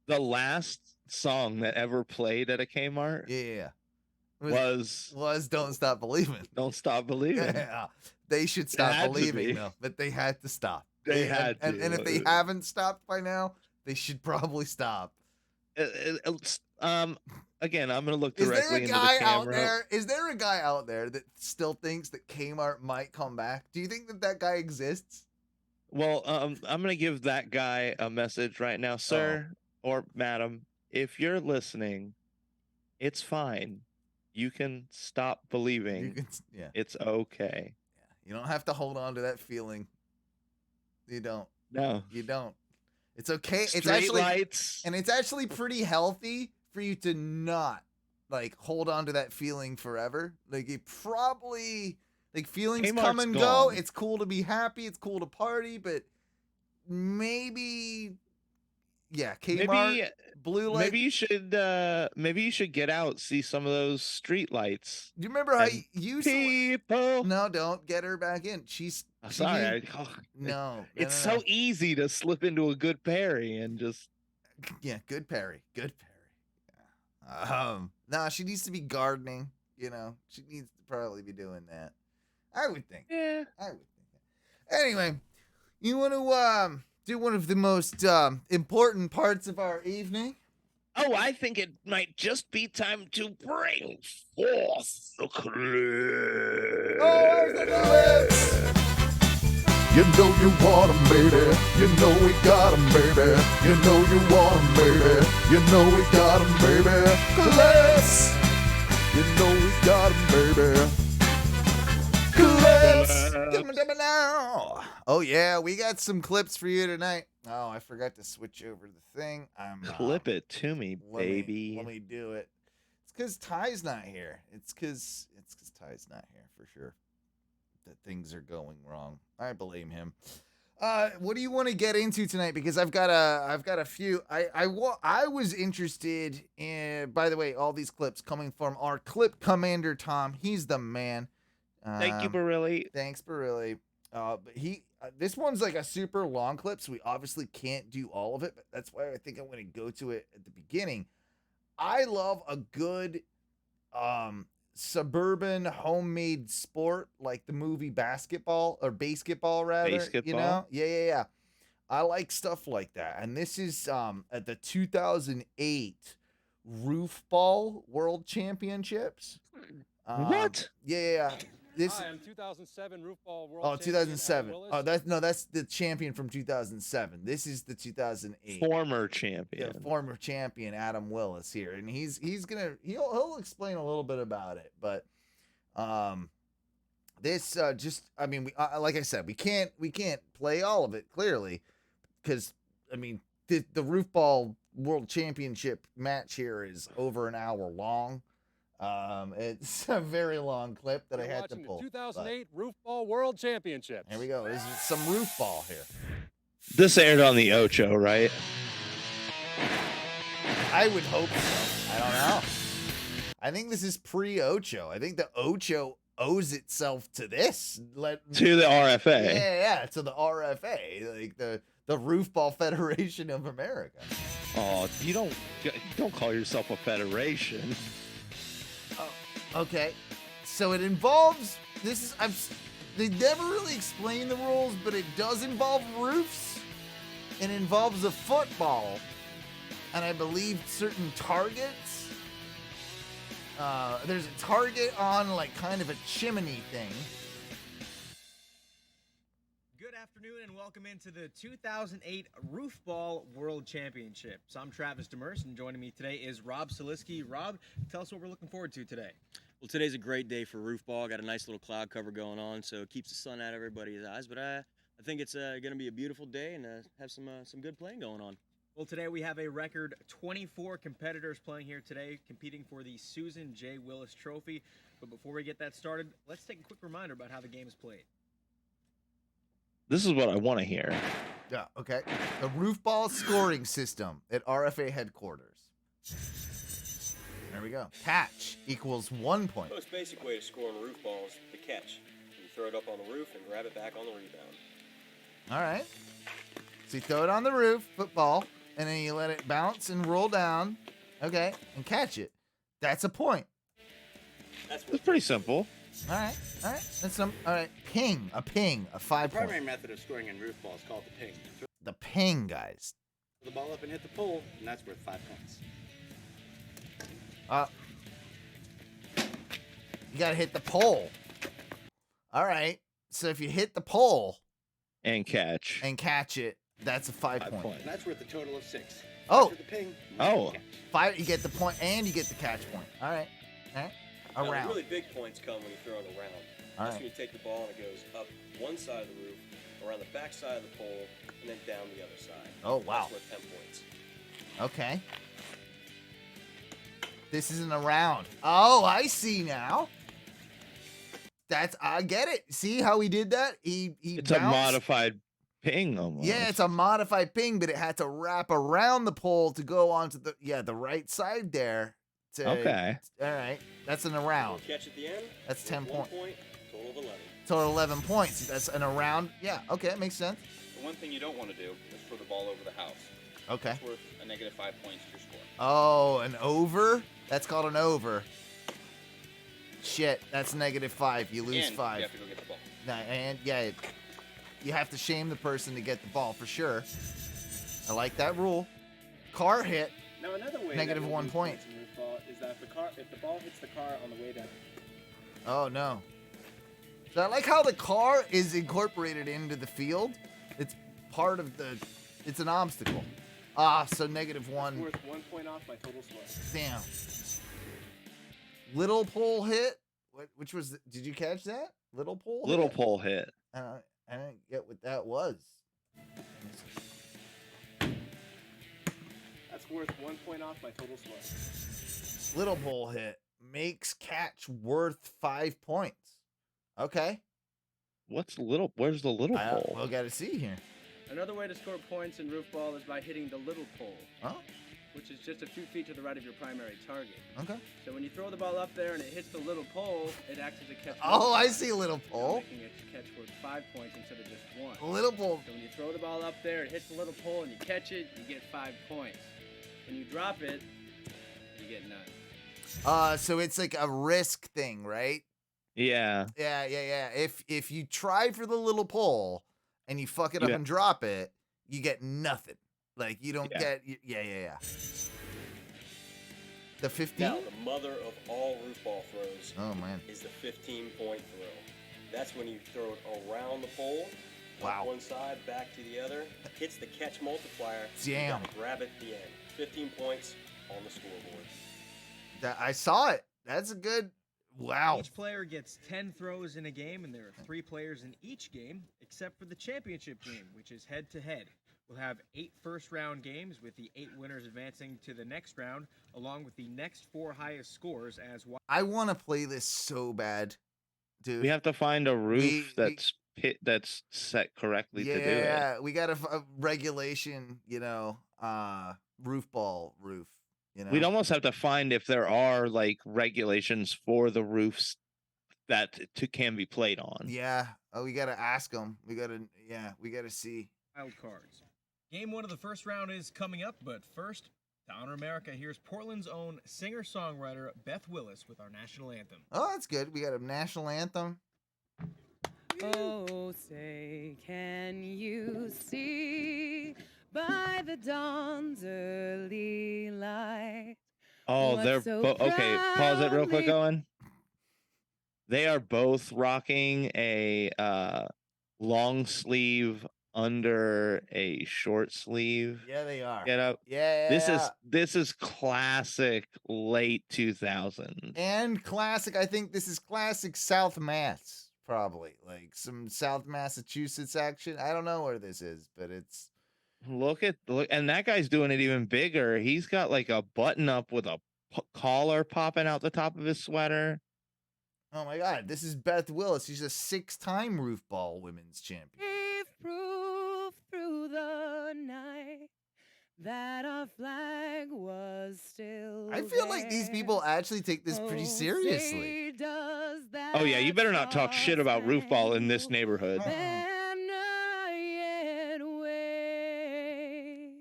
The last song that ever played at a Kmart Yeah. was Don't Stop Believing. Don't Stop Believing. Yeah. They should had stop to be. be. though, but they had to stop. They had to. And if they haven't stopped by now, they should probably stop. Again, I'm gonna look Is directly there a into guy the camera. out there? Is there a guy out there that still thinks that Kmart might come back? Do you think that guy exists? Well, I'm gonna give that guy a message right now, sir or madam. If you're listening, it's fine. You can stop believing. Yeah. It's okay. You don't have to hold on to that feeling. You don't. No. You don't. It's okay. It's Street actually lights. and it's actually pretty healthy for you to not like hold on to that feeling forever. Like it probably like feelings come Kmart's and go. gone. It's cool to be happy. It's cool to party, but maybe Kmart, blue light. Maybe you should get out, see some of those street lights. Do you remember how and you used to? People. No, don't get her back in. She's Sorry. no. It's so easy to slip into a good Perry and just. Yeah, good Perry. Good Perry. Yeah. Nah, she needs to be gardening, you know. She needs to probably be doing that. I would think. Yeah. I would think that. Anyway, you want to do one of the most important parts of our evening? Oh, I think it might just be time to bring forth the clip. Oh, where's the clips? You know you want 'em, baby. You know we got 'em, baby. You know you want 'em, baby. You know we got 'em, baby. Clips. You know we got 'em, baby. Clips. Now. Oh yeah, we got some clips for you tonight. Oh, I forgot to switch over the thing. I'm Clip it to me, baby. Let me do it. It's because Ty's not here. It's because Ty's not here for sure. That things are going wrong. I blame him. What do you want to get into tonight? Because I've got a few. I was interested in. By the way, all these clips coming from our clip commander Tom. He's the man. Thank you, Barilli. Thanks, Barilli. But this one's like a super long clip, so we obviously can't do all of it. But that's why I think I'm going to go to it at the beginning. I love a good suburban homemade sport like the movie basketball or basketball rather. Basketball? You know? Yeah. I like stuff like that. And this is at the 2008 Roof Ball World Championships. What? Yeah. This. Hi, I'm 2007 Roof Ball World Oh, Champion, 2007. Willis. Oh, that's the champion from 2007. This is the 2008. Former champion. Yeah, former champion Adam Willis here, and he'll explain a little bit about it, but this like I said, we can't play all of it clearly because the Roof Ball World Championship match here is over an hour long. It's a very long clip that You're I had to watching pull. The 2008 Roof Ball World Championships. Here we go. This is some roof ball here. This aired on the Ocho, right? I would hope so. I don't know. I think this is pre-Ocho. I think the Ocho owes itself to this. To the RFA. Yeah, to the RFA, like the Roof Ball Federation of America. Oh, you don't call yourself a federation. Okay, so it involves they never really explain the rules, but it does involve roofs. It involves a football, and I believe certain targets. There's a target on like kind of a chimney thing. Good afternoon and welcome into the 2008 Roof Ball World Championships. I'm Travis Demers and joining me today is Rob Soliski. Rob, tell us what we're looking forward to today. Well, today's a great day for roof ball. Got a nice little cloud cover going on, so it keeps the sun out of everybody's eyes. But I think it's going to be a beautiful day and have some good playing going on. Well, today we have a record 24 competitors playing here today, competing for the Susan J. Willis Trophy. But before we get that started, let's take a quick reminder about how the game is played. This is what I want to hear. Yeah, okay. The Roof Ball scoring system at RFA headquarters. There we go. Catch equals 1 point. The most basic way to score on roof ball is the catch. You throw it up on the roof and grab it back on the rebound. All right. So you throw it on the roof, football, and then you let it bounce and roll down. Okay, and catch it. That's a point. It's pretty simple. All right. That's all right. Ping, a 5 The primary point. method of scoring in roof ball is called the ping. Throw The ping, guys. the ball up and hit the pole, and that's worth 5 points. You gotta hit the pole. All right. So if you hit the pole And catch. and catch it, that's a 5 point. And that's worth a total of 6. Oh. For the ping. Oh. catch. 5, you get the point and you get the catch point. All right. Now, the Around. really big points come when you throw it around. All That's right. when you take the ball and it goes up one side of the roof, around the back side of the pole, and then down the other side. Oh, wow. That's worth 10 points. Okay. This isn't around. Oh, I see now. I get it. See how he did that? He It's a bounced. modified ping almost. Yeah, it's a modified ping, but it had to wrap around the pole to go onto the right side there. Okay. All right. That's an around. Catch at the end. That's worth 10 1 points. point, total of 11. Total 11 points. That's an around. Yeah, okay, it makes sense. The one thing you don't want to do is throw the ball over the house. Okay. It's worth a negative 5 points to your score. Oh, an over? That's called an over. Shit, that's -5. You lose And 5. you have to go get the ball. And yeah, you have to shame the person to get the ball for sure. I like that rule. Car hit. Now, another way Negative that 1 lose point. points in roof ball is that if the ball hits the car on the way down. Oh no. So I like how the car is incorporated into the field. It's part of it's an obstacle. So -1. Worth 1 point off my total score. Damn. Little pole hit. Which was? Did you catch that? Little pole. Little hit? pole hit. I didn't get what that was. That's worth 1 point off my total score. Little pole hit makes catch worth 5 points. Okay. Where's the little pole? We'll got to see here. Another way to score points in roof ball is by hitting the little pole, Oh. which is just a few feet to the right of your primary target. Okay. So when you throw the ball up there and it hits the little pole, it acts as a catch. Oh, I multiplier, see a little pole. making it catch worth 5 points instead of just 1. Little pole. So when you throw the ball up there, it hits the little pole, and you catch it, you get 5 points. When you drop it, you get none. So it's like a risk thing, right? Yeah. Yeah. If you try for the little pole and you fuck it up Yeah. and drop it, you get nothing. Like you don't Yeah. get. Yeah. The 15. Now, the mother of all roof ball throws Oh man. is the 15-point throw. That's when you throw it around the pole, Wow. up one side, back to the other, hits the catch multiplier. Damn. You gotta grab it at the end. 15 points on the scoreboard. I saw it. That's a good. Wow. Each player gets 10 throws in a game, and there are 3 players in each game, except for the championship game, which is head-to-head. We'll have 8 first-round games, with the 8 winners advancing to the next round, along with the next 4 highest scores as well. I want to play this so bad, dude. We have to find a roof we- that's set correctly to do it. Yeah, we got a regulation, roof ball roof. We'd almost have to find if there are like regulations for the roofs that can be played on. Yeah. Oh, we got to ask them. We got to see. Wild cards. Game 1 of the first round is coming up, but first, to honor America, here's Portland's own singer-songwriter Beth Willis with our national anthem. Oh, that's good. We got a national anthem. Oh, say, can you see by the dawn's early light? Oh, What they're so okay. Pause it real quick, proudly- Owen. They are both rocking a long sleeve under a short sleeve. Yeah, they are. Get up. Yeah. This is classic late 2000s. And classic. I think this is classic South Mass, probably like some South Massachusetts action. I don't know where this is, but it's. Look, and that guy's doing it even bigger. He's got like a button up with a collar popping out the top of his sweater. Oh my God, this is Beth Willis. She's a 6-time roof ball women's champion. Gave proof through the night that our flag was still I feel like these there. people actually take this pretty Oh, seriously. say, does Oh yeah, you that better not talk shit about roof ball in this star-spangled neighborhood. banner yet wave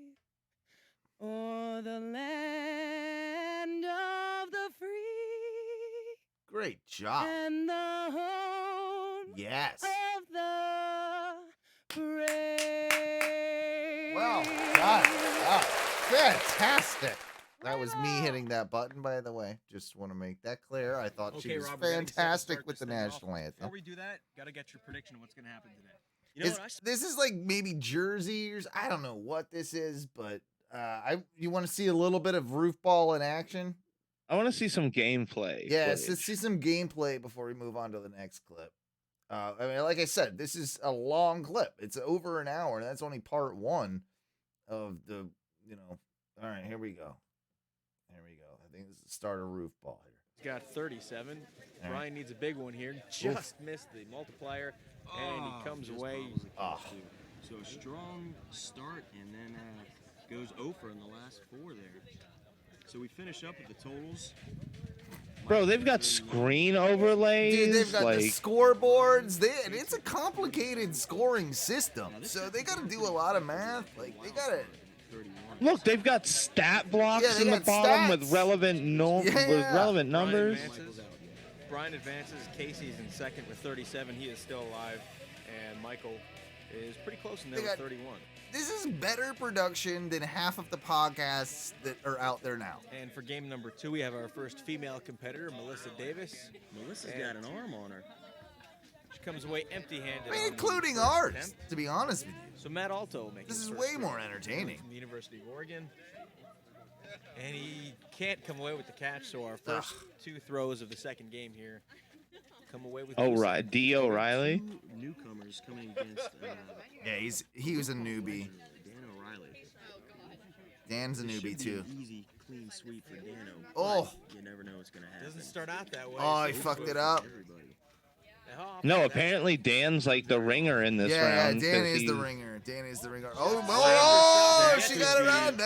o'er the land of the free Great job. and the home Yes. of the brave. Well done. Wow. Fantastic. That was me hitting that button, by the way. Just want to make that clear. I thought she Okay, was Rob, we're getting set to fantastic start with the this thing off. national anthem. Before we do that, gotta get your prediction of what's gonna happen today. You know Is- what? this is like maybe Jersey or I don't know what this is, but you want to see a little bit of roof ball in action? I want to see some gameplay. Yes, let's footage. see some gameplay before we move on to the next clip. I mean, like I said, this is a long clip. It's over an hour, and that's only part 1 of the, All right, here we go. Here we go. I think this is the start of roof ball here. He's got 37. right. Brian needs a big one here. Just missed the multiplier, and he comes away. Ah. So a strong start, and then goes over in the last 4 there. So we finish up with the totals. Bro, they've got screen overlays. Dude, they've got like, the scoreboards. It's a complicated scoring system, so they got to do a lot of math. Like they got to. 31. look, they've got stat blocks Yeah, they in the got bottom with stats. relevant with Yeah. relevant Brian numbers. advances. Casey's in second with 37. He is still alive, and Michael is pretty close in there They with got- 31. This is better production than half of the podcasts that are out there now. And for game number 2, we have our first female competitor, Melissa Davis. Melissa's got an arm on her. She comes away empty-handed. I mean, on the including first ours, attempt. to be honest with you. So Matt Alto making This his is first way free more throw entertaining. from the University of Oregon. And he can't come away with the catch, so our first 2 throws of the second game here come away with Oh, Melissa. right. D. O'Reilly. 2 newcomers coming against Yeah, he was a newbie. Dan O'Reilly. Dan's a This should newbie be too. an easy, clean sweep for Dano. Oh. but you never know what's gonna happen. Doesn't start out that way. Oh, so he he's fucked good it for up. Everybody. Now, how often No, does that apparently Dan's like the ringer in this Yeah, round. Dan 'cause is the he- ringer. Dan is the ringer. That She could got be- around.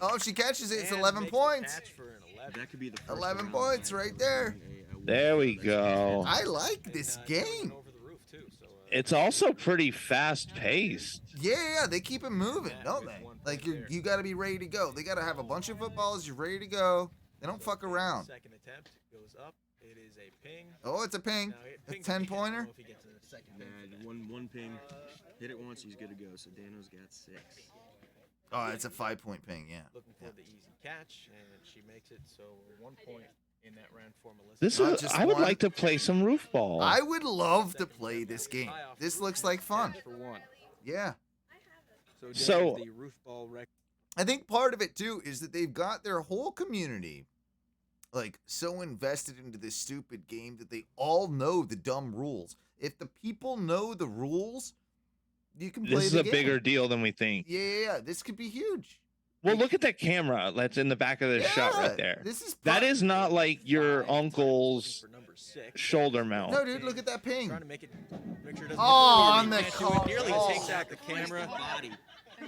Oh, she catches it. It's Dan 11 makes the points. catch for an 11. That could be the first 11 round points of right there. a win There we that's gonna go. I like this And, going game. over the roof too, so, It's also pretty fast paced. Yeah, they keep it moving, Yeah, don't with they? 1 Like point there. you got to be ready to go. They got to have a bunch of footballs. You're ready to go. They don't fuck around. Second attempt goes up. It is a ping. Oh, it's a ping. Now, it A pings 10-pointer. I don't know if he gets a second ping for that. one ping. Hit it once, he's good to go. So Dano's got 6. Oh, it's a 5-point ping. Yeah. Looking for the easy catch, and she makes it. So 1 point in that round for Melissa. This Not is. just I would one. like to play some roof ball. I would love to play this game. Tie off This the looks roof like fun. catch for 1. Yeah. So, Dan So- is the roof ball record. I think part of it too is that they've got their whole community like so invested into this stupid game that they all know the dumb rules. If the people know the rules, you can play This is the a game. bigger deal than we think. Yeah, this could be huge. Well, look at that camera that's in the back of this shot Yeah, right there. This is That fun. is not like your uncle's For number 6. shoulder mount. No, dude, look at that ping. Trying to make it, make sure it doesn't Oh, hit on the the can't do call. it. Nearly Oh. takes out the camera. Body.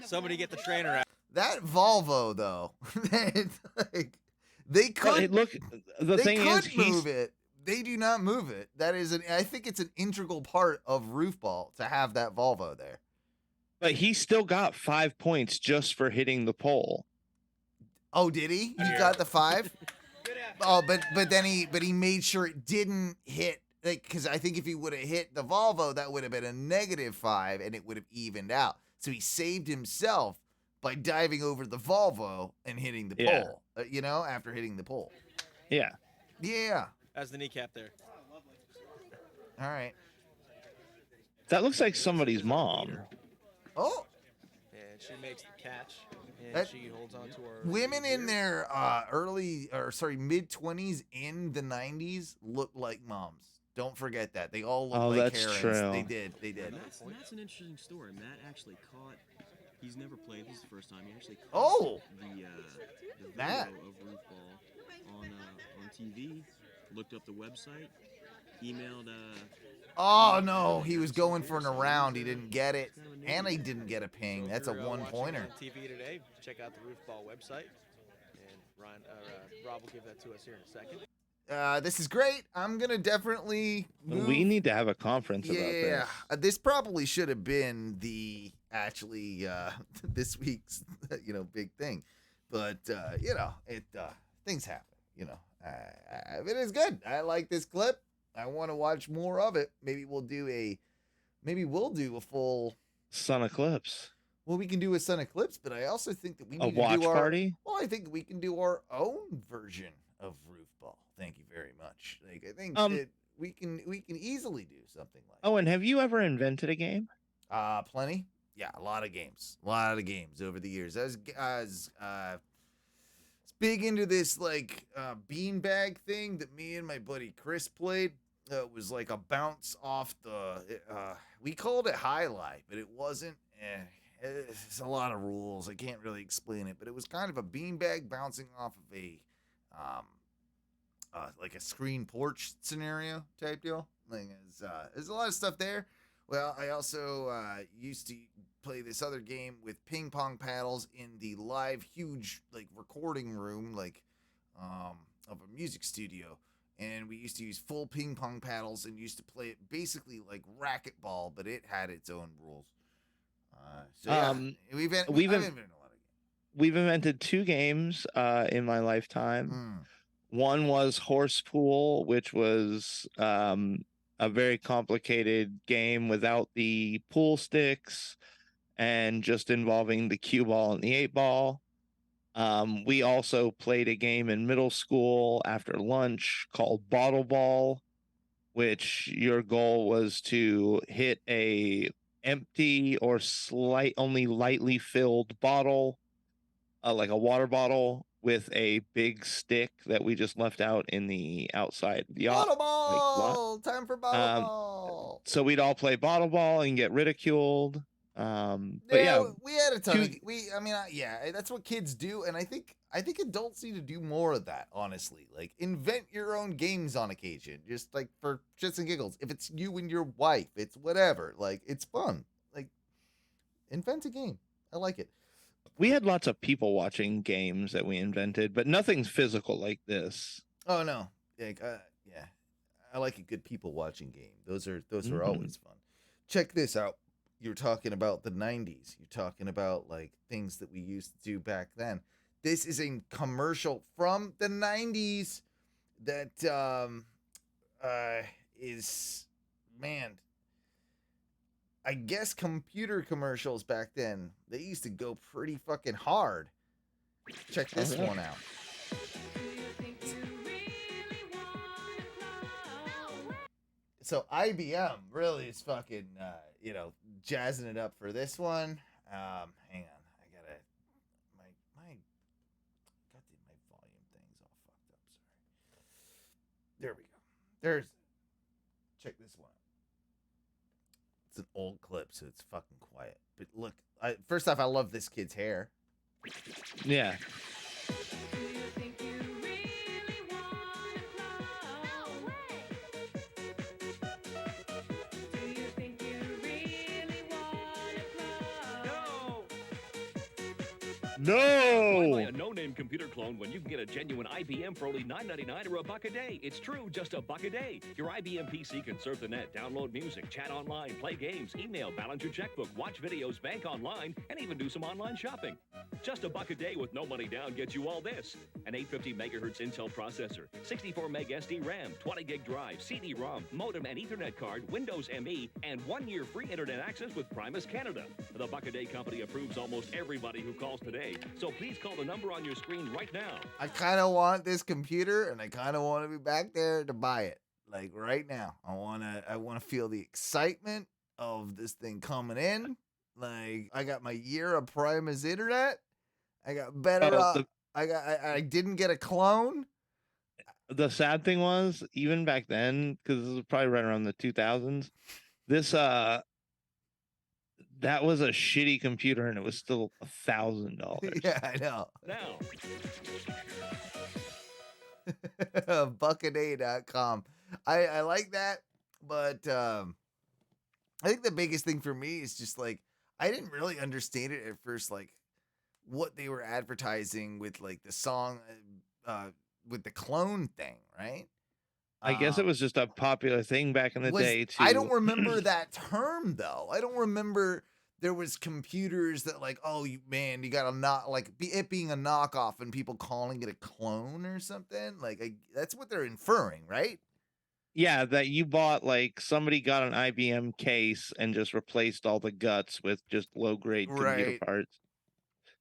Somebody get the trainer out. That Volvo though, it's like, they But could look, the they thing could is, move it. They do not move it. That is I think it's an integral part of roof ball to have that Volvo there. But he still got 5 points just for hitting the pole. Oh, did he? You got the 5? Oh, but then he made sure it didn't hit, like, because I think if he would have hit the Volvo, that would have been a -5 and it would have evened out. So he saved himself by diving over the Volvo and hitting the Yeah. pole. After hitting the pole. Yeah. Yeah. That's the kneecap there. All right. That looks like somebody's mom. Oh. And she makes the catch, and That- she holds on to her. Women in their mid-20s in the 90s looked like moms. Don't forget that. They all look Oh, like that's Karens. true. They did. And that's an interesting story. Matt actually caught. He's never played. This is the first time. He actually caught Oh! the Matt. video of Roof Ball on TV. Looked up the website. Emailed. Oh, no. He was going for an around. He didn't get it. And he didn't get a ping. That's a one-pointer. On TV today. Check out the Roof Ball website, and Rob will give that to us here in a second. This is great. I'm going to definitely move. We need to have a conference about Yeah. this. This probably should have been this week's, big thing. But, things happen, it is good. I like this clip. I want to watch more of it. Maybe we'll do a full Sun Eclipse. Well, we can do a Sun Eclipse, but I also think that we need A to watch do our party? Well, I think we can do our own version of Roof Ball. Thank you very much. Like I think that we can easily do something like Owen, have you ever invented a game? plenty. Yeah, a lot of games. Over the years. I was big into this beanbag thing that me and my buddy Chris played. It was like a bounce off we called it highlight, but it wasn't. It's a lot of rules. I can't really explain it, but it was kind of a beanbag bouncing off of a like a screen porch scenario type deal. There's a lot of stuff there. Well, I also used to play this other game with ping pong paddles in the live huge recording room of a music studio. And we used to use full ping pong paddles and used to play it basically like racquetball, but it had its own rules. We've invented a lot of games. We've invented 2 games in my lifetime. One was Horse Pool, which was a very complicated game without the pool sticks and just involving the cue ball and the 8 ball. We also played a game in middle school after lunch called Bottle Ball, which your goal was to hit a empty or only lightly filled bottle, like a water bottle, with a big stick that we just left out in the outside of the Bottle lot. ball! Time for bottle ball! So we'd all play bottle ball and get ridiculed. But we had a ton that's what kids do, and I think adults need to do more of that, honestly. Like, invent your own games on occasion, just like for shits and giggles. If it's you and your wife, it's whatever. Like, it's fun. Like, invent a game. I like it. We had lots of people watching games that we invented, but nothing's physical like this. Oh no. I like a good people watching game. Those are always fun. Check this out. You're talking about the 90s. You're talking about things that we used to do back then. This is a commercial from the 90s that is, man, I guess computer commercials back then, they used to go pretty fucking hard. Check this one out. So IBM really is fucking, jazzing it up for this one. Hang on, I gotta my volume thing's all fucked up. Sorry. There we go. Check this one out. It's an old clip, so it's fucking quiet. But look, first off, I love this kid's hair. Yeah. Why buy No. a no-name computer clone when you can get a genuine IBM for only $9.99 or $1 a day? It's true, just $1 a day. Your IBM PC can surf the net, download music, chat online, play games, email, balance your checkbook, watch videos, bank online, and even do some online shopping. Just $1 a day with no money down gets you all this: an 850 megahertz Intel processor, 64 meg SD RAM, 20 gig drive, CD-ROM, modem and Ethernet card, Windows ME, and 1 year free internet access with Primus Canada. The Buck a Day Company approves almost everybody who calls today, so please call the number on your screen right now. I kind of want this computer, and I kind of want to be back there to buy it. Like right now, I wanna feel the excitement of this thing coming in. Like I got my year of Primus internet. I got better. I didn't get a clone. The sad thing was, even back then, because this was probably right around the 2000s, this that was a shitty computer, and it was still $1,000. Yeah, I know. Now, Buckaday.com. I like that, but I think the biggest thing for me is just like I didn't really understand it at first, like what they were advertising with like the song with the clone thing, right? I guess it was just a popular thing back in the day too. I don't remember that term though. I don't remember there was computers that like, oh man, you gotta not like it being a knockoff and people calling it a clone or something. Like that's what they're inferring, right? Yeah, that you bought, like somebody got an IBM case and just replaced all the guts with just low grade computer Right. parts,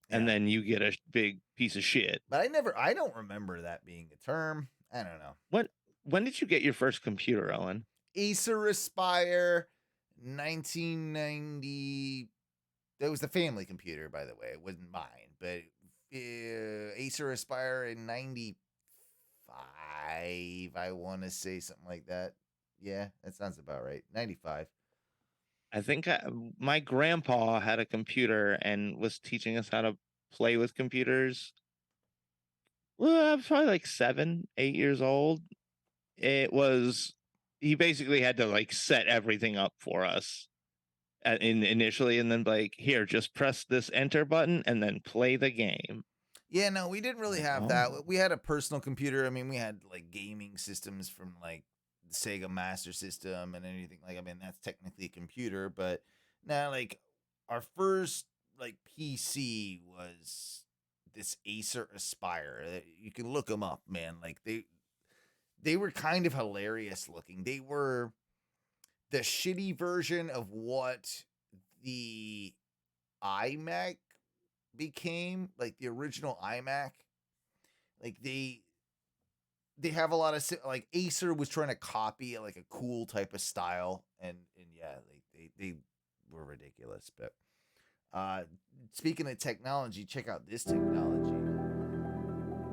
and then you get a big piece of shit. But I don't remember that being a term. I don't know. When did you get your first computer, Owen? Acer Aspire 1990. That was the family computer, by the way. It wasn't mine, but Acer Aspire in 95. I want to say something like that. Yeah, that sounds about right. 95. I think my grandpa had a computer and was teaching us how to play with computers. Well, I was probably like 7, 8 years old. He basically had to like set everything up for us initially, and then like, here, just press this enter button and then play the game. Yeah, no, we didn't really have that. We had a personal computer. I mean, we had like gaming systems from like the Sega Master System and anything like. I mean, that's technically a computer, but now like our first like PC was this Acer Aspire. You can look them up, man. Like they were kind of hilarious looking. They were the shitty version of what the iMac became, like the original iMac. Like they have a lot of like Acer was trying to copy like a cool type of style, and yeah, like they were ridiculous. But speaking of technology, check out this technology.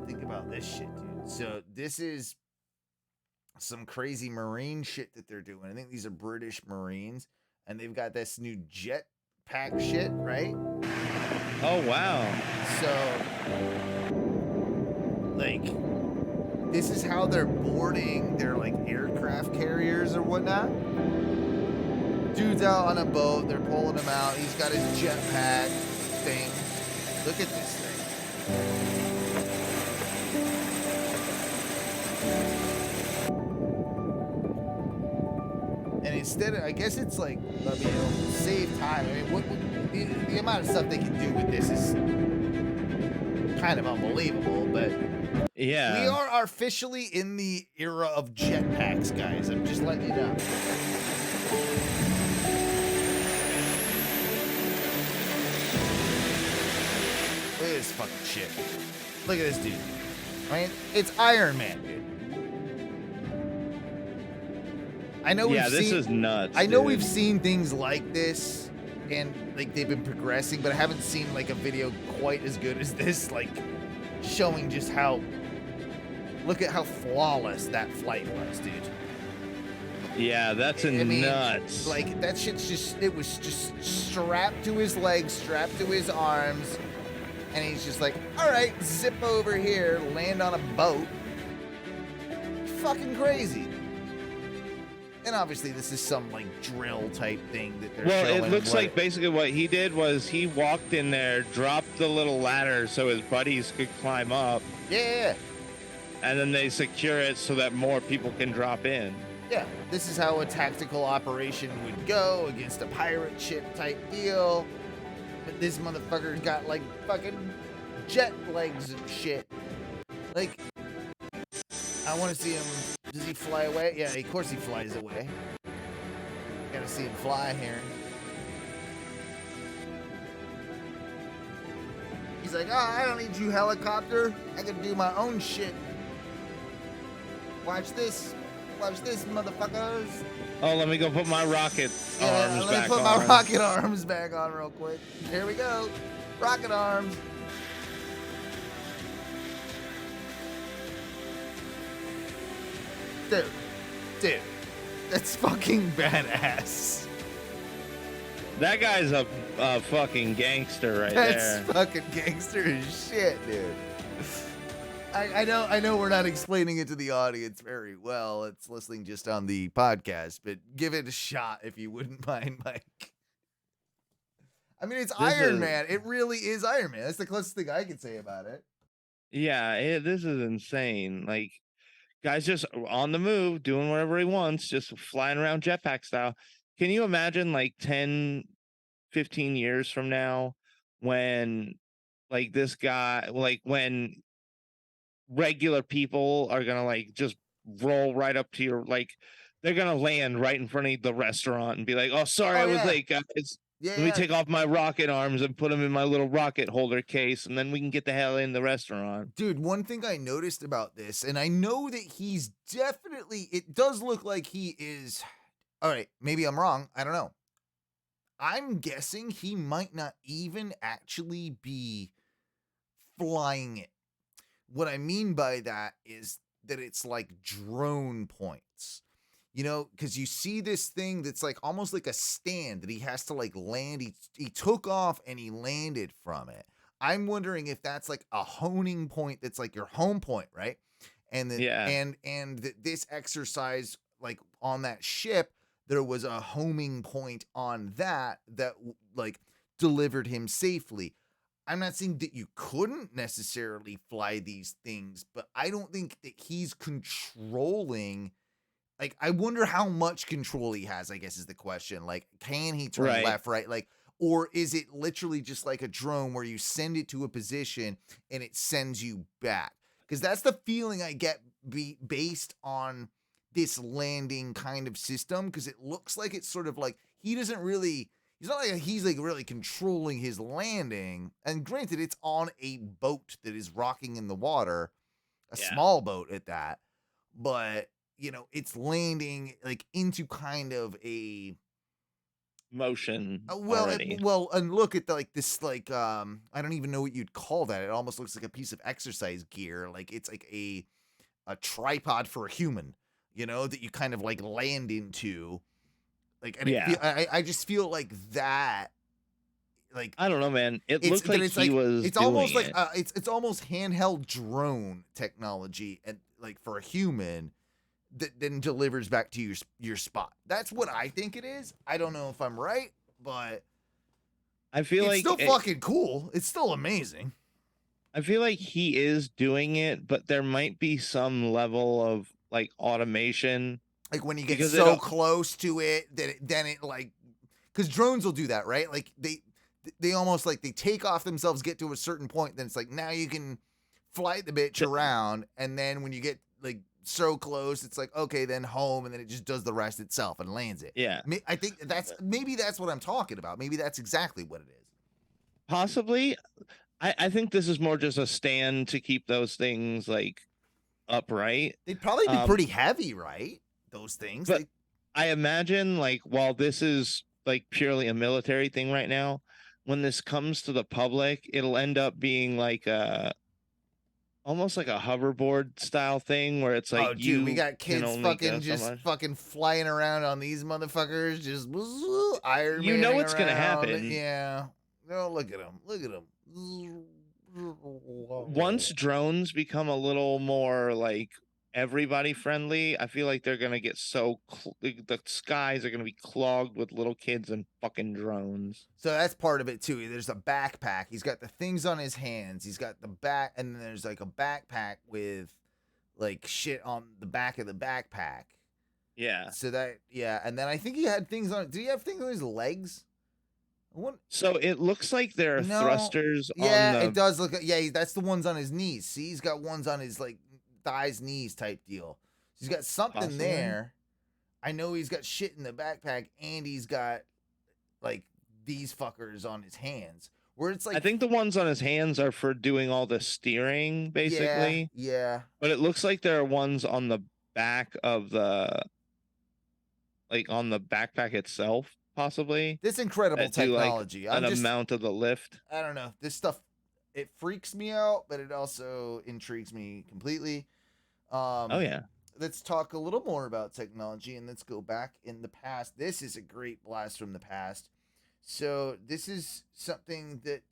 Think about this shit, dude. So this is some crazy Marine shit that they're doing. I think these are British Marines, and they've got this new jetpack shit, right? Oh wow! So, like, this is how they're boarding their like aircraft carriers or whatnot. Dude's out on a boat. They're pulling him out. He's got his jetpack thing. Look at this thing. And instead of, I guess it's like, save time. I mean, the amount of stuff they can do with this is kind of unbelievable, but yeah, we are officially in the era of jetpacks, guys. I'm just letting you know. Look at this fucking shit. Look at this dude. I mean, it's Iron Man, dude. I know this is nuts. I know dude. we've seen things like this, and like they've been progressing, but I haven't seen like a video quite as good as this, like showing just how. Look at how flawless that flight was, dude. Yeah, that's nuts. Like that shit's it was just strapped to his legs, strapped to his arms, and he's just like, all right, zip over here, land on a boat. Fucking crazy. And obviously, this is some like drill type thing that they're Well, showing. it looks what like basically what he did was he walked in there, dropped the little ladder so his buddies could climb up, Yeah, and then they secure it so that more people can drop in. yeah. This is how a tactical operation would go against a pirate ship type deal. But this motherfucker's got like fucking jet legs and shit. Like, I want to see him. Does he fly away? Yeah, of course he flies away. Gotta see him fly here. He's like, oh, I don't need you, helicopter. I can do my own shit. Watch this. Watch this, motherfuckers. Oh, let me go put my rocket arms let back me put on. my rocket arms back on real quick. Here we go. Rocket arms. Dude, that's fucking badass. That guy's a fucking gangster right That's there. fucking gangster as shit, dude. I know we're not explaining it to the audience very well. It's listening just on the podcast, but give it a shot if you wouldn't mind, Mike. I mean, it's Iron Man. It really is Iron Man. That's the closest thing I can say about it. Yeah, this is insane. Like, guy's just on the move, doing whatever he wants, just flying around jetpack style. Can you imagine like 10, 15 years from now when like this guy, like when regular people are gonna like just roll right up to your, like they're gonna land right in front of the restaurant and be like, oh, sorry, I was late, guys. Yeah, Let me take off my rocket arms and put them in my little rocket holder case, and then we can get the hell in the restaurant. Dude, one thing I noticed about this, and I know that he's definitely, it does look like he is, all right, maybe I'm wrong. I don't know. I'm guessing he might not even actually be flying it. What I mean by that is that it's like drone points. You know, because you see this thing that's like almost like a stand that he has to like land. He took off and he landed from it. I'm wondering if that's like a honing point that's like your home point, right? And that and that this exercise, like on that ship, there was a homing point on that like delivered him safely. I'm not saying that you couldn't necessarily fly these things, but I don't think that he's controlling. Like, I wonder how much control he has, I guess is the question. Like, can he turn left, right? Like, or is it literally just like a drone where you send it to a position and it sends you back? Because that's the feeling I get based on this landing kind of system. Because it looks like it's sort of like he's not like he's like really controlling his landing. And granted, it's on a boat that is rocking in the water, a small boat at that. But you know, it's landing like into kind of a motion. And look at this I don't even know what you'd call that. It almost looks like a piece of exercise gear. Like it's like a tripod for a human, you know, that you kind of like land into. Like, and I just feel like that. Like, I don't know, man. It looks like he was. It's almost like it's almost handheld drone technology, and like for a human. That then delivers back to your spot. That's what I think it is. I don't know if I'm right, but I feel it's like still fucking cool. It's still amazing. I feel like he is doing it, but there might be some level of like automation. Like when you get so close to it that then it like, because drones will do that, right? Like they almost like they take off themselves, get to a certain point, then it's like now you can fly the bitch around, and then when you get like so close, it's like okay, then home, and then it just does the rest itself and lands it. Yeah, I think that's what I'm talking about. Maybe that's exactly what it is. Possibly. I think this is more just a stand to keep those things like upright. They'd probably be pretty heavy, right? Those things. But I imagine like while this is like purely a military thing right now, when this comes to the public, it'll end up being like almost like a hoverboard style thing where it's like, oh, dude, we got kids fucking just fucking flying around on these motherfuckers, just Iron Man. You know what's gonna happen. Yeah. Oh, look at them. Look at them. Once drones become a little more like everybody friendly. I feel like they're gonna get the skies are gonna be clogged with little kids and fucking drones. So that's part of it too. There's a backpack. He's got the things on his hands. He's got the back, and then there's like a backpack with like shit on the back of the backpack. Yeah. So that, yeah, and then I think he had things on. Did he have things on his legs? So it looks like there are thrusters Yeah, on the. it does look. Yeah, that's the ones on his knees. See, he's got ones on his like thighs, knees type deal. He's got something Possibly. there. I know he's got shit in the backpack, and he's got like these fuckers on his hands. Where it's like, I think the ones on his hands are for doing all the steering, basically. Yeah. But it looks like there are ones on the back of on the backpack itself, possibly. This incredible that do, technology. An amount of the lift. I don't know. This stuff, it freaks me out, but it also intrigues me completely. Oh yeah. Let's talk a little more about technology, and let's go back in the past. This is a great blast from the past. So this is something that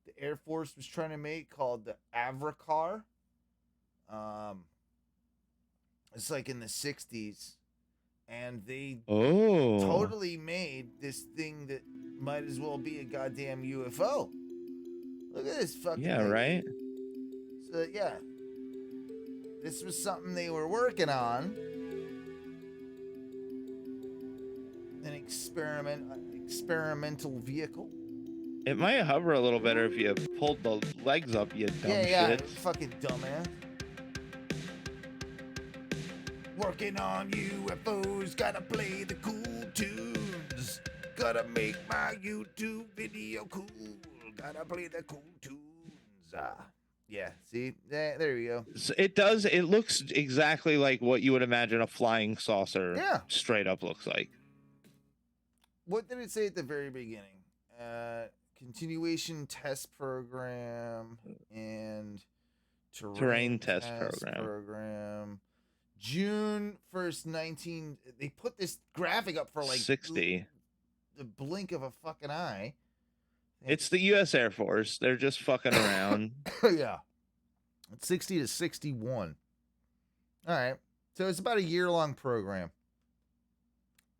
the Air Force was trying to make called the Avrocar. It's like in the 60s. And they totally made this thing that might as well be a goddamn UFO. Look at this fucking thing. Right? So, yeah. This was something they were working on. An experimental vehicle. It might hover a little better if you pulled the legs up, you dumb Yeah, shit. fucking dumbass. Working on UFOs, gotta play the cool tunes. Gotta make my YouTube video cool. Gotta play the cool tunes. Yeah, see? There you go. So it does. It looks exactly like what you would imagine a flying saucer straight up looks like. What did it say at the very beginning? Continuation test program and terrain test program. June 1st, they put this graphic up for like 60. The blink of a fucking eye. It's the U.S. Air Force. They're just fucking around. Yeah. It's 60 to 61. All right. So it's about a year-long program.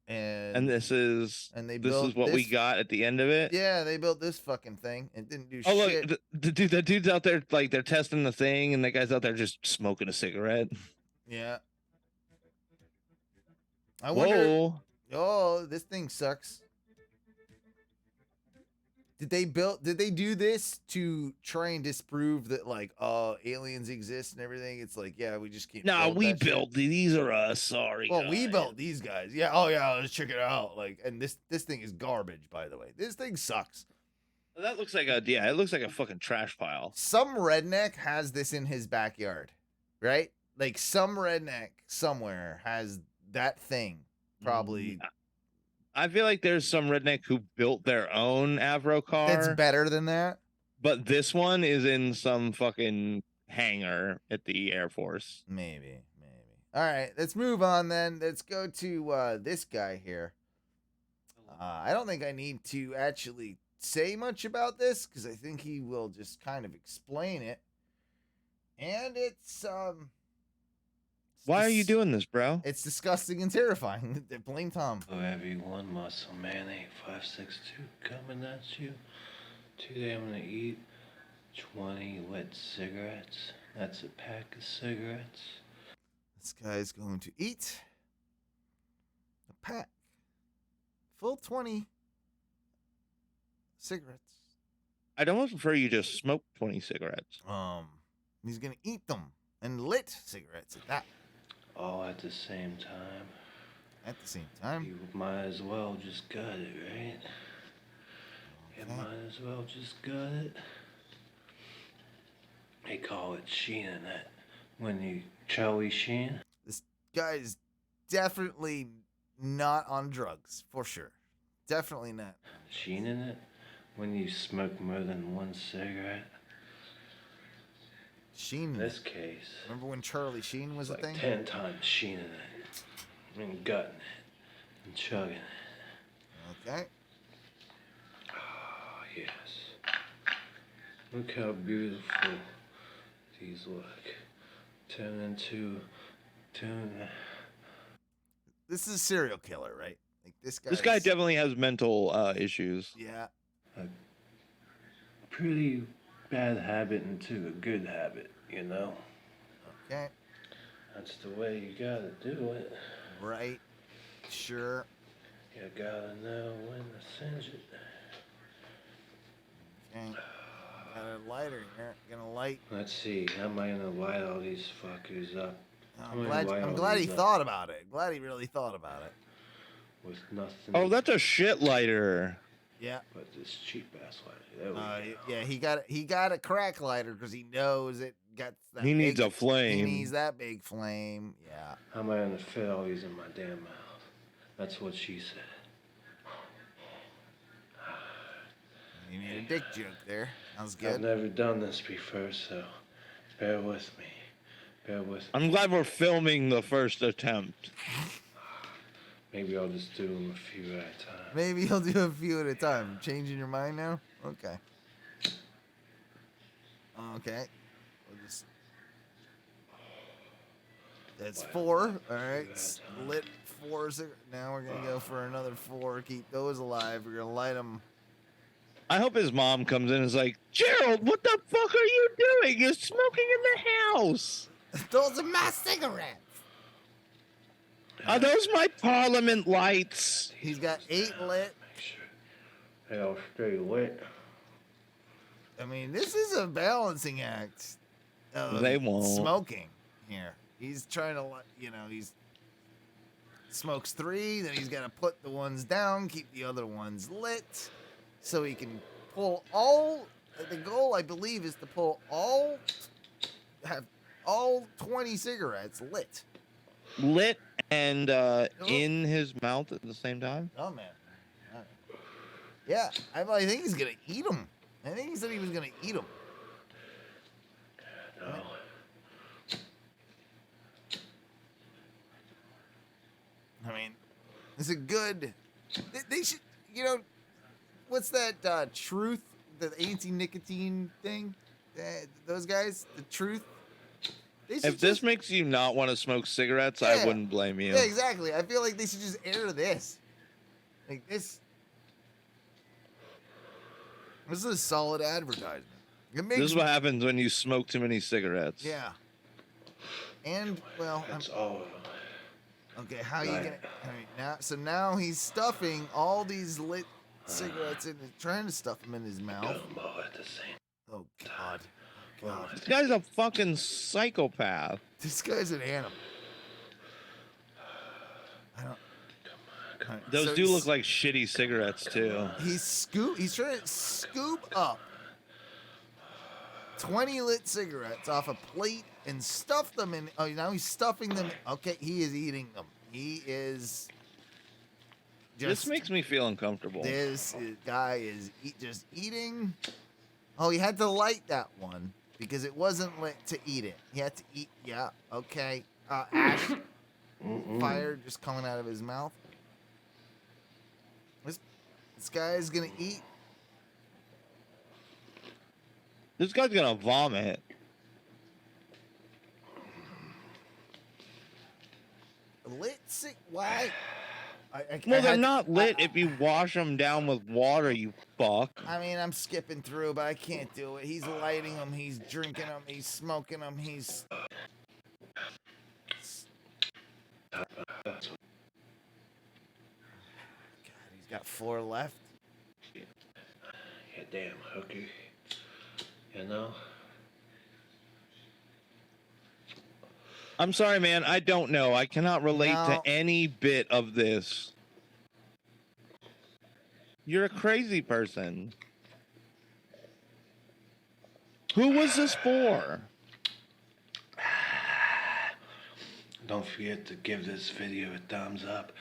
And this is built what we got at the end of it. Yeah, they built this fucking thing and didn't do Oh, shit. look, the dude's out there, like, they're testing the thing, and the guy's out there just smoking a cigarette. Yeah. I wonder. Whoa. Oh, this thing sucks. Did they do this to try and disprove that, like, aliens exist and everything? It's like, yeah, we just can't. No, we built these are us. Sorry. Well, we built these guys. Yeah. Oh yeah. Let's check it out. Like, and this thing is garbage, by the way. This thing sucks. That looks like it looks like a fucking trash pile. Some redneck has this in his backyard, right? Like some redneck somewhere has that thing. Probably. I feel like there's some redneck who built their own Avro car. That's better than that. But this one is in some fucking hangar at the Air Force. Maybe. All right, let's move on then. Let's go to this guy here. I don't think I need to actually say much about this because I think he will just kind of explain it. And it's why are you doing this, bro? It's disgusting and terrifying. Blame Tom. Oh, everyone, Muscle Man 8562 coming at you. Today I'm gonna eat 20 wet cigarettes. That's a pack of cigarettes. This guy's going to eat a pack, full 20 cigarettes. I'd almost prefer you just smoke 20 cigarettes. He's gonna eat them and lit cigarettes at that. All at the same time. At the same time. You might as well just gut it, right? You might as well just gut it. They call it sheening that when you Charlie Sheen. This guy's definitely not on drugs, for sure. Definitely not. Sheening it when you smoke more than one cigarette. Sheen. In this case. Remember when Charlie Sheen was a thing? 10 times sheening it. And gutting it. And chugging it. Okay. Oh, yes. Look how beautiful these look. Turn into This is a serial killer, right? Like this guy. This guy definitely has mental issues. Yeah. A pretty bad habit into a good habit, you know? Okay. That's the way you gotta do it. Right. Sure. You gotta know when to singe it. Okay. Got a lighter here. Gonna light. Let's see, how am I gonna light all these fuckers up? I'm glad he thought about it. Glad he really thought about it. With nothing. Oh, that's a shit lighter. Yeah. But this cheap ass lighter. There we go. Yeah, he got a crack lighter because he knows it got that. He needs big, a flame. He needs that big flame. Yeah. How am I gonna fit all these in my damn mouth? That's what she said. You made a dick joke there. Sounds good. I've never done this before, so bear with me. Bear with me. I'm glad we're filming the first attempt. Maybe I'll just do them a few at a time. Maybe you'll do a few at a time. Changing your mind now? Okay. Okay. We'll just. That's 4. All right. Lit 4. Now we're gonna go for another 4. Keep those alive. We're gonna light them. I hope his mom comes in and is like, Gerald, what the fuck are you doing? You're smoking in the house. Those are my cigarettes. Are those my Parliament lights? He's got 8 lit. Make sure they all stay lit. I mean, this is a balancing act. They won't. Smoking here. He's trying to, he's smokes 3, then he's got to put the ones down, keep the other ones lit, so he can pull all. The goal, I believe, is to pull have all 20 cigarettes lit. Lit and in his mouth at the same time? Oh, man. All right. Yeah, I think he's going to eat them. I think he said he was going to eat them. No. I mean, it's a good. They should, what's that truth, the anti-nicotine thing? Those guys, the truth. If this makes you not want to smoke cigarettes, I wouldn't blame you. Yeah, exactly. I feel like they should just air this. Like this. This is a solid advertisement. This is what happens when you smoke too many cigarettes. Yeah. And well, that's all of them. Okay, how are you gonna? All right, now he's stuffing all these lit cigarettes in, trying to stuff them in his mouth. Oh God. God. This guy's a fucking psychopath. This guy's an animal. I don't. Come on. Those do look like shitty cigarettes too. He's trying to scoop up 20 lit cigarettes off a plate and stuff them in. Oh, now he's stuffing them. Okay, he is eating them. He is. This makes me feel uncomfortable. Guy is just eating. Oh, he had to light that one because it wasn't lit to eat it. He had to eat. Yeah. Okay. Ash. Fire just coming out of his mouth. This guy is gonna eat. This guy's gonna vomit. Lit why? Well, they're not lit if you wash them down with water, you fuck. I mean, I'm skipping through, but I can't do it. He's lighting them, he's drinking them, he's smoking them, he's. God, he's got 4 left. Yeah, damn hooker. You know? I'm sorry, man. I don't know. I cannot relate to any bit of this. You're a crazy person. Who was this for? Don't forget to give this video a thumbs up.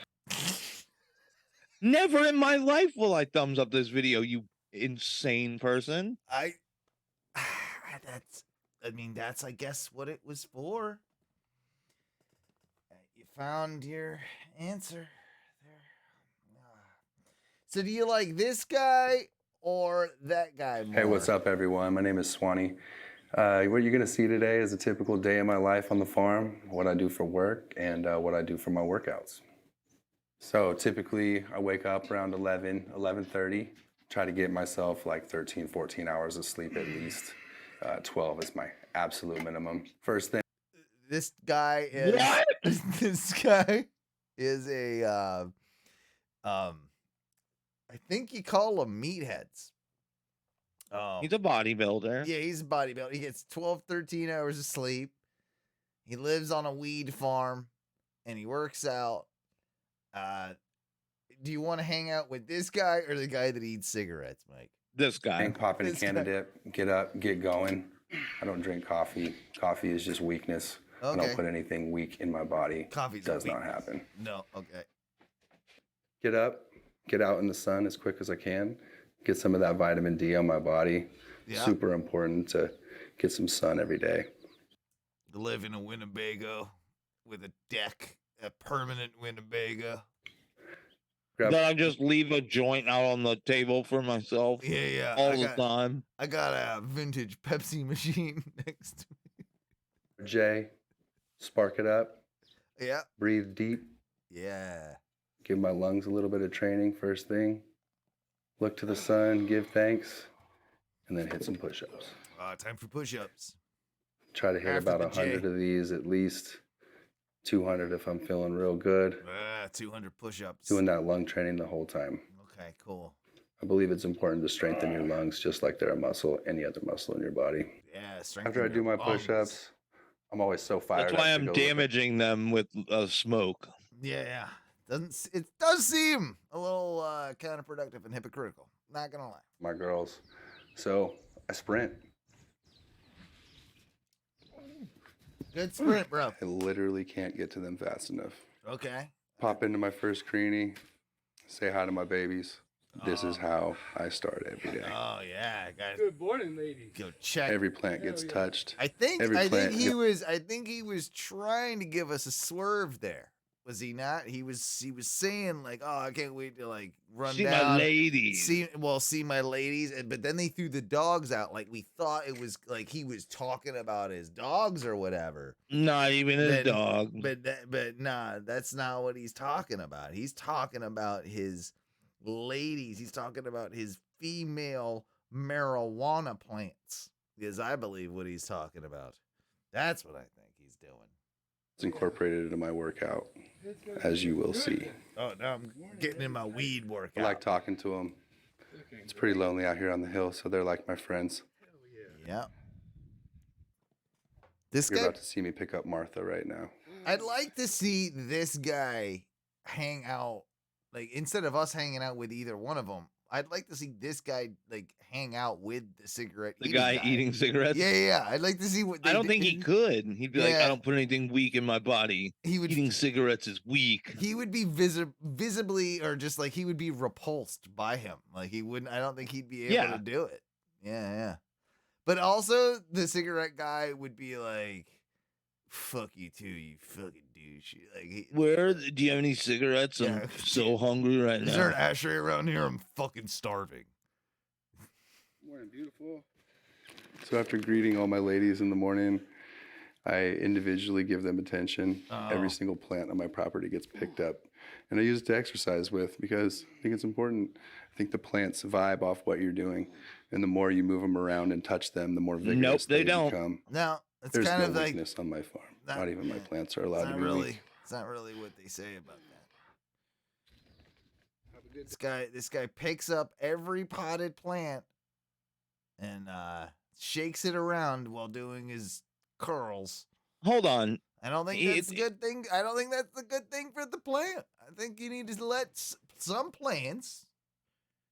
Never in my life will I thumbs up this video, you insane person. That's I guess what it was for. You found your answer there. So do you like this guy or that guy more? Hey, what's up, everyone? My name is Swanee. What you're going to see today is a typical day in my life on the farm, what I do for work, and what I do for my workouts. So typically, I wake up around 11, 11:30, try to get myself like 13, 14 hours of sleep at least. 12 is my absolute minimum. First thing. This guy is What? this guy is a I think you call them meatheads. He's a bodybuilder. Yeah, he's a bodybuilder. He gets 12, 13 hours of sleep. He lives on a weed farm and he works out. Do you want to hang out with this guy or the guy that eats cigarettes, Mike? This guy. Pop in a This can of guy. dip, get up, get going. I don't drink coffee. Coffee is just weakness. I Okay. don't put anything weak in my body. Coffee's does not weakness. happen. No, okay. Get up, get out in the sun as quick as I can. Get some of that vitamin D on my body. Yeah. Super important to get some sun every day. Live in a Winnebago with a deck, a permanent Winnebago. Then I just leave a joint out on the table for myself. Yeah. All the time. I got a vintage Pepsi machine next to me. Jay, spark it up. Yeah. Breathe deep. Yeah. Give my lungs a little bit of training first thing. Look to the sun, give thanks, and then hit some push-ups. Time for push-ups. Try to hit After about the J. 100 of these at least. 200 if I'm feeling real good. 200 push-ups. Doing that lung training the whole time. Okay, cool. I believe it's important to strengthen your lungs just like they're a muscle, any other muscle in your body. Yeah, strengthen After I do your my lungs. push-ups, I'm always so fired That's up why to I'm go look at- damaging them with smoke. Yeah. It does seem a little counterproductive and hypocritical. Not gonna lie. my girls. So I sprint. Good sprint, bro. I literally can't get to them fast enough. Okay. Pop into my first creenie, say hi to my babies. This is how I start every day. Oh yeah, guys. Good morning, ladies. Go check. Every plant gets touched. I think Every plant he gets- was trying to give us a swerve there. Was he not? He was saying like, "Oh, I can't wait to like run See down my ladies. see my ladies." But then they threw the dogs out. Like we thought it was like he was talking about his dogs or whatever. Not even a Then- dog. But nah, that's not what he's talking about. He's talking about his ladies. He's talking about his female marijuana plants. Is I believe what he's talking about. That's what I think he's doing. It's incorporated into my workout, as you will see. Oh, now I'm getting in my weed I workout. like talking to them. It's pretty lonely out here on the hill, so they're like my friends. Yeah. This You're guy, about to see me pick up Martha right now. I'd like to see this guy hang out. Like instead of us hanging out with either one of them, I'd like to see this guy like hang out with the cigarette. The guy eating cigarettes? Yeah. I'd like to see what. I don't think he could. He'd be like, Yeah. I don't put anything weak in my body. He would- Eating cigarettes is weak. He would be visibly, or just like he would be repulsed by him. Like he wouldn't. I don't think he'd be able Yeah. to do it. Yeah. But also, the cigarette guy would be like, "Fuck you too, you fucking douche." Like, Do you have any cigarettes? I'm so hungry right is there an now. ashtray around here? I'm fucking starving. Morning, beautiful. So after greeting all my ladies in the morning, I individually give them attention. Oh. Every single plant on my property gets picked up. And I use it to exercise with because I think it's important. I think the plants vibe off what you're doing. And the more you move them around and touch them, the more vigorous Nope, they don't. become. No, it's There's kind no of like weakness on my farm. not- Not even my plants are allowed it's to not be really. weak. It's not really what they say about that. This guy picks up every potted plant and shakes it around while doing his curls. Hold on. I don't think that's a good thing. I don't think that's a good thing for the plant. I think you need to let some plants.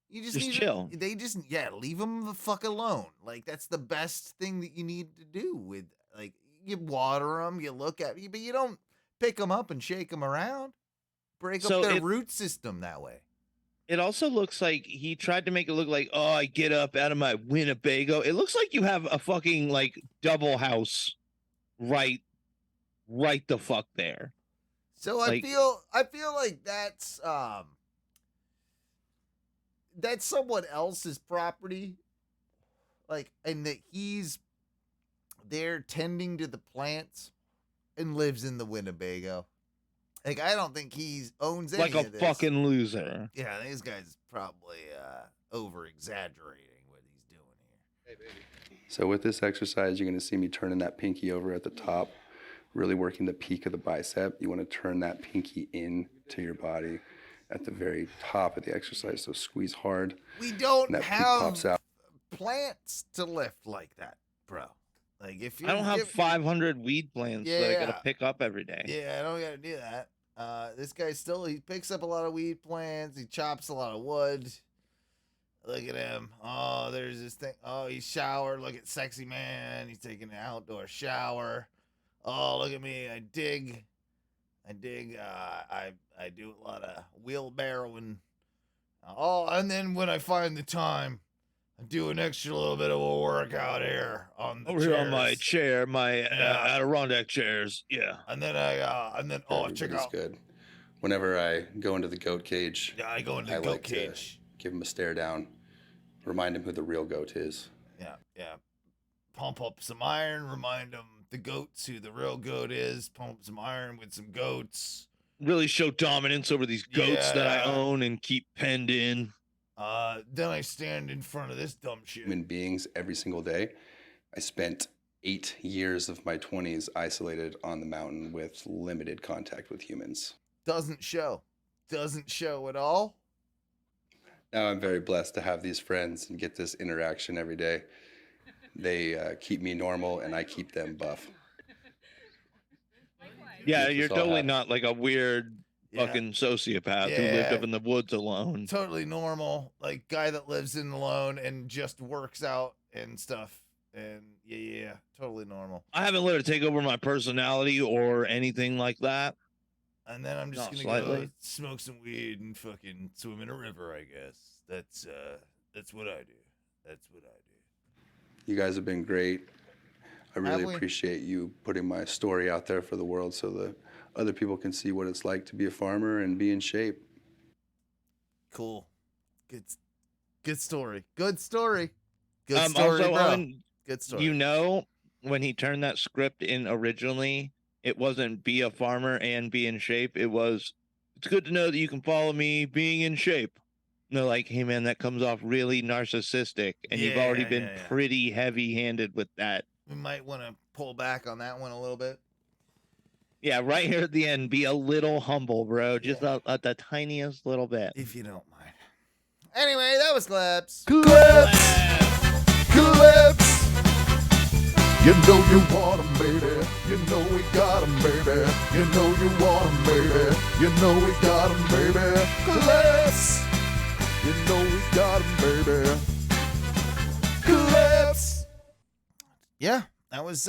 You just Just need chill. They just leave them the fuck alone. Like that's the best thing that you need to do with like you water them, you look at, but you don't pick them up and shake them around. Break So up their it- root system that way. It also looks like he tried to make it look like, oh, I get up out of my Winnebago. It looks like you have a fucking like double house right the fuck there. So Like- I feel like that's someone else's property. Like and that he's there tending to the plants and lives in the Winnebago. Like, I don't think he owns any Like a of this. fucking loser. Yeah, this guy's probably over exaggerating what he's doing here. Hey, baby. So with this exercise, you're going to see me turning that pinky over at the top, really working the peak of the bicep. You want to turn that pinky in to your body at the very top of the exercise. So squeeze hard. We don't and that peak have pops out. plants to lift like that, bro. Like, if you I don't have 500 weed plants that I Yeah. gotta pick up every day. Yeah, I don't gotta do that. This guy he picks up a lot of weed plants. He chops a lot of wood. Look at him. Oh, there's this thing. Oh, he showered. Look at sexy man. He's taking an outdoor shower. Oh, look at me. I dig. I do a lot of wheelbarrowing. Oh, and then when I find the time, I do an extra little bit of a workout here on the Over here on my chairs. chair, my Yeah. Adirondack chairs. Yeah. And then check Everybody's out. good. Whenever I go into the goat cage, Yeah, I go into I the goat like to cage. give him a stare down, remind him who the real goat is. Yeah. Pump up some iron, remind them the goats who the real goat is. Pump up some iron with some goats. Really show dominance over these goats that I Yeah. own and keep penned in. Then I stand in front of this dumb shit. Human beings every single day. I spent 8 years of my 20s isolated on the mountain with limited contact with humans. Doesn't show at all. Now I'm very blessed to have these friends and get this interaction every day. They keep me normal and I keep them buff. Yeah, Makes you're us all totally happy. not like a weird Yeah. fucking sociopath who lived Yeah. up in the woods alone. Totally normal, like guy that lives in alone and just works out and stuff. And yeah, totally normal. I haven't let it take over my personality or anything like that. And then I'm just Not gonna go slightly. smoke some weed and fucking swim in a river, I guess. That's what I do. That's what I do. You guys have been great. I really Have we? appreciate you putting my story out there for the world so that other people can see what it's like to be a farmer and be in shape. Cool. Good story. Good story. Good story, Also, bro. Owen, Good story. you know, when he turned that script in originally, it wasn't be a farmer and be in shape. It was, it's good to know that you can follow me being in shape. No, like, hey man, that comes off really narcissistic, and you've already been yeah. pretty heavy-handed with that. We might want to pull back on that one a little bit. Yeah, right here at the end, be a little humble, bro. Just the tiniest little bit. If you don't mind. Anyway, that was Clips. Clips! You know you want 'em, baby. You know we got 'em, baby. You know you want 'em, baby. You know we got 'em, baby. Clips! You know we got 'em, baby. Clips! Yeah, that was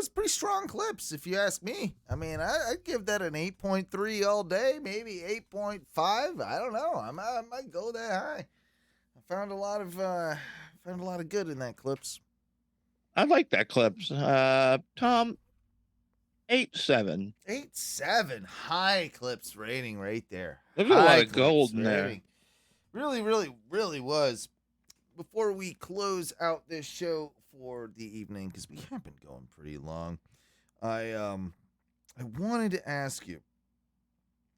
pretty strong Clips, if you ask me. I mean, I'd give that an 8.3 all day, maybe 8.5. I don't know. I might go that high. I found a lot of good in that Clips. I like that Clips. Tom, 8.7. 8.7, high Clips rating right there. There's a lot High of gold Clips in there. rating. Really was. Before we close out this show for the evening, because we have been going pretty long, I wanted to ask you.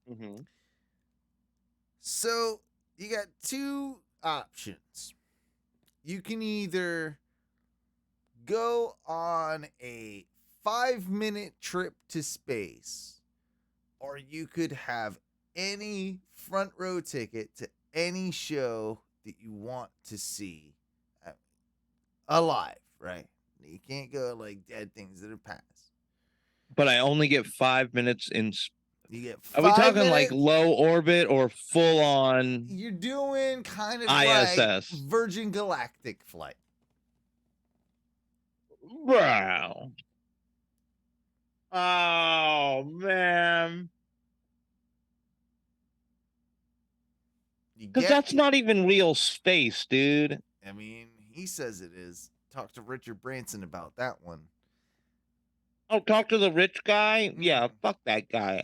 Mm-hmm. So you got two options. You can either go on a 5-minute trip to space, or you could have any front row ticket to any show that you want to see alive, right? You can't go like dead things that are past. But I only get 5 minutes in. You get Are we 5 talking like minutes. low orbit or full on? You're doing kind of ISS. like Virgin Galactic flight. Bro. Oh, man. Because that's not even real space, dude. I mean, he says it is. Talk to Richard Branson about that one. Oh, talk to the rich guy? Yeah, fuck that guy.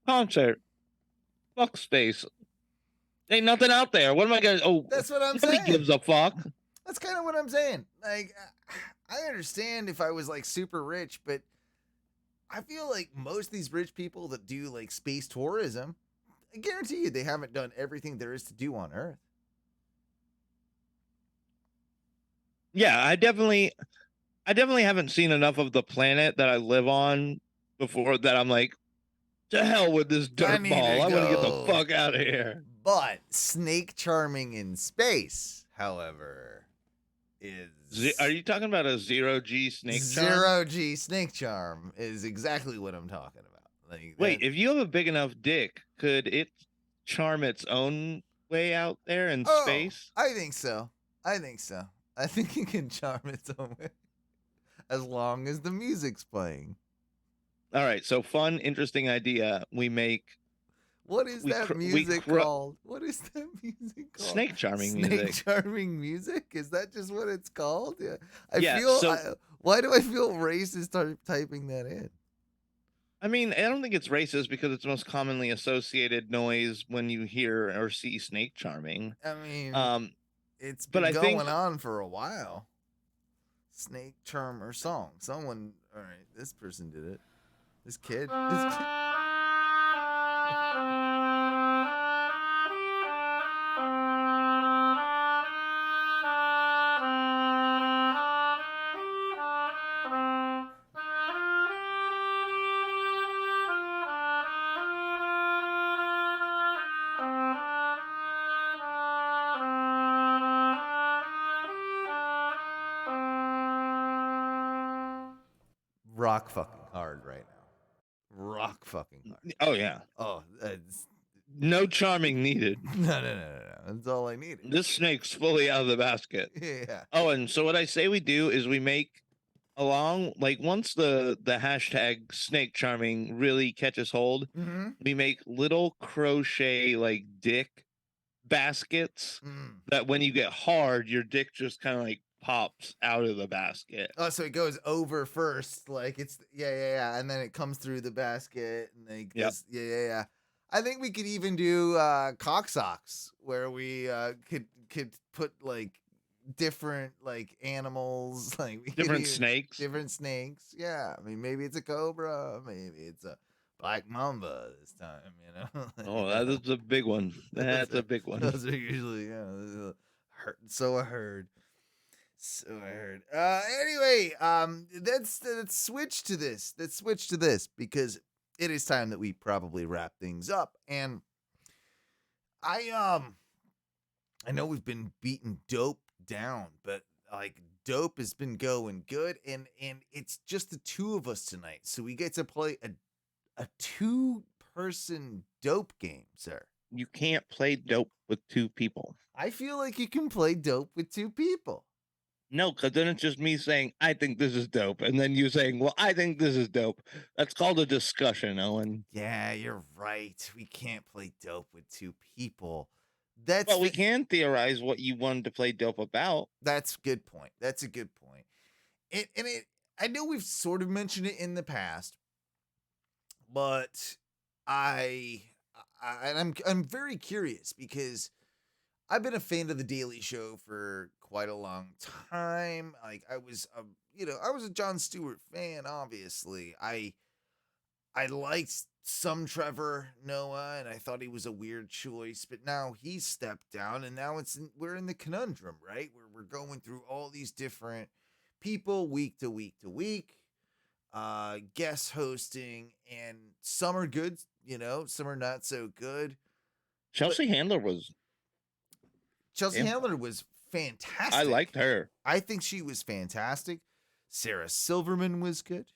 Concert. Fuck space. Ain't nothing out there. What am I gonna? Oh, That's what I'm nobody saying. gives a fuck. That's kind of what I'm saying. Like, I understand if I was like super rich, but I feel like most of these rich people that do like space tourism, I guarantee you they haven't done everything there is to do on Earth. Yeah, I definitely haven't seen enough of the planet that I live on before that I'm like, to hell with this dirt need ball. to I want to get the go. fuck out of here. But snake charming in space, however, is Are you talking about a 0G snake charm? zero G snake charm is exactly what I'm talking about. Like, Wait, if you have a big enough dick, could it charm its own way out there in space? I think so. I think it can charm its own way as long as the music's playing. All right, so fun, interesting idea. We make What is that music called? What is that music called? Snake charming Snake music. charming music? Is that just what it's called? Yeah. Yeah, Why do I feel racist typing that in? I mean, I don't think it's racist because it's the most commonly associated noise when you hear or see snake charming. I mean, it's but been I think going on for a while. Snake charmer song. Someone, all right, this person did it. This kid. Rock fucking hard right now. Rock fucking hard. Oh yeah. Oh, no charming needed. No. That's all I needed. This snake's fully out of the basket. Yeah. Oh, and so what I say we do is we make once the hashtag snake charming really catches hold, we make little crochet like dick baskets that when you get hard, your dick just kind of like pops out of the basket. Oh, so it goes over first, like it's and then it comes through the basket, and then yeah. I think we could even do cock socks where we could put like different like animals, like Different snakes. different snakes. Yeah, I mean maybe it's a cobra, maybe it's a black mamba this time. You know. Oh, that is a big one. That's a big one. Those are usually So I heard. Anyway, let's switch to this. Let's switch to this because it is time that we probably wrap things up. And I know we've been beating dope down, but like dope has been going good, and it's just the two of us tonight, so we get to play a 2-person dope game, sir. You can't play dope with 2 people. I feel like you can play dope with 2 people. No, because then it's just me saying, I think this is dope. And then you saying, well, I think this is dope. That's called a discussion, Owen. Yeah, you're right. We can't play dope with 2 people. But we can theorize what you wanted to play dope about. That's a good point. That's a good point. I know we've sort of mentioned it in the past, but I'm very curious because I've been a fan of the Daily Show for quite a long time. Like I was a Jon Stewart fan. Obviously, I liked some Trevor Noah, and I thought he was a weird choice. But now he's stepped down, and now we're in the conundrum, right? Where we're going through all these different people week to week to week, guest hosting, and some are good, some are not so good. Chelsea Handler was fantastic. I liked her. I think she was fantastic. Sarah Silverman was good.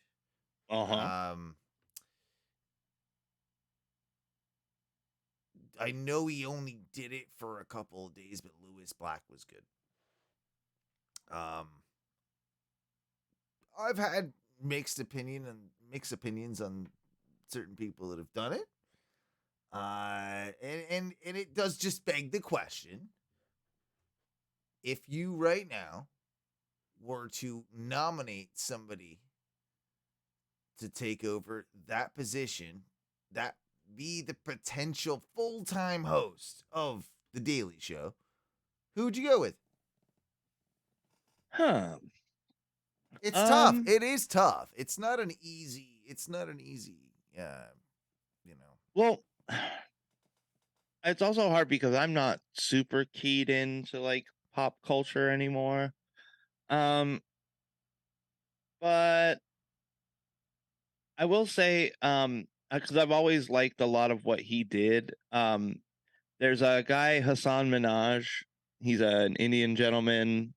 Uh-huh. I know he only did it for a couple of days, but Lewis Black was good. I've had mixed opinions on certain people that have done it. And it does just beg the question. If you right now were to nominate somebody to take over that position, that be the potential full-time host of The Daily Show, who would you go with? Huh. It's tough. Um, It is tough. It's not an easy. You know. Well, it's also hard because I'm not super keyed into like pop culture anymore. Um, but I will say, because I've always liked a lot of what he did. There's a guy, Hassan Minaj. He's an Indian gentleman,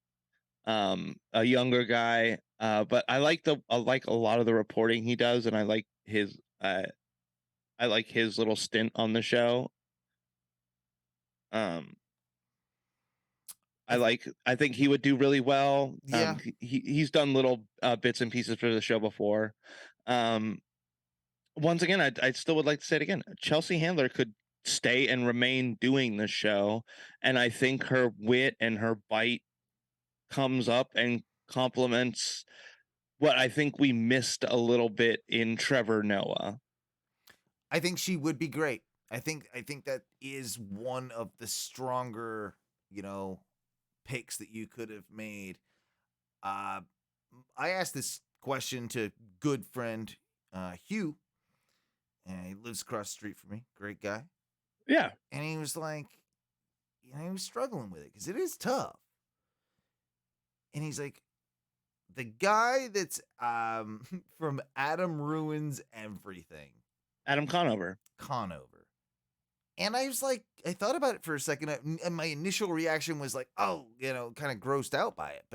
a younger guy. But I like a lot of the reporting he does, and I like his little stint on the show. Um, I think he would do really well. Yeah. He's done little bits and pieces for the show before. Once again, I still would like to say it again. Chelsea Handler could stay and remain doing the show, and I think her wit and her bite comes up and complements what I think we missed a little bit in Trevor Noah. I think she would be great. I think that is one of the stronger, picks that you could have made. I asked this question to good friend Hugh, and he lives across the street from me. Great guy. Yeah. And he was like, he was struggling with it because it is tough. And he's like, the guy that's from Adam Ruins Everything. Adam Conover. And I was like, I thought about it for a second, and my initial reaction was like, oh, kind of grossed out by it.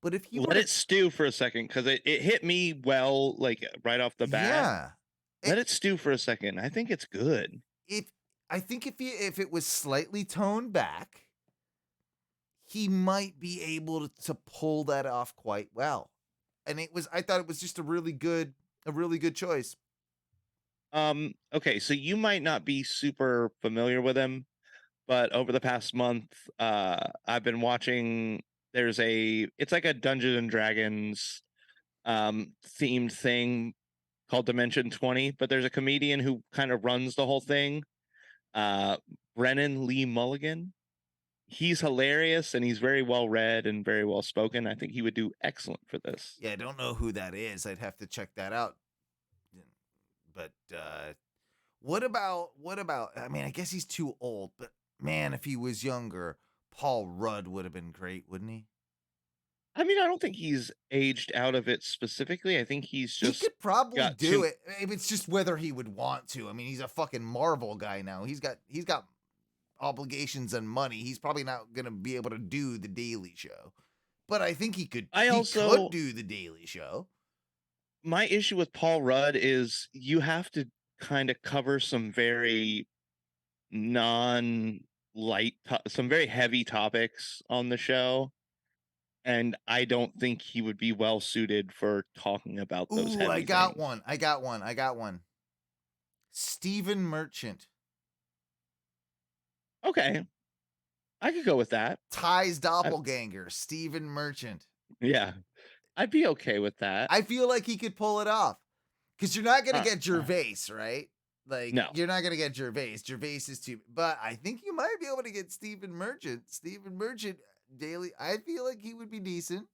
But if you let it stew for a second, because it hit me well, like right off the bat. Yeah. Let it stew for a second. I think it's good. I think if it was slightly toned back, he might be able to pull that off quite well. And I thought it was just a really good choice. Okay, so you might not be super familiar with him, but over the past month, I've been watching. It's like a Dungeons and Dragons themed thing called Dimension 20, but there's a comedian who kind of runs the whole thing. Brennan Lee Mulligan. He's hilarious and he's very well read and very well spoken. I think he would do excellent for this. Yeah, I don't know who that is. I'd have to check that out. But what about I mean, I guess he's too old, but man, if he was younger, Paul Rudd would have been great, wouldn't he? I mean, I don't think he's aged out of it specifically. I think he's just he could probably do it. It's just whether he would want to. I mean, he's a fucking Marvel guy now. He's got obligations and money. He's probably not going to be able to do the Daily Show. But I think he could could do the Daily Show. My issue with Paul Rudd is you have to kind of cover some very some very heavy topics on the show. And I don't think he would be well suited for talking about those heavy I got things. one. I got one. Stephen Merchant. Okay. I could go with that. Ty's doppelganger, Stephen Merchant. Yeah. I'd be okay with that. I feel like he could pull it off. Because you're not going to get Gervais, right? Like, no. You're not going to get Gervais. Gervais is too... But I think you might be able to get Stephen Merchant. Stephen Merchant, Daily... I feel like he would be decent.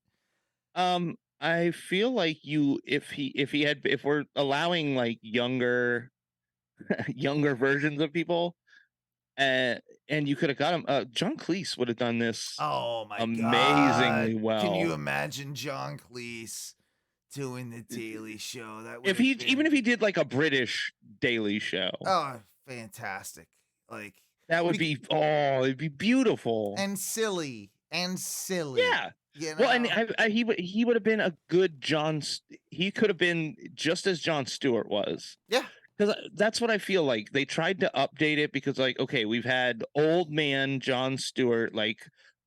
I feel like if we're allowing, like, younger versions of people, and you could have got him. John Cleese would have done this. Oh my amazingly God. well. Can you imagine John Cleese doing the Daily Show? That would even if he did like a British Daily Show. Oh, fantastic! Like that would be it'd be beautiful and silly. Yeah. You know? Well, and he would have been a good John. He could have been just as Jon Stewart was. Yeah. Because that's what I feel like. They tried to update it because, like, okay, we've had old man Jon Stewart, like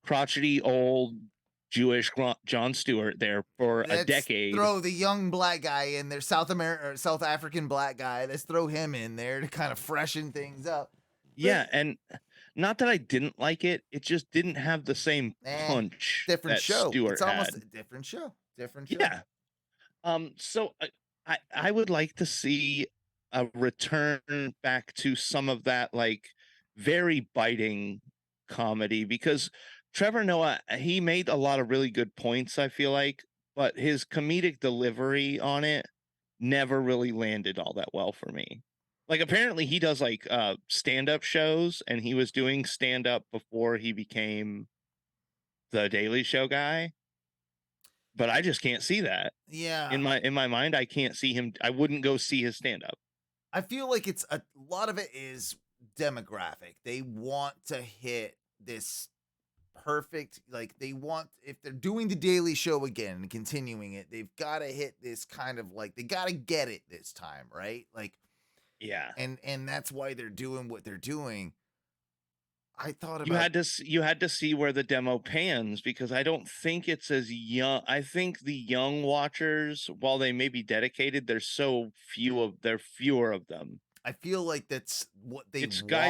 crotchety old Jewish Jon Stewart there for a decade. Throw the young black guy in there, South African black guy. Let's throw him in there to kind of freshen things up. Yeah, and not that I didn't like it, it just didn't have the same punch. Different that show. Stewart It's almost had. a different show. Yeah. So I would like to see a return back to some of that, like, very biting comedy, because Trevor Noah, he made a lot of really good points, I feel like, but his comedic delivery on it never really landed all that well for me. Like, apparently he does like stand-up shows, and he was doing stand-up before he became the Daily Show guy. But I just can't see that. Yeah. In my mind, I can't see him. I wouldn't go see his stand-up. I feel like it's a lot of it is demographic. They want to hit this perfect, like they want, if they're doing the Daily Show again and continuing it, they've got to hit this kind of like, they got to get it this time, right? Like, yeah. And that's why they're doing what they're doing. I thought about you had to see where the demo pans, because I don't think it's as young. I think the young watchers, while they may be dedicated, there's fewer of them. I feel like that's what they It's want. guys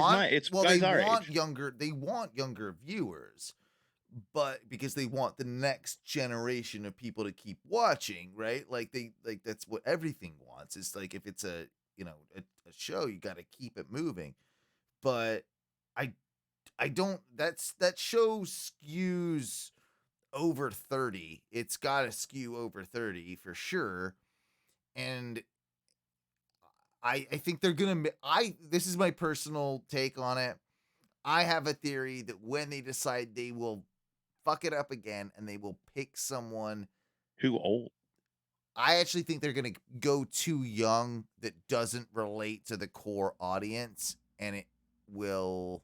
they our want age. younger viewers, but because they want the next generation of people to keep watching, right? Like that's what everything wants. It's like if it's a show, you got to keep it moving. But I don't. That show skews over 30. It's got to skew over 30 for sure, and I think they're gonna. This is my personal take on it. I have a theory that when they decide, they will fuck it up again, and they will pick someone who old. I actually think they're gonna go too young that doesn't relate to the core audience, and it will.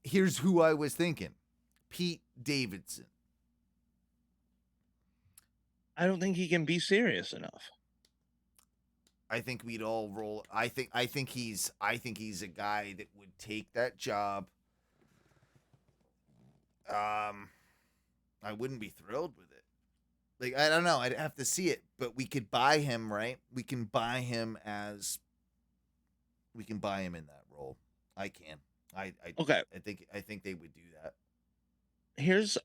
Here's who I was thinking: Pete Davidson. I don't think he can be serious enough. I think we'd all roll. I think he's a guy that would take that job. I wouldn't be thrilled with it. Like, I don't know. I'd have to see it, but we could buy him, right? We can buy him in that role. I can. Okay. I think they would do that. Here's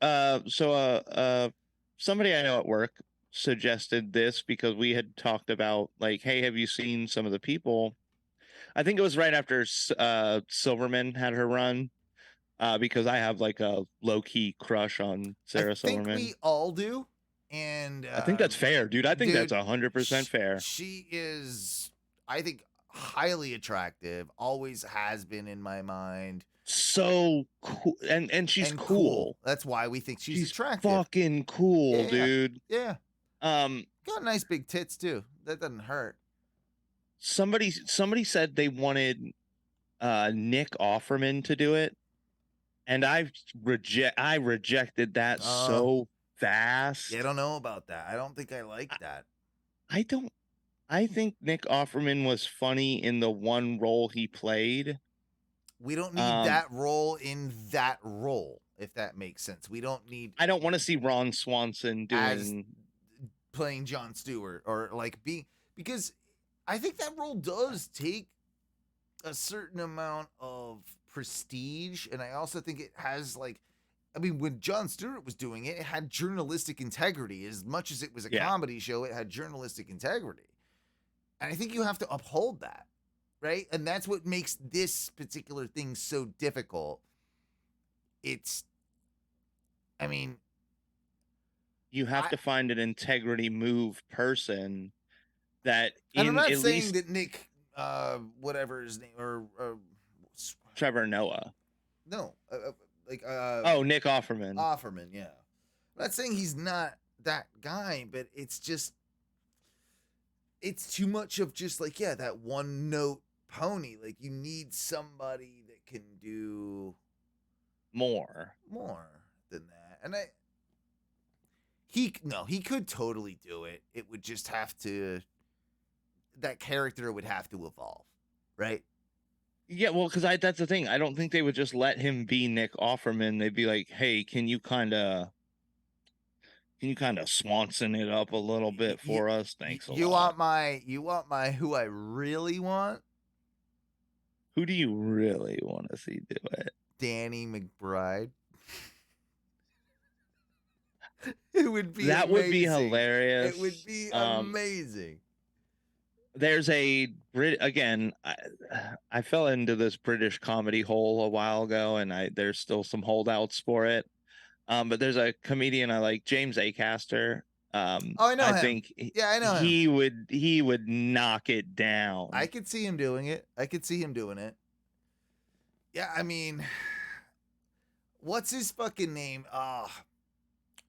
somebody I know at work suggested this, because we had talked about, like, hey, have you seen some of the people? I think it was right after Silverman had her run, because I have like a low-key crush on Sarah Silverman. I think we all do, and I think that's fair, dude. I think that's 100% fair. She is, I think, highly attractive. Always has been in my mind. So cool, and she's cool. That's why we think she's attractive. Fucking cool, Yeah, dude. Yeah. Got nice big tits too. That doesn't hurt. Somebody said they wanted Nick Offerman to do it, and I rejected that so fast. Yeah, I don't know about that. I don't think I like that. I think Nick Offerman was funny in the one role he played. We don't need that role in that role, if that makes sense. We don't need. I don't want to see Ron Swanson playing Jon Stewart, or like because I think that role does take a certain amount of prestige, and I also think it has, like, I mean, when Jon Stewart was doing it, it had journalistic integrity. As much as it was a comedy show, it had journalistic integrity, and I think you have to uphold that, right? And that's what makes this particular thing so difficult. I mean, you have to find an integrity move person that. And I'm not saying that Nick, whatever his name, or Trevor Noah. No, Nick Offerman. Offerman, yeah. I'm not saying he's not that guy, but it's too much of just like, that one note pony. Like, you need somebody that can do more than that. And he could totally do it. It would just have to, that character would have to evolve, right? Yeah, well, because that's the thing. I don't think they would just let him be Nick Offerman. They'd be like, hey, can you kind of Swanson it up a little bit for us? Thanks a lot. You want my who I really want? Who do you really want to see do it? Danny McBride. It would be that amazing. would be hilarious. It would be amazing. there's a again. I fell into this British comedy hole a while ago, and there's still some holdouts for it. But there's a comedian I like, James Acaster. Oh, I know I him. think Yeah, I know him. he would knock it down. I could see him doing it. Yeah, I mean, what's his fucking name?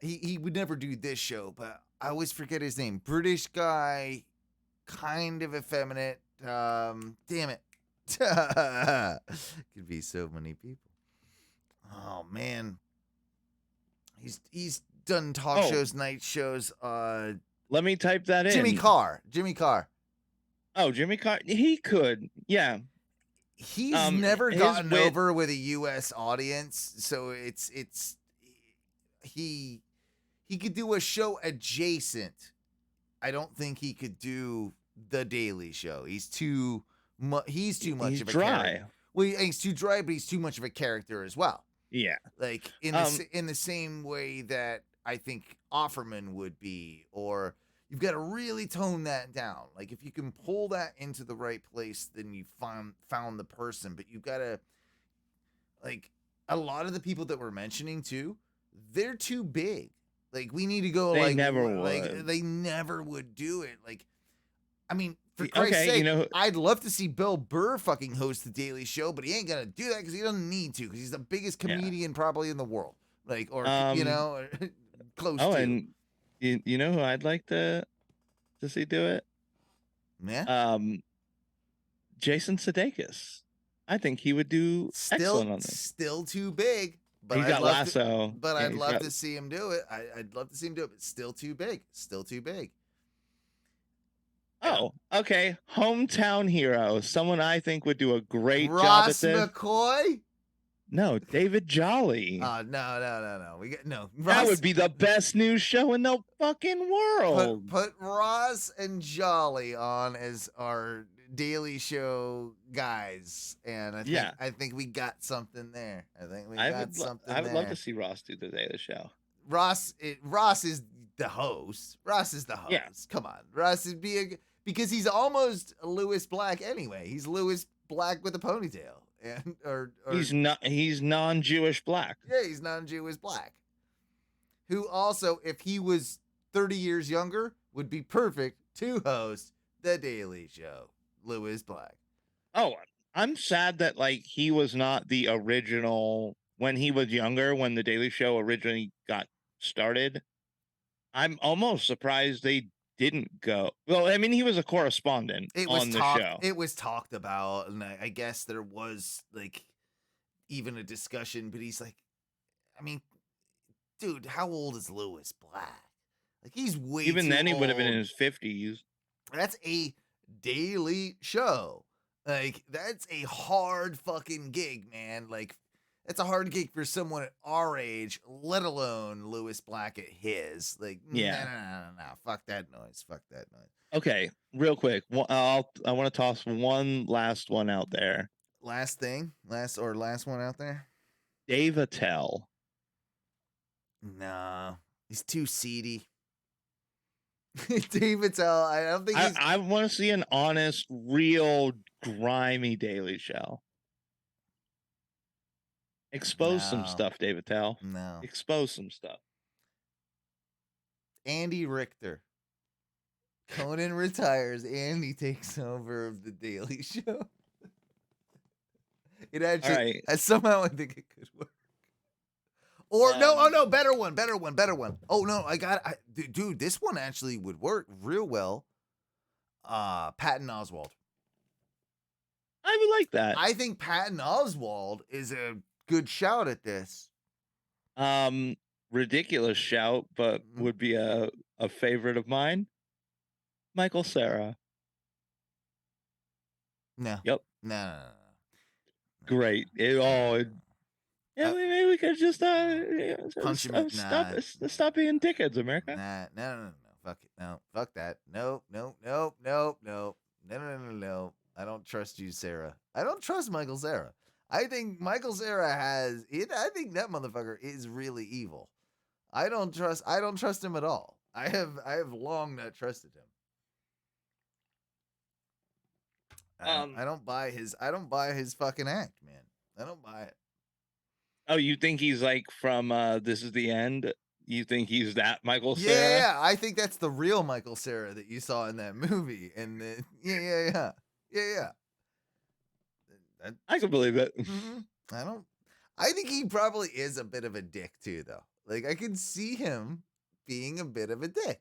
He would never do this show, but I always forget his name. British guy, kind of effeminate. Damn it. Could be so many people. Oh man. He's done talk shows, night shows. Let me type that in. Jimmy Carr. Oh, Jimmy Carr. He could. Yeah. He's never gotten over with a US audience, so he could do a show adjacent. I don't think he could do the Daily Show. He's too much of a dry. character. Well, he's too dry, but he's too much of a character as well. Yeah. Like in the same way that I think Offerman would be, or you've got to really tone that down. Like if you can pull that into the right place, then you found the person. But you've got to, like, a lot of the people that we're mentioning too, they're too big. Like we need to go. They like never like would. they never would do it. Like, I mean, for Christ's sake, you know, I'd love to see Bill Burr fucking host the Daily Show, but he ain't gonna do that because he doesn't need to, because he's the biggest comedian probably in the world. Like, or you know, close to. And you know who I'd like to see do it? Yeah. Jason Sudeikis. I think he would do excellent on this. Still too big. But He's got Lasso. But I'd love to see him do it. I'd love to see him do it, but still too big. Oh, okay. Hometown hero. Someone I think would do a great job at Ross this. McCoy? No, David Jolly. No. We get no. That would be the best news show in the fucking world. Put Ross and Jolly on as our Daily Show guys, and I think we got something there. I would love to see Ross do the Daily Show. Ross is the host. Yeah. Come on, Ross is because he's almost Lewis Black anyway. He's Lewis Black with a ponytail, and or he's non-Jewish black. Yeah, he's non-Jewish black. Who also, if he was 30 years younger, would be perfect to host the Daily Show. Lewis Black. Oh, I'm sad that like he was not the original when he was younger, when the Daily Show originally got started. I'm almost surprised they didn't go. Well, I mean, he was a correspondent on the show. It was talked about, and I guess there was like even a discussion, but he's like, I mean, dude, how old is Lewis Black? Like, he's way even too then he would have been old. in his 50s. That's a Daily Show. Like, that's a hard fucking gig, man. Like, that's a hard gig for someone at our age, let alone Lewis Black at his. Like, Yeah. no. Fuck that noise. Okay, real quick. I want to toss one last one out there. Last one out there? Dave Attell. No, he's too seedy. Dave Attell, I don't think he's... I want to see an honest, real, grimy Daily Show. Expose some stuff, Dave Attell. No. Expose some stuff. Andy Richter. Conan retires. Andy takes over of the Daily Show. It actually, somehow I think it could work. Or no, better one. Oh no, dude, this one actually would work real well. Patton Oswalt. I would like that. I think Patton Oswalt is a good shout at this. Ridiculous shout, but would be a favorite of mine. Michael Cera. No. Yep. No. Great. Yeah, maybe we could just punch him. Stop being dickheads, America. No. Fuck it. No. Fuck that. No. I don't trust you, Sarah. I don't trust Michael Cera. I think Michael Cera has it. I think that motherfucker is really evil. I don't trust him at all. I have long not trusted him. I don't buy his. I don't buy his fucking act, man. I don't buy it. Oh, you think he's like from This Is the End? You think he's that Michael Yeah, Cera? yeah, I think that's the real Michael Cera that you saw in that movie. And yeah. I can believe it. I don't. I think he probably is a bit of a dick too, though. Like I can see him being a bit of a dick.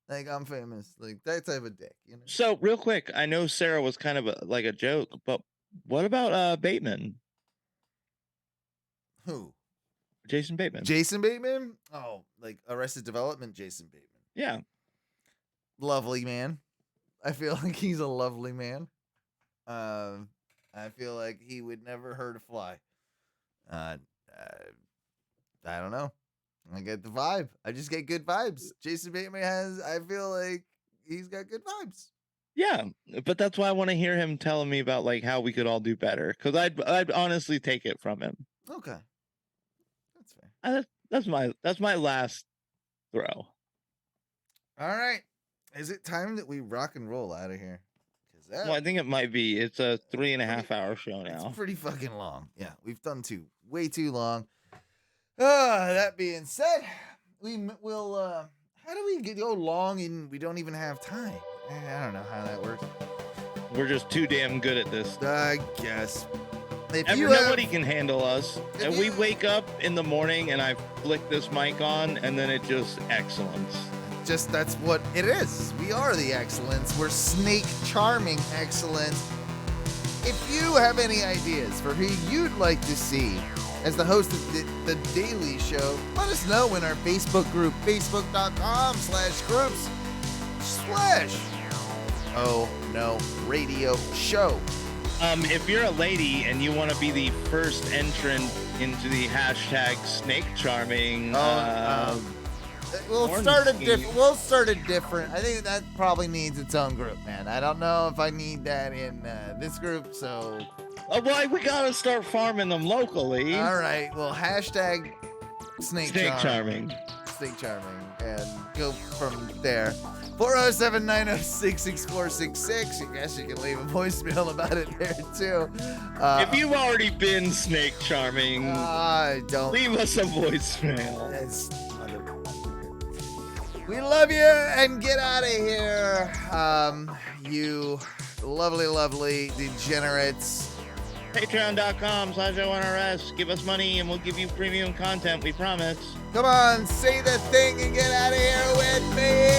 Like I'm famous, like that type of dick, you know. So real quick, I know Sarah was kind of like a joke, but what about Bateman? Who? Jason Bateman. Jason Bateman? Oh, like Arrested Development Jason Bateman. Yeah. Lovely man. I feel like he's a lovely man. I feel like he would never hurt a fly. I don't know. I get the vibe. I just get good vibes. Jason Bateman I feel like he's got good vibes. Yeah, but that's why I want to hear him telling me about like how we could all do better. Because I'd honestly take it from him. Okay. That's fair. That's my last throw. All right. Is it time that we rock and roll out of here? Well, I think it might be. It's a 3.5 hour show now. It's pretty fucking long. Yeah, we've done way too long. That being said, we will. How do we go long and we don't even have time? I don't know how that works. We're just too damn good at this. I guess. If Nobody can handle us. And we wake up in the morning and I flick this mic on and then it just excellence. Just that's what it is. We are the excellence. We're snake charming excellence. If you have any ideas for who you'd like to see as the host of the Daily Show, let us know in our Facebook group, facebook.com/groups/ Oh No Radio Show. If you're a lady and you want to be the first entrant into the hashtag snake charming, We'll start it different. I think that probably needs its own group, man. I don't know if I need that in this group, so. Oh boy, we gotta start farming them locally. All right, well, hashtag snake charming. Snake charming, and go from there. 407-906-6466. I guess you can leave a voicemail about it there too. If you've already been snake charming, don't leave us a voicemail. We love you and get out of here. You lovely, lovely degenerates. Patreon.com/ONRS. Give us money and we'll give you premium content, we promise. Come on, say the thing and get out of here with me.